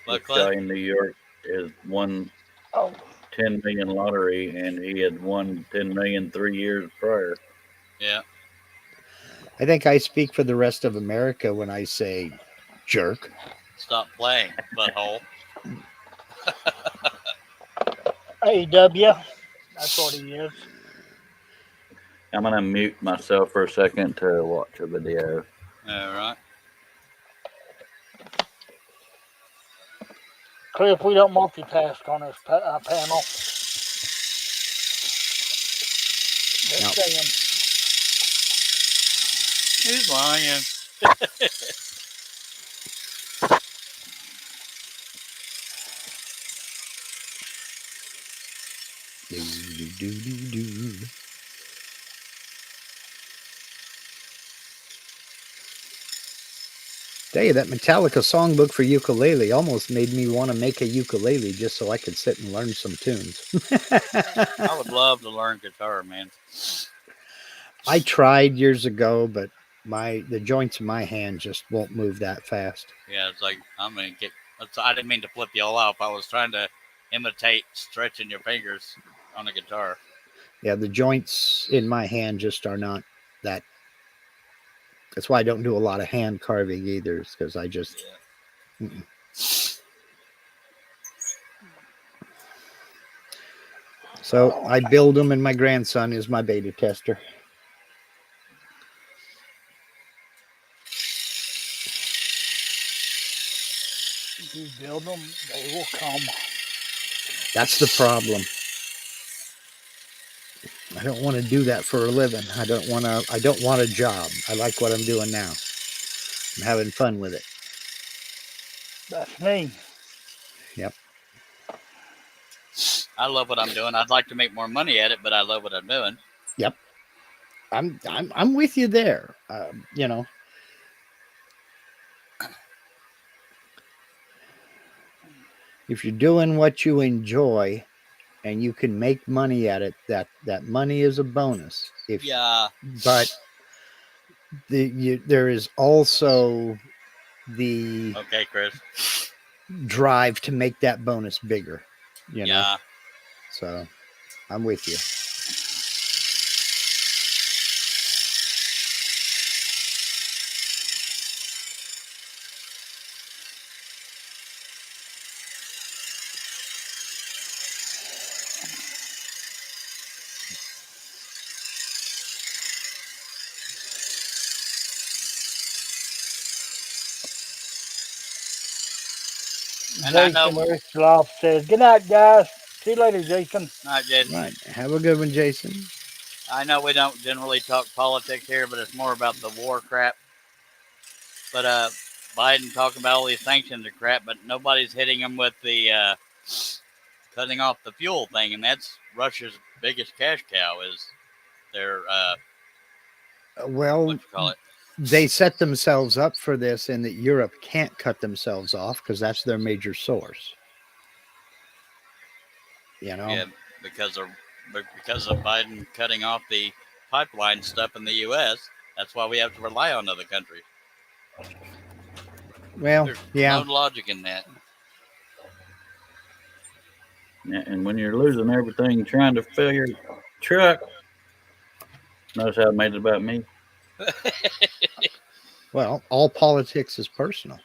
What, This guy in New York has won 10 million lottery, and he had won 10 million 3 years prior. Yeah. I think I speak for the rest of America when I say jerk. Stop playing, butthole. AW. That's what he is. I'm going to mute myself for a second to watch a video. All right. Cliff, we don't multitask on this panel. Just saying. Who's lying? Tell you, that Metallica songbook for ukulele almost made me want to make a ukulele just so I could sit and learn some tunes. I would love to learn guitar, man. I tried years ago, but the joints in my hand just won't move that fast. Yeah, it's like I'm gonna get. I didn't mean to flip you all off. I was trying to imitate stretching your fingers on a guitar. Yeah, the joints in my hand just are not that. That's why I don't do a lot of hand carving either, because I just. Yeah. So I build them, and my grandson is my beta tester. You build them, they will come. That's the problem. I don't want to do that for a living. I don't want a job. I like what I'm doing now. I'm having fun with it. That's me. Yep. I love what I'm doing. I'd like to make more money at it, but I love what I'm doing. Yep. I'm with you there. You know. If you're doing what you enjoy and you can make money at it, that money is a bonus. But there is also the Chris, drive to make that bonus bigger. You know? Yeah. So I'm with you. And Jason Richloff says, "Good night, guys. See you later, Jason." Night, Jason. Right. Have a good one, Jason. I know we don't generally talk politics here, but it's more about the war crap. But Biden talking about all these sanctions and crap, but nobody's hitting him with the cutting off the fuel thing, and that's Russia's biggest cash cow is their well, what you call it? they set themselves up for this, and that Europe can't cut themselves off because that's their major source. You know? Yeah, because of Biden cutting off the pipeline stuff in the U.S. That's why we have to rely on other countries. Well, There's yeah. no logic in that. Yeah, and when you're losing everything trying to fill your truck, notice how it made it about me. Well, all politics is personal.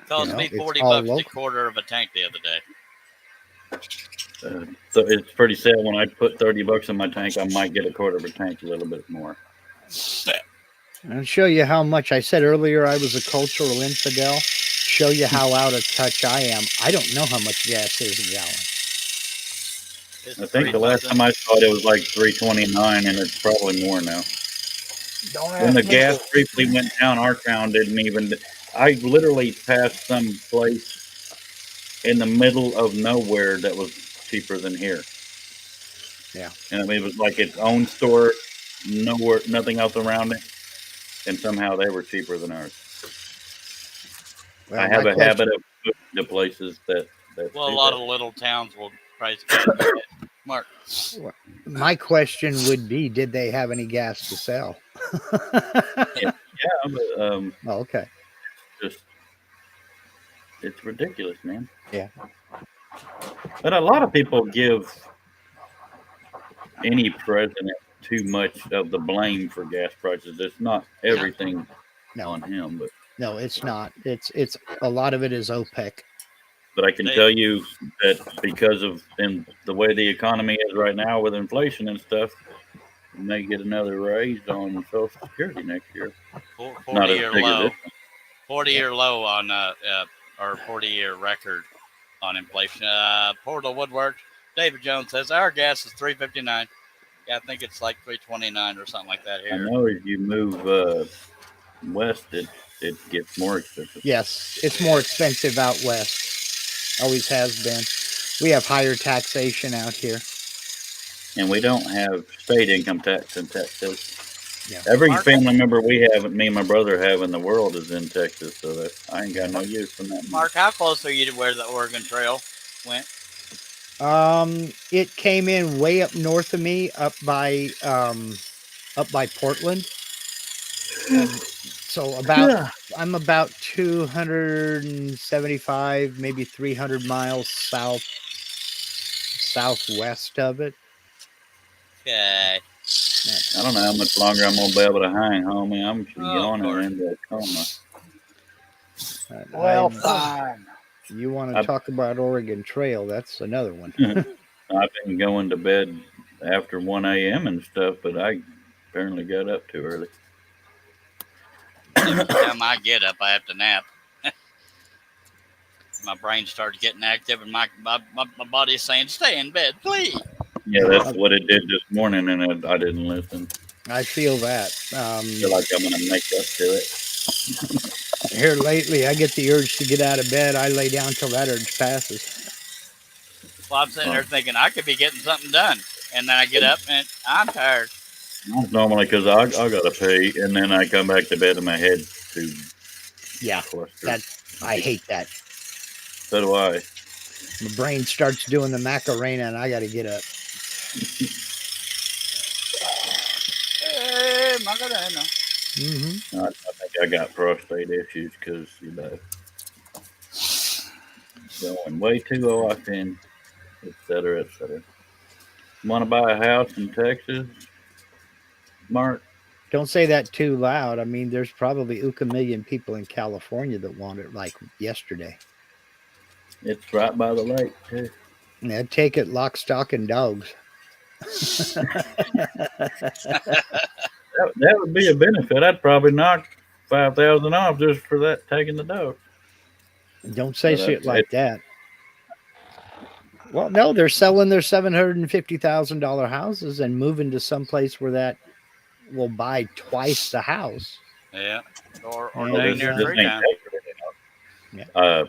Cost me it's $40 all to local. quarter of a tank the other day. So it's pretty sad when I put $30 in my tank, I might get a quarter of a tank, a little bit more. I'll show you how much. I said earlier I was a cultural infidel. Show you how out of touch I am. I don't know how much gas is a gallon. I think the last time I saw it, it was like $3.29, and it's probably more now. When the gas briefly went down, our town didn't even. I literally passed some place in the middle of nowhere that was cheaper than here. Yeah, and I mean, it was like its own store, nowhere, nothing else around it, and somehow they were cheaper than ours. Well, I have a habit of going to places that. Well, a lot of little towns will price cut. Mark. My question would be, did they have any gas to sell? Yeah, but oh, okay. Just it's ridiculous, man. Yeah. But a lot of people give any president too much of the blame for gas prices. It's not everything on him, but no, it's not. It's a lot of it is OPEC. But I can tell you that because of the way the economy is right now with inflation and stuff, we may get another raise on Social Security next year. 40-year low. 40-year low on or 40-year record on inflation. Portal Woodworks. David Jones says our gas is $3.59. Yeah, I think it's like $3.29 or something like that here. I know if you move west, it gets more expensive. Yes, it's more expensive out west. Always has been. We have higher taxation out here. And we don't have state income tax in Texas. Yeah. Every family member we have, me and my brother have in the world is in Texas, so I ain't got no use from that. Mark, how close are you to where the Oregon Trail went? It came in way up north of me, up by Portland. So I'm about 275, maybe 300 miles southwest of it. Okay. I don't know how much longer I'm gonna be able to hang, homie. I'm yawning into a coma. Well, fine. You want to talk about Oregon Trail? That's another one. I've been going to bed after 1 a.m. and stuff, but I apparently got up too early. Every time I get up, I have to nap. My brain starts getting active, and my body's saying, "Stay in bed, please." Yeah, that's what it did this morning, and I didn't listen. I feel that. I feel like I'm gonna make up to it. Here lately, I get the urge to get out of bed. I lay down till that urge passes. Well, I'm sitting there thinking I could be getting something done, and then I get up and I'm tired. Normally, because I gotta pee, and then I come back to bed and my head too. Yeah, I hate that. So do I. My brain starts doing the Macarena, and I got to get up. Hey, Macarena. Mm-hmm. I think I got prostate issues because going way too often, etc., etc. Want to buy a house in Texas, Mark? Don't say that too loud. I mean, there's probably a million people in California that want it like yesterday. It's right by the lake, too. Yeah, take it lock, stock, and dogs. That would be a benefit. I'd probably knock $5,000 off just for that, taking the dog. Don't say shit like that. Well, no, they're selling their $750,000 houses and moving to some place where that will buy twice the house. Yeah, or dang near 3 times. Yeah.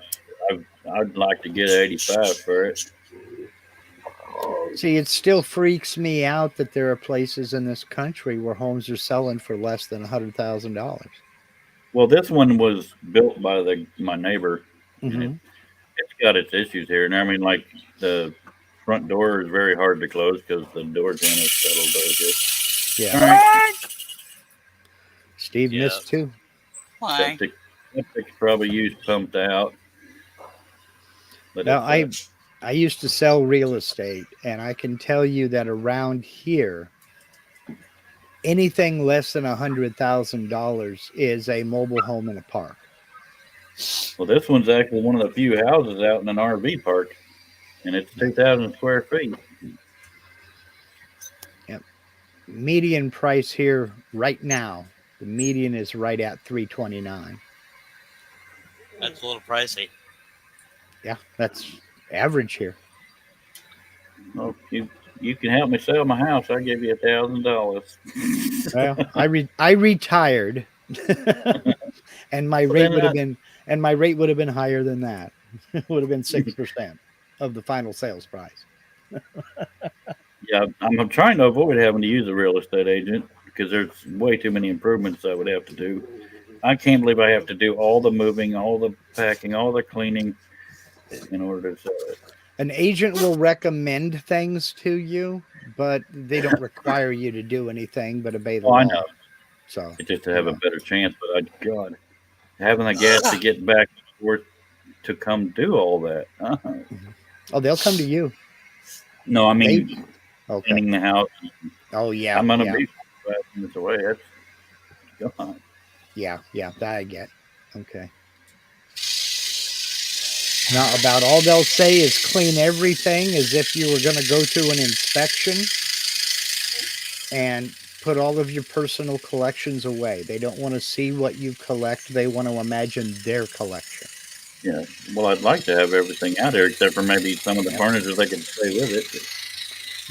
I'd like to get 85 for it. See, it still freaks me out that there are places in this country where homes are selling for less than $100,000. Well, this one was built by my neighbor, and Mm-hmm. it's got its issues here. And I mean, like the front door is very hard to close because the door jam is settled over here. Yeah. All right. Steve Yeah. missed too. Why? Septic's probably used pumped out. But Now, it's, I used to sell real estate, and I can tell you that around here, anything less than $100,000 is a mobile home in a park. well, this one's actually one of the few houses out in an RV park, and it's 2,000 square feet. Yep. Median price here right now, the median is right at $329. That's a little pricey. Yeah, that's average here. Well, you can help me sell my house. I'll give you $1,000. Well, I retired, and my rate would have been higher than that. It would have been 6% of the final sales price. Yeah, I'm trying to avoid having to use a real estate agent because there's way too many improvements I would have to do. I can't believe I have to do all the moving, all the packing, all the cleaning in order to sell it. An agent will recommend things to you, but they don't require you to do anything but obey the law. I know. So It's just to have a better chance, but God, having the gas to get back and forth to come do all that. Oh, they'll come to you. No, I mean cleaning the house. Oh yeah. I'm gonna be 5 minutes away. That's God. Yeah, that I get. Okay. Now, about all they'll say is clean everything as if you were going to go to an inspection and put all of your personal collections away. They don't want to see what you collect. They want to imagine their collection. Yeah. Well, I'd like to have everything out here except for maybe some of the furniture they can stay with it.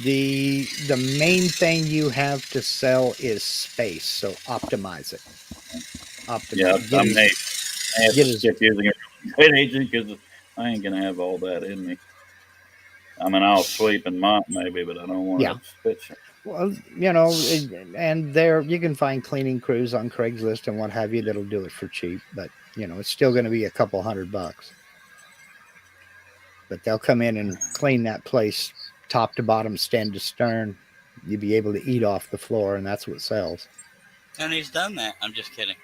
The main thing you have to sell is space, so optimize it. Optimize. Yeah, I have to skip using a real estate agent because I ain't gonna have all that in me. I mean, I'll sweep and mop maybe, but I don't want to spit. Well, you know, and there you can find cleaning crews on Craigslist and what have you that'll do it for cheap, but you know, it's still going to be a couple $100. But they'll come in and clean that place top to bottom, stem to stern. You'll be able to eat off the floor, and that's what sells. And he's done that. I'm just kidding.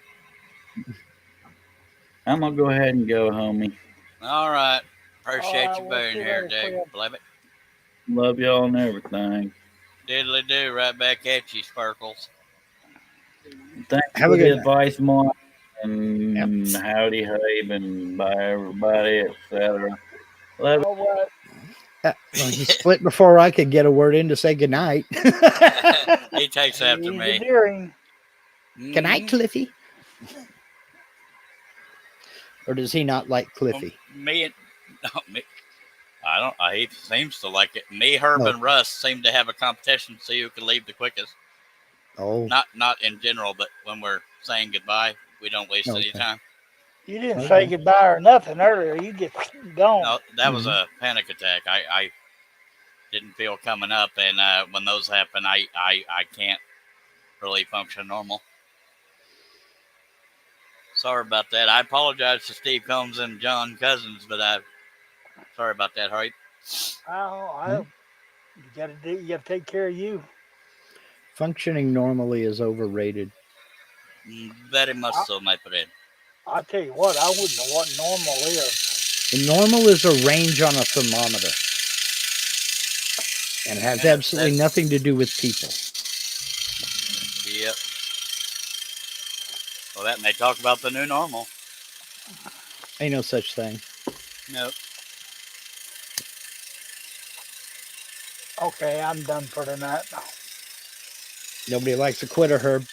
I'm gonna go ahead and go, homie. All right. Appreciate you being here, Dick. Love it. Love y'all and everything. Diddly do. Right back at you, Sparkles. Thanks for the advice, Mark. And howdy, Habe, and bye, everybody, etc. Love it. Well, he split before I could get a word in to say goodnight. He takes after me. Good night, Cliffy. Or does he not like Cliffy? Me. I don't. He seems to like it. Me, Herb, and Russ seem to have a competition to see who can leave the quickest. Oh. Not in general, but when we're saying goodbye, we don't waste any time. You didn't say goodbye or nothing earlier. You get gone. No, that was a panic attack. I didn't feel coming up, and when those happen, I can't really function normal. Sorry about that. I apologize to Steve Combs and John Cousins, but sorry about that, Harry. You gotta take care of you. Functioning normally is overrated. Very much so, my friend. I'll tell you what, I wouldn't know what normal is. The normal is a range on a thermometer. And it has absolutely nothing to do with people. Yep. Well, that may talk about the new normal. Ain't no such thing. Nope. Okay, I'm done for tonight. Nobody likes a quitter, Herb.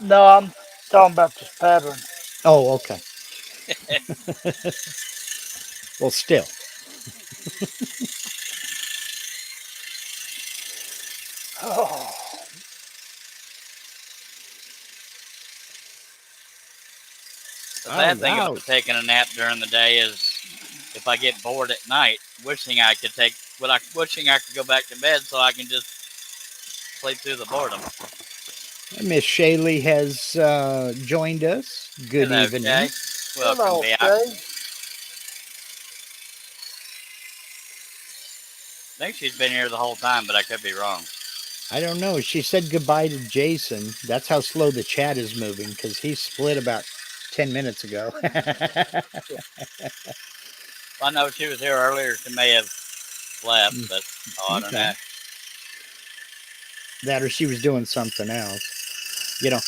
No, I'm talking about this pattern. Oh, okay. Well, still. Oh. The bad thing about taking a nap during the day is if I get bored at night, wishing I could go back to bed so I can just sleep through the boredom. Miss Shaylee has joined us. Good Hello, evening. Jay. Welcome Hello, back. Shay. I think she's been here the whole time, but I could be wrong. I don't know. She said goodbye to Jason. That's how slow the chat is moving because he split about 10 minutes ago. I know she was here earlier. She may have left, but I don't know. That or she was doing something else. You know,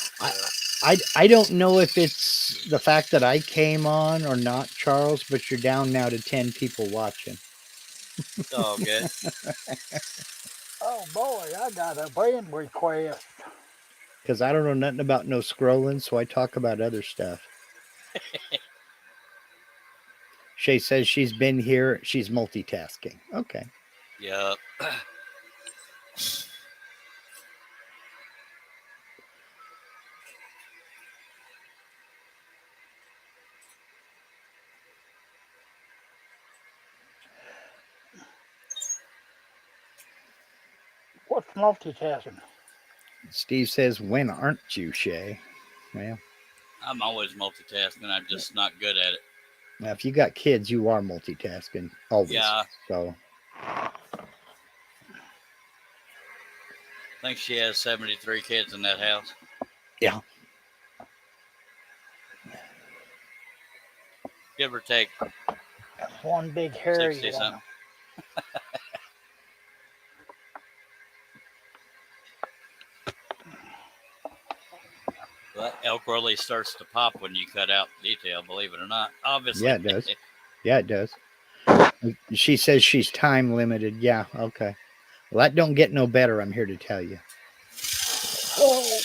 I don't know if it's the fact that I came on or not, Charles, but you're down now to 10 people watching. It's all good. Oh boy, I got a friend request. Because I don't know nothing about no scrolling, so I talk about other stuff. Shay says she's been here. She's multitasking. Okay. Yep. What's multitasking? Steve says, when aren't you, Shay? Well, I'm always multitasking. I'm just not good at it. now if you got kids, you are multitasking. Always. Yeah. So I think she has 73 kids in that house. yeah. Give or take One big hairy 60 one. something. That elk really starts to pop when you cut out detail, believe it or not. Obviously. Yeah, it does. Yeah, it does. She says she's time limited. Yeah, okay. Well, that don't get no better, I'm here to tell you. Oh,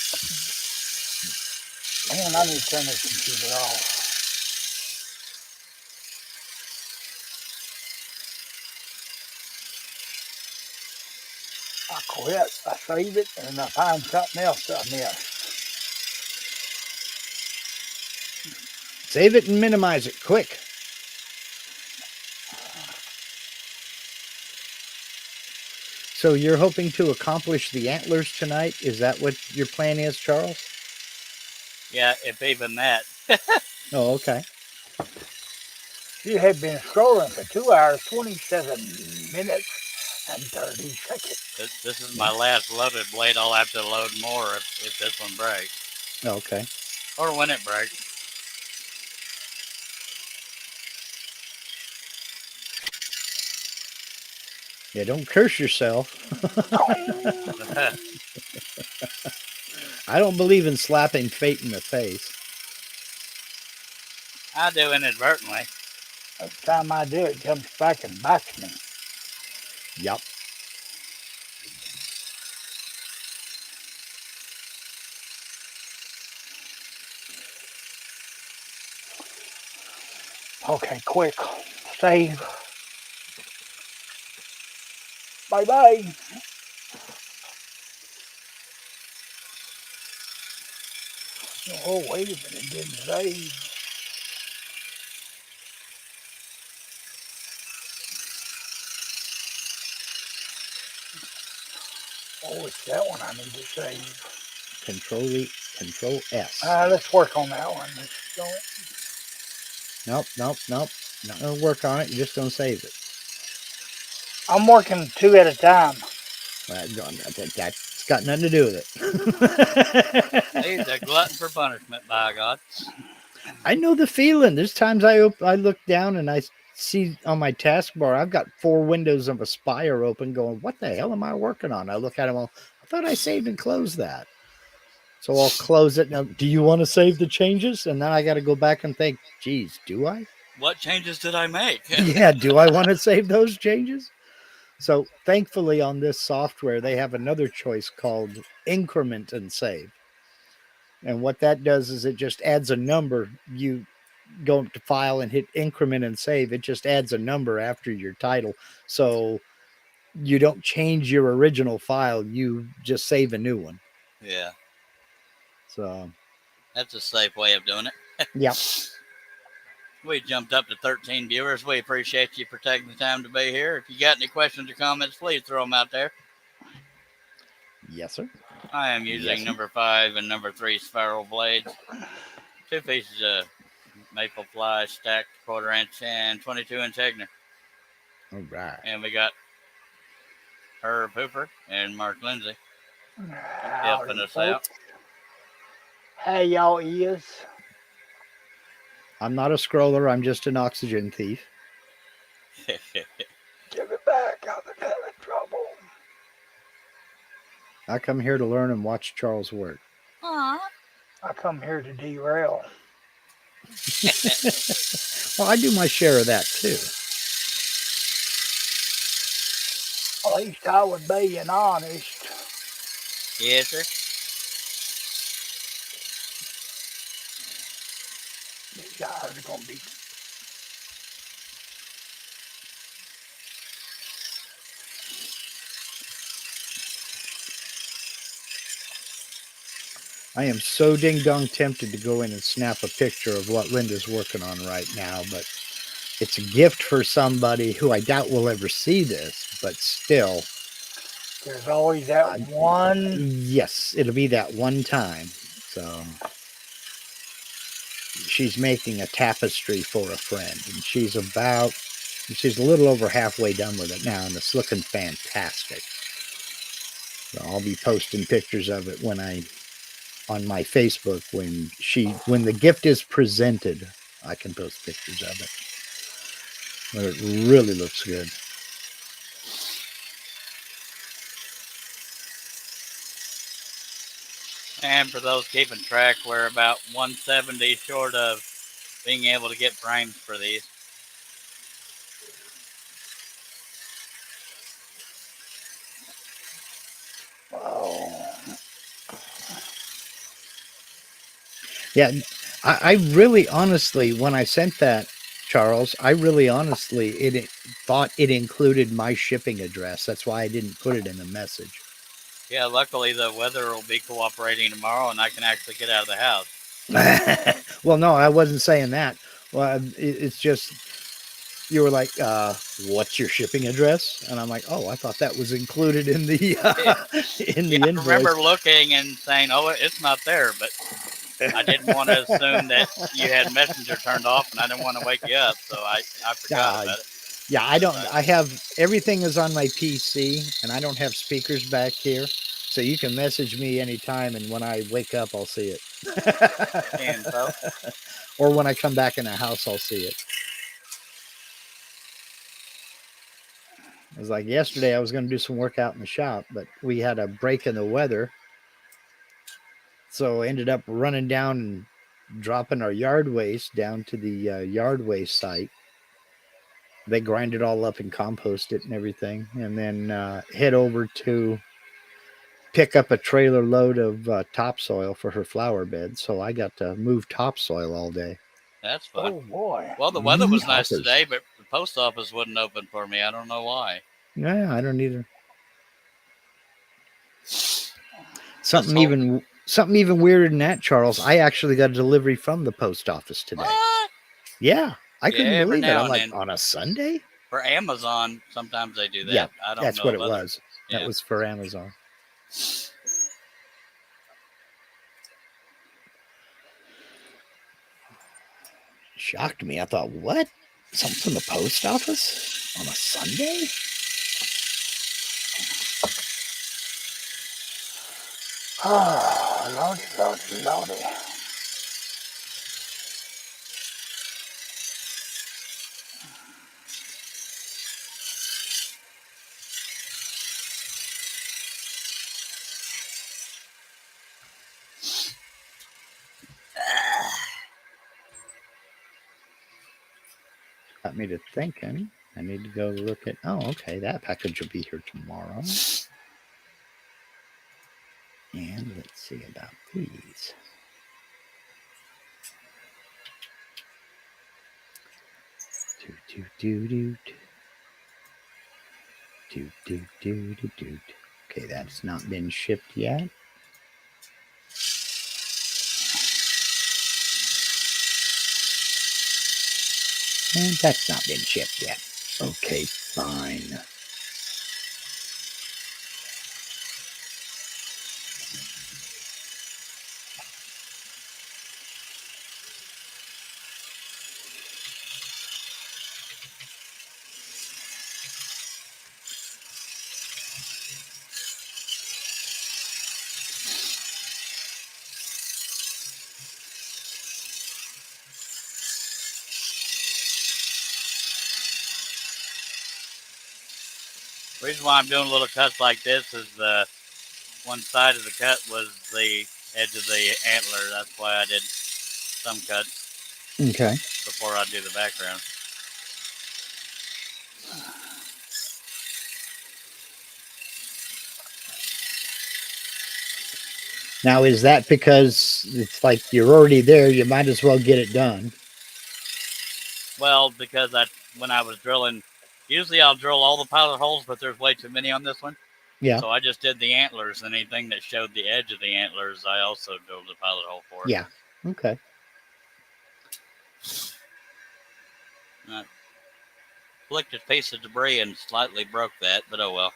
man, I need to turn this computer off. I quit, I save it, and I find something else I missed. Save it and minimize it quick. So you're hoping to accomplish the antlers tonight? Is that what your plan is, Charles? Yeah, if even that. Oh, okay. You have been scrolling for 2 hours, 27 minutes, and 30 seconds. This is my last loaded blade. I'll have to load more if this one breaks. Okay. Or when it breaks. Yeah, don't curse yourself. I don't believe in slapping fate in the face. I do inadvertently. Every time I do, it comes back and bites me. Yep. Okay, quick. Save. Bye-bye. Oh, wait a minute. It didn't save. Oh, it's that one I need to save. Control S. Let's work on that one. Let's don't. Nope. Not gonna work on it. You're just gonna save it. I'm working 2 at a time. That's got nothing to do with it. He's a glutton for punishment, by God. I know the feeling. There's times I look down and I see on my taskbar I've got 4 windows of Aspire open going, what the hell am I working on? I look at them all, I thought I saved and closed that. So I'll close it. Now, do you want to save the changes? And then I got to go back and think, geez, do I? What changes did I make? Yeah, do I want to save those changes? So thankfully on this software, they have another choice called Increment and Save. And what that does is it just adds a number. You go to file and hit increment and save. It just adds a number after your title. So you don't change your original file. You just save a new one. Yeah. So that's a safe way of doing it. Yep. We jumped up to 13 viewers. We appreciate you for taking the time to be here. If you got any questions or comments, please throw them out there. Yes, sir. I am using Yes. number 5 and number 3 spiral blades. 2 pieces of maple fly stacked 1/4 inch and 22-inch Egner. All right. And we got Herb Hooper and Mark Lindsay helping Howdy, us out. folks. How y'all is? I'm not a scroller. I'm just an oxygen thief. Give it back. I'm in trouble. I come here to learn and watch Charles work. I come here to derail. Well, I do my share of that too. At least I was being honest. Yes, sir. These guys are going to be. I am so ding dong tempted to go in and snap a picture of what Linda's working on right now, but it's a gift for somebody who I doubt will ever see this, but still. There's always that one. Yes, it'll be that one time. So she's making a tapestry for a friend, and she's a little over halfway done with it now, and it's looking fantastic. So I'll be posting pictures of it on my Facebook when the gift is presented. I can post pictures of it. But it really looks good. And for those keeping track, we're about 170 short of being able to get frames for these. Oh. Yeah, I really honestly, when I sent that, Charles, I really honestly thought it included my shipping address. That's why I didn't put it in the message. Yeah, luckily the weather will be cooperating tomorrow and I can actually get out of the house. Well, no, I wasn't saying that. Well, it's just you were like, "What's your shipping address?" And I'm like, "Oh, I thought that was included in the invoice." I remember looking and saying, "Oh, it's not there," but I didn't want to assume that you had Messenger turned off, and I didn't want to wake you up, so I forgot about it. Yeah, I don't. I have everything is on my PC, and I don't have speakers back here, so you can message me anytime, and when I wake up, I'll see it. Info. Or when I come back in the house, I'll see it. It was like yesterday, I was going to do some work out in the shop, but we had a break in the weather, so I ended up running down and dropping our yard waste down to the yard waste site. They grind it all up and compost it and everything, and then head over to pick up a trailer load of topsoil for her flower bed. So I got to move topsoil all day. That's fun. Oh, boy. Well, the weather was nice today, but the post office wasn't open for me. I don't know why. Yeah, I don't either. Something even weirder than that, Charles. I actually got a delivery from the post office today. What? Yeah, I couldn't believe it. I'm like, then. on a Sunday? For Amazon, sometimes they do that. Yeah, I don't that's know what it was. Yeah. That was for Amazon. Shocked me. I thought, what? Something from the post office on a Sunday? Oh, lordy. Got me to thinking. I need to go look at. Oh, okay. That package will be here tomorrow. And let's see about these. Okay, that's not been shipped yet. And that's not been shipped yet. Okay, fine. The reason why I'm doing little cuts like this is the one side of the cut was the edge of the antler. That's why I did some cuts Okay. before I do the background. Now, is that because it's like you're already there? You might as well get it done. Well, because when I was drilling, usually I'll drill all the pilot holes, but there's way too many on this one. Yeah. So I just did the antlers, and anything that showed the edge of the antlers, I also drilled the pilot hole for. Yeah. Okay. Flicked a piece of debris and slightly broke that, but oh well.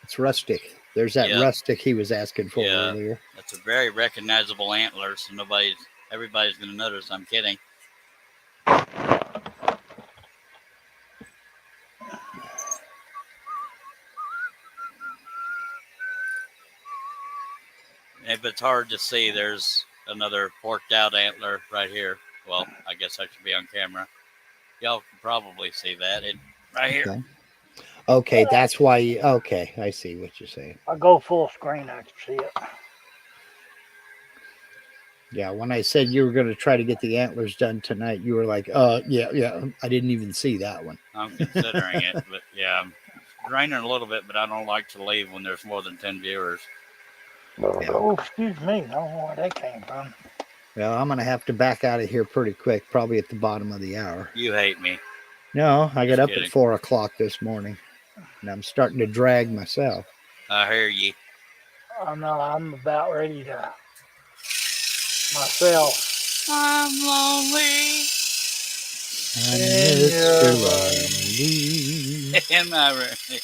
It's rustic. There's that rustic he was asking for earlier. That's a very recognizable antler, so everybody's going to notice I'm kidding. If it's hard to see, there's another forked out antler right here. Well, I guess I should be on camera. Y'all can probably see that. Right here. Okay, that's why. Okay, I see what you're saying. I go full screen, I can see it. Yeah, when I said you were going to try to get the antlers done tonight, you were like, yeah. I didn't even see that one. I'm considering it, but yeah, I'm draining a little bit, but I don't like to leave when there's more than 10 viewers. Yeah. Oh, excuse me. I don't know where that came from. Well, I'm going to have to back out of here pretty quick, probably at the bottom of the hour. You hate me. No, I got up at 4 o'clock this morning, and I'm starting to drag myself. I hear ye. Oh, no, I'm about ready to myself. I'm lonely. Am I right?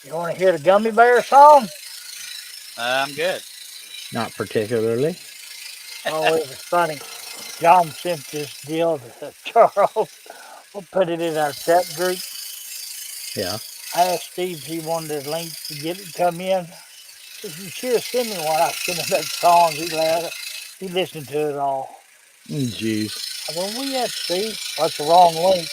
You want to hear the Gummy Bear song? I'm good. Not particularly. Oh, it was funny. John sent this deal to Charles. We'll put it in our chat group. Yeah. I asked Steve if he wanted a link to get it come in. He said, sure, send me one. I sent him that song. He laughed. He listened to it all. Jeez. I go, well, yeah, Steve. That's the wrong link.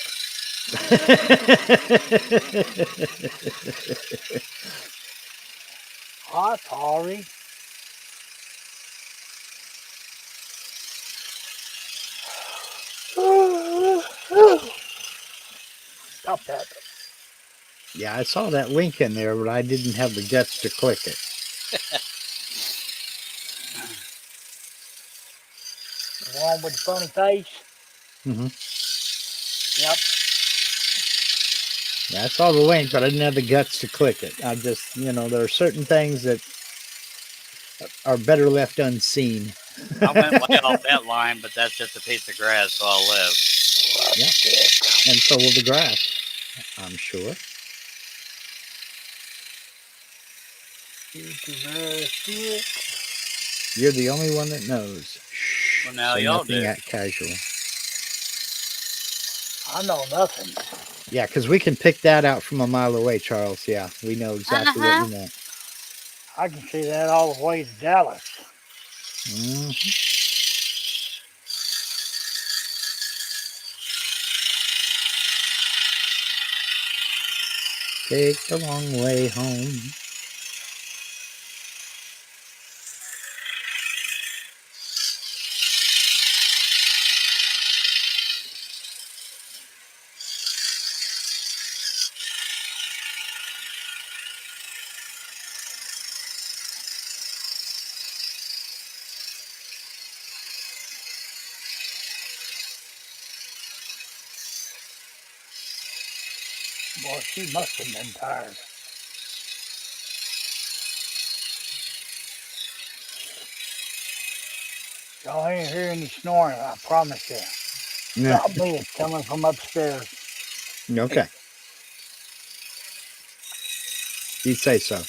Hi, sorry. Stop that. Yeah, I saw that link in there, but I didn't have the guts to click it. The one with the funny face? Mm-hmm. Yep. Yeah, I saw the link, but I didn't have the guts to click it. I just, there are certain things that are better left unseen. I went way off that line, but that's just a piece of grass, so I'll live. Yeah. And so will the grass, I'm sure. You're the only one that knows. Shh. Well, now Say y'all nothing do. at casual. I know nothing. Yeah, because we can pick that out from a mile away, Charles. Yeah, we know exactly what you meant. I can see that all the way to Dallas. Mm-hmm. Take the long way home. Boy, she must have been tired. Y'all ain't hear any snoring, I promise you. Yeah. Not me, it's coming from upstairs. Okay. You say so.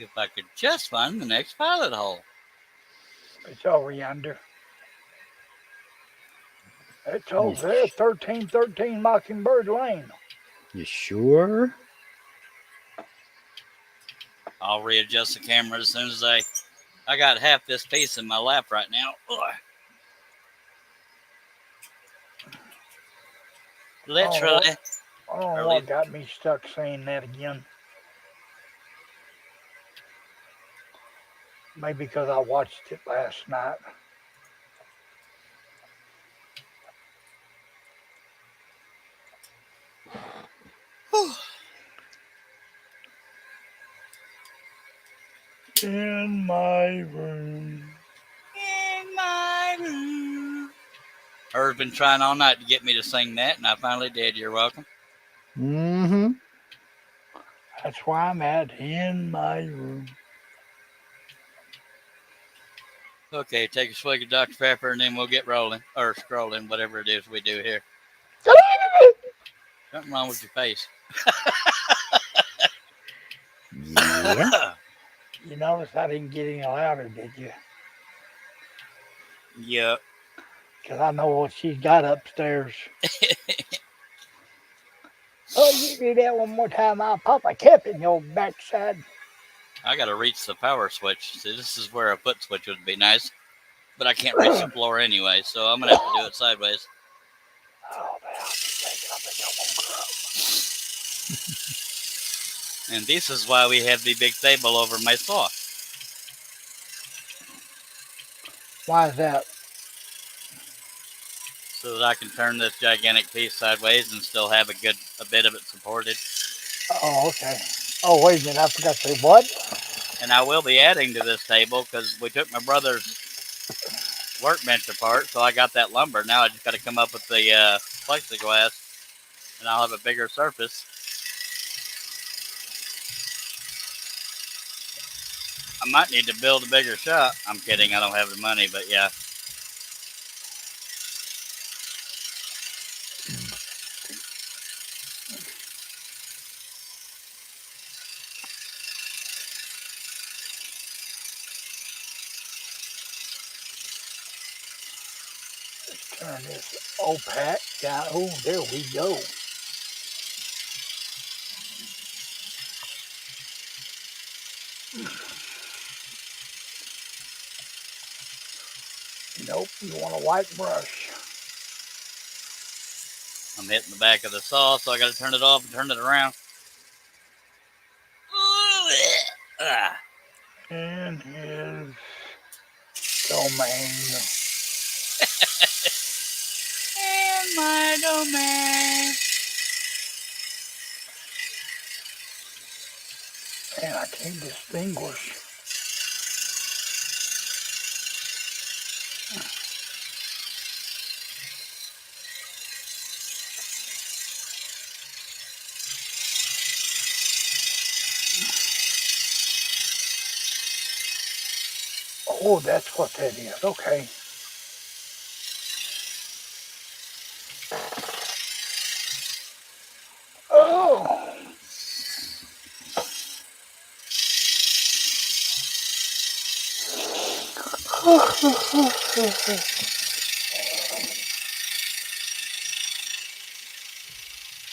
If I could just find the next pilot hole. It's over yonder. It's over there, 1313 Mockingbird Lane. You sure? I'll readjust the camera as soon as I got half this piece in my lap right now. Ugh. Literally. Oh, what got me stuck saying that again? Maybe because I watched it last night. In my room. In my room. Her's been trying all night to get me to sing that, and I finally did. You're welcome. Mm-hmm. That's why I'm at in my room. Okay, take a swig of Dr. Pepper, and then we'll get rolling. Or scrolling, whatever it is we do here. Something wrong with your face. Yeah. You notice I didn't get any louder, did you? Yep. Because I know what she's got upstairs. Oh, you do that one more time, I'll pop a cap in your backside. I got to reach the power switch. See, this is where a foot switch would be nice. But I can't reach the floor anyway, so I'm going to have to do it sideways. Oh, the house is shaking up and your And this is why we have the big table over my saw. Why is that? So that I can turn this gigantic piece sideways and still have a bit of it supported. Oh, okay. Oh, wait a minute. I forgot to say what? And I will be adding to this table because we took my brother's workbench apart, so I got that lumber. Now I just got to come up with the plexiglass, and I'll have a bigger surface. I might need to build a bigger shop. I'm kidding. I don't have the money, but yeah. Let's turn this opaque down. Oh, there we go. Nope, you want a white brush. I'm hitting the back of the saw, so I got to turn it off and turn it around. In his domain. In my domain. Man, I can't distinguish. Oh, that's what that is. Okay. Oh.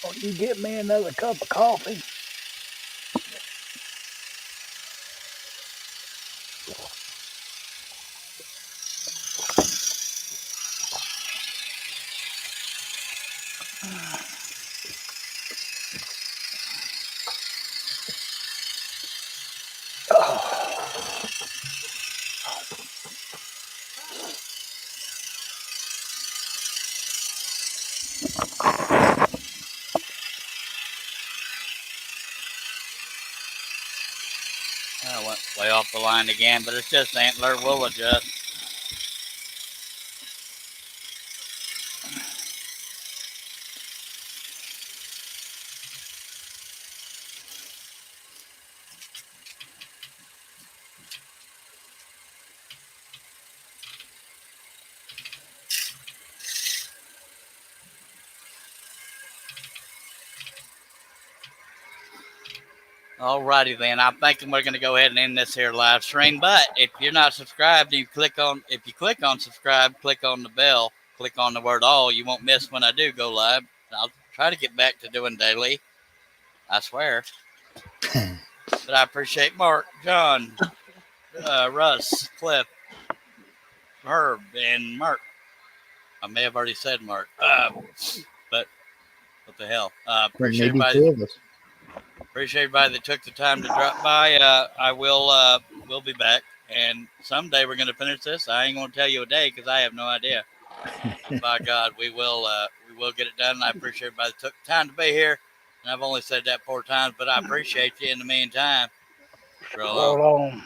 Oh, you get me another cup of coffee. I went way off the line again, but it's just antler. We'll adjust. Alrighty then. I'm thinking we're going to go ahead and end this here live stream. But if you're not subscribed, if you click on subscribe, click on the bell, click on the word all, you won't miss when I do go live. I'll try to get back to doing daily. I swear. But I appreciate Mark, John, Russ, Cliff, Herb, and Mark. I may have already said Mark. But what the hell? Appreciate Maybe everybody. two of us. Appreciate everybody that took the time to drop by. I will be back, and someday we're going to finish this. I ain't going to tell you a day because I have no idea. By God, we will get it done. And I appreciate everybody that took the time to be here. And I've only said that 4 times, but I appreciate you in the meantime. Roll on. Roll on.